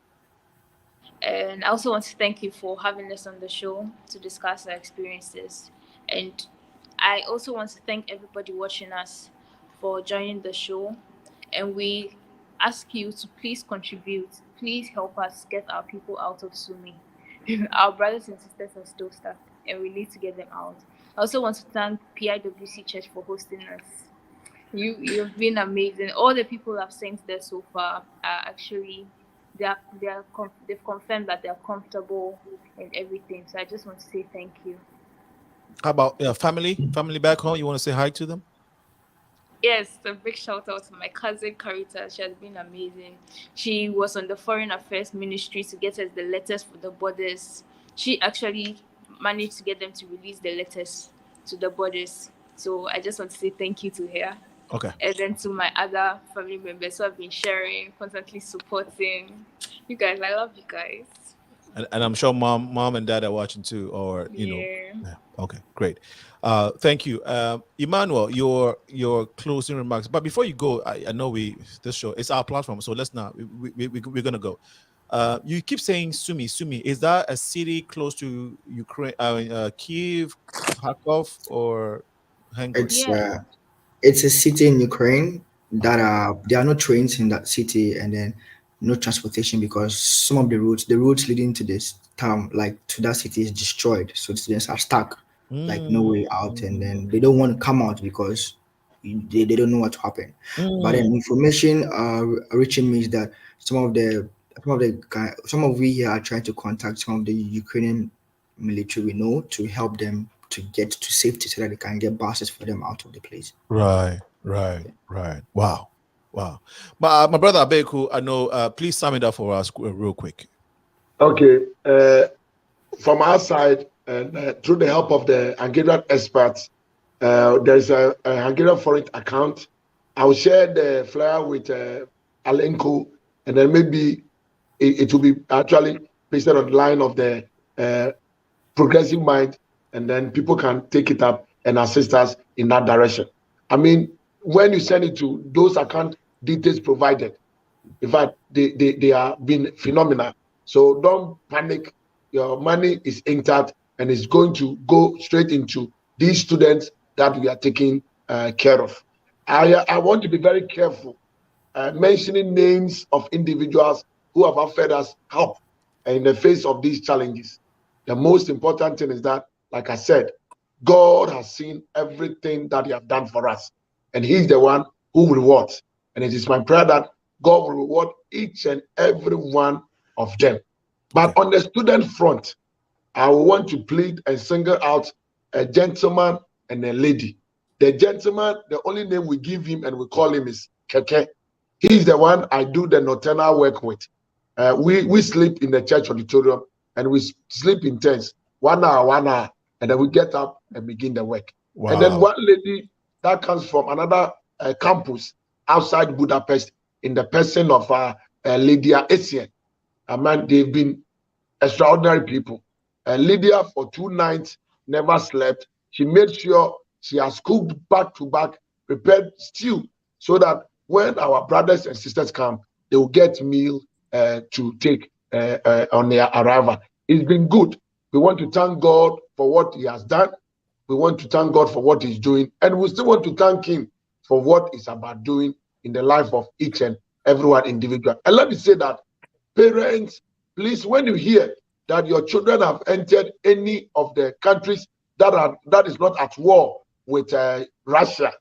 And I also want to thank you for having us on the show to discuss our experiences. And I also want to thank everybody watching us for joining the show. And we ask you to please contribute. Please help us get our people out of Sumi. Our brothers and sisters are still stuck, and we need to get them out. I also want to thank PIWC Church for hosting us. You've been amazing. All the people I've sent there so far are actually they've confirmed that they're comfortable and everything. So I just want to say thank you. How about family back home? You want to say hi to them? Yes, a big shout out to my cousin Carita. She has been amazing. She was on the Foreign Affairs Ministry to get us the letters for the borders. She actually managed to get them to release the letters to the borders. So I just want to say thank you to her. Okay. And then to my other family members who have been sharing, constantly supporting. You guys, I love you guys. And I'm sure mom and dad are watching too, or you know. Yeah. Okay, great. Thank you, Emmanuel. Your closing remarks. But before you go, I know this show it's our platform, so let's not. We're gonna go. You keep saying Sumi. Is that a city close to Ukraine? Kiev, Kharkov, or Hungary? It's a city in Ukraine that there are no trains in that city, and then no transportation, because some of the routes leading to this town, like to that city, is destroyed. So the students are stuck, like no way out, and then they don't want to come out because they don't know what to happen. But then information reaching me is that some of we here are trying to contact some of the Ukrainian military we know to help them to get to safety so that they can get buses for them out of the place. Right. Wow. But my brother ABEKU, I know. Please sum it up for us real quick. Okay. From our side, and through the help of the Hungarian experts, there's a Hungarian foreign account. I'll share the flyer with Alenko, and then maybe it will be actually based on the line of the progressive mind, and then people can take it up and assist us in that direction. I mean, when you send it to those account details provided, in fact, they are being phenomenal. So don't panic. Your money is intact and it's going to go straight into these students that we are taking care of. I want to be very careful mentioning names of individuals who have offered us help in the face of these challenges. The most important thing is that, like I said, God has seen everything that He has done for us, and He's the one who rewards. And it is my prayer that God will reward each and every one of them. But on the student front, I want to plead and single out a gentleman and a lady. The gentleman, the only name we give him and we call him is Keke. He's the one I do the nocturnal work with. We sleep in the church auditorium and we sleep in tents, 1 hour, and then we get up and begin the work. Wow. And then one lady that comes from another campus outside Budapest, in the person of Lydia Essien. Man, they've been extraordinary people. Lydia, for 2 nights, never slept. She made sure she has cooked back to back, prepared stew, so that when our brothers and sisters come, they will get meal to take on their arrival. It's been good. We want to thank God for what he has done. We want to thank God for what he's doing. And we still want to thank him for what he's about doing in the life of each and everyone individual. And let me say that, parents, please, when you hear that your children have entered any of the countries that is not at war with Russia,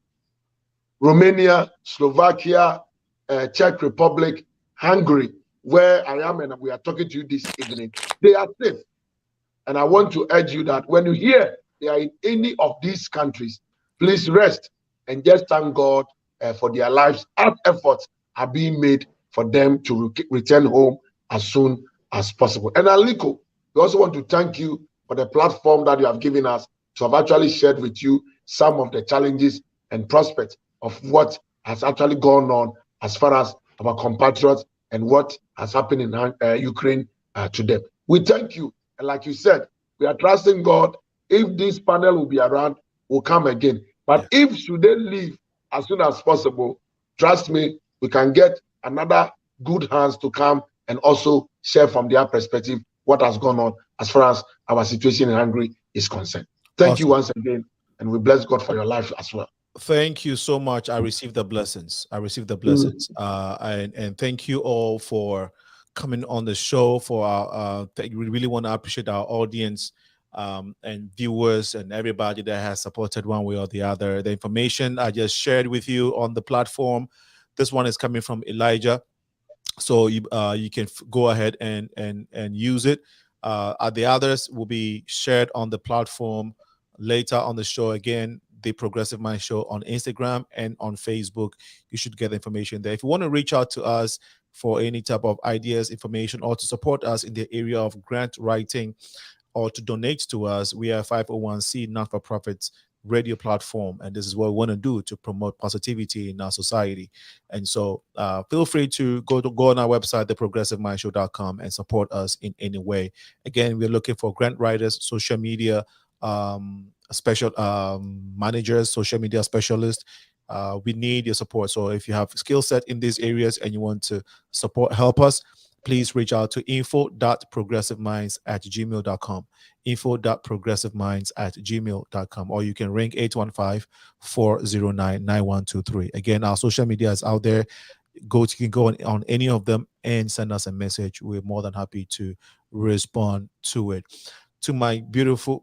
Romania, Slovakia, Czech Republic, Hungary, where I am and we are talking to you this evening, they are safe. And I want to urge you that when you hear they are in any of these countries, please rest and just thank God for their lives. Our efforts are being made for them to return home as soon as possible. And Aliko, we also want to thank you for the platform that you have given us to have actually shared with you some of the challenges and prospects of what has actually gone on as far as our compatriots and what has happened in Ukraine to them. We thank you. And like you said, we are trusting God. If this panel will be around, we'll come again. But if should they leave as soon as possible, trust me, we can get another good hands to come and also share from their perspective what has gone on as far as our situation in Hungary is concerned. Thank you once again, and we bless God for your life as well. Thank you so much. I received the blessings. And thank you all for coming on the show. We really want to appreciate our audience and viewers and everybody that has supported one way or the other. The information I just shared with you on the platform, this one is coming from Elijah, so you can go ahead and use it. The others will be shared on the platform later on the show. Again, the Progressive Mind Show on Instagram and on Facebook. You should get the information there. If you want to reach out to us for any type of ideas, information, or to support us in the area of grant writing or to donate to us, we are a 501c not-for-profit radio platform, and this is what we want to do to promote positivity in our society. And so feel free to go on our website, theprogressivemindshow.com, and support us in any way. Again, we're looking for grant writers, social media special managers, social media specialists. We need your support. So if you have skill set in these areas and you want to help us, please reach out to info.progressiveminds@gmail.com, info.progressiveminds@gmail.com, or you can ring 815-409-9123. Again, our social media is out there. You can go on any of them and send us a message. We're more than happy to respond to it. To my beautiful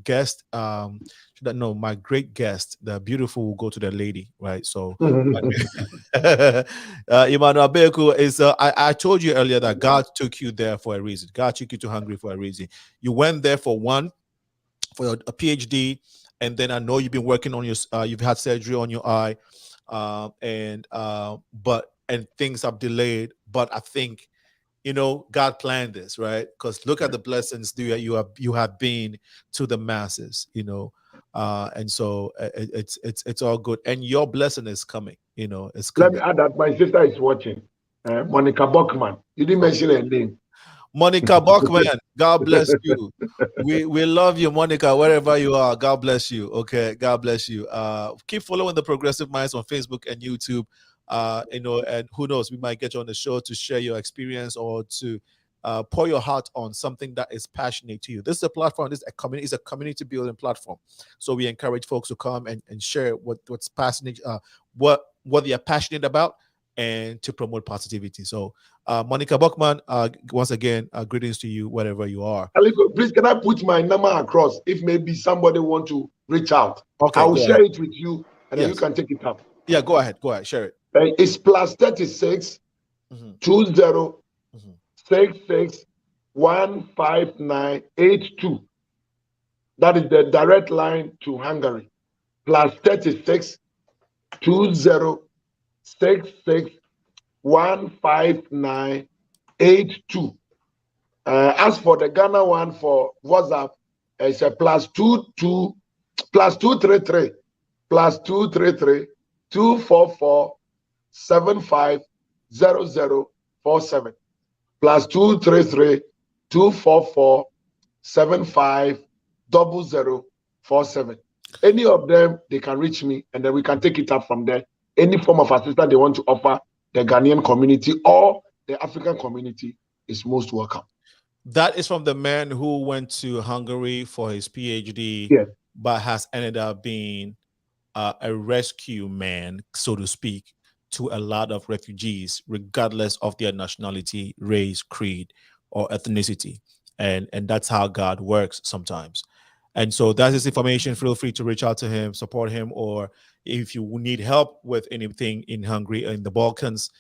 guest, my great guest, the beautiful will go to the lady, right? So Emmanuel ABEKU is I told you earlier that God took you there for a reason. God took you to Hungary for a reason. You went there for a PhD, and then I know you've been working on your you've had surgery on your eye, and things have delayed, but I think God planned this, right? Because look at the blessings you have been to the masses, and so it's all good, and your blessing is coming. It's coming. Let me add that my sister is watching, Monica Bockman. You didn't mention her name. Monica Bockman, God bless you. We love you, Monica, wherever you are. God bless you. Okay, God bless you. Keep following the Progressive Minds on Facebook and YouTube. And who knows, we might get you on the show to share your experience or to pour your heart on something that is passionate to you. This is a platform, this is a community building platform. So we encourage folks to come and share what's passionate, what they are passionate about, and to promote positivity. So Monica Bockman, once again, greetings to you wherever you are. Aliko, please, can I put my number across if maybe somebody want to reach out? Okay, I will share it with you, and then you can take it up. Yeah, go ahead, share it. It's +36 20 66 15982. That is the direct line to Hungary. +36 20 66 15982. As for the Ghana one for WhatsApp, it's a +233 244 750047 +233 244 750047. Any of them, they can reach me, and then we can take it up from there any form of assistance they want to offer the Ghanaian community or the African community is most welcome. That is from the man who went to Hungary for his PhD, yes, but has ended up being a rescue man, so to speak, to a lot of refugees, regardless of their nationality, race, creed, or ethnicity. And that's how God works sometimes. And so that's his information. Feel free to reach out to him, support him, or if you need help with anything in Hungary, in the Balkans,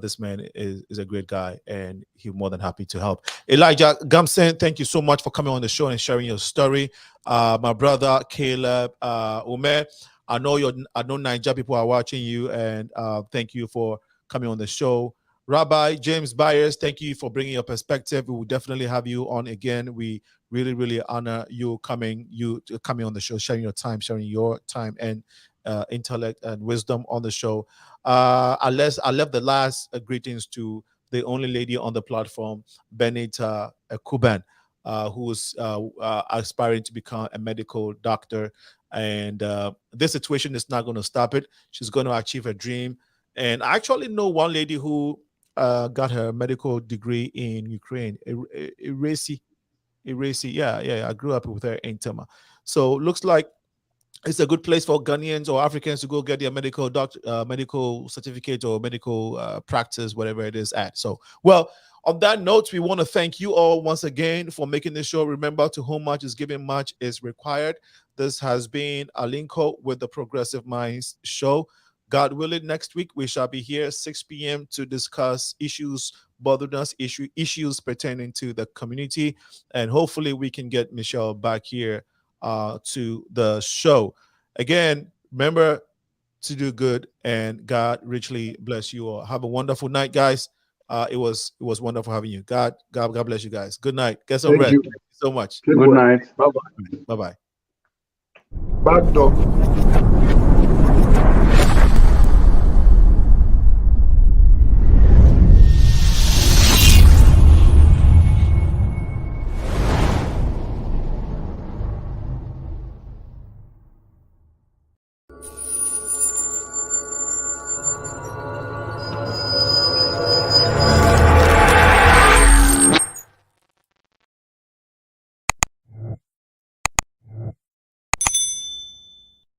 this man is a great guy, and he's more than happy to help. Elijah Gamson, thank you so much for coming on the show and sharing your story. My brother Caleb Ume, I know Niger people are watching you, and thank you for coming on the show. Rabbi James BYERS, thank you for bringing your perspective. We will definitely have you on again. We really, really honor you coming on the show, sharing your time and intellect and wisdom on the show. I left the last greetings to the only lady on the platform, Benita Kuban, who's aspiring to become a medical doctor. And this situation is not going to stop it. She's going to achieve her dream. And I actually know one lady who got her medical degree in Ukraine, Irasi. Yeah, I grew up with her in Tema. So looks like it's a good place for Ghanaians or Africans to go get their medical certificate or medical practice, whatever it is at. So, well, on that note, we want to thank you all once again for making this show. Remember, to whom much is given, much is required. This has been Alinko with the Progressive Minds show. God willing, next week we shall be here 6 p.m. to discuss issues bothering us, issues pertaining to the community, and hopefully we can get Michelle back here to the show. Again, remember to do good, and God richly bless you all. Have a wonderful night, guys. It was wonderful having you. God bless you guys. Good night. Get some rest. Thank you so much. Good night. Bye-bye. Bye-bye. Back dog.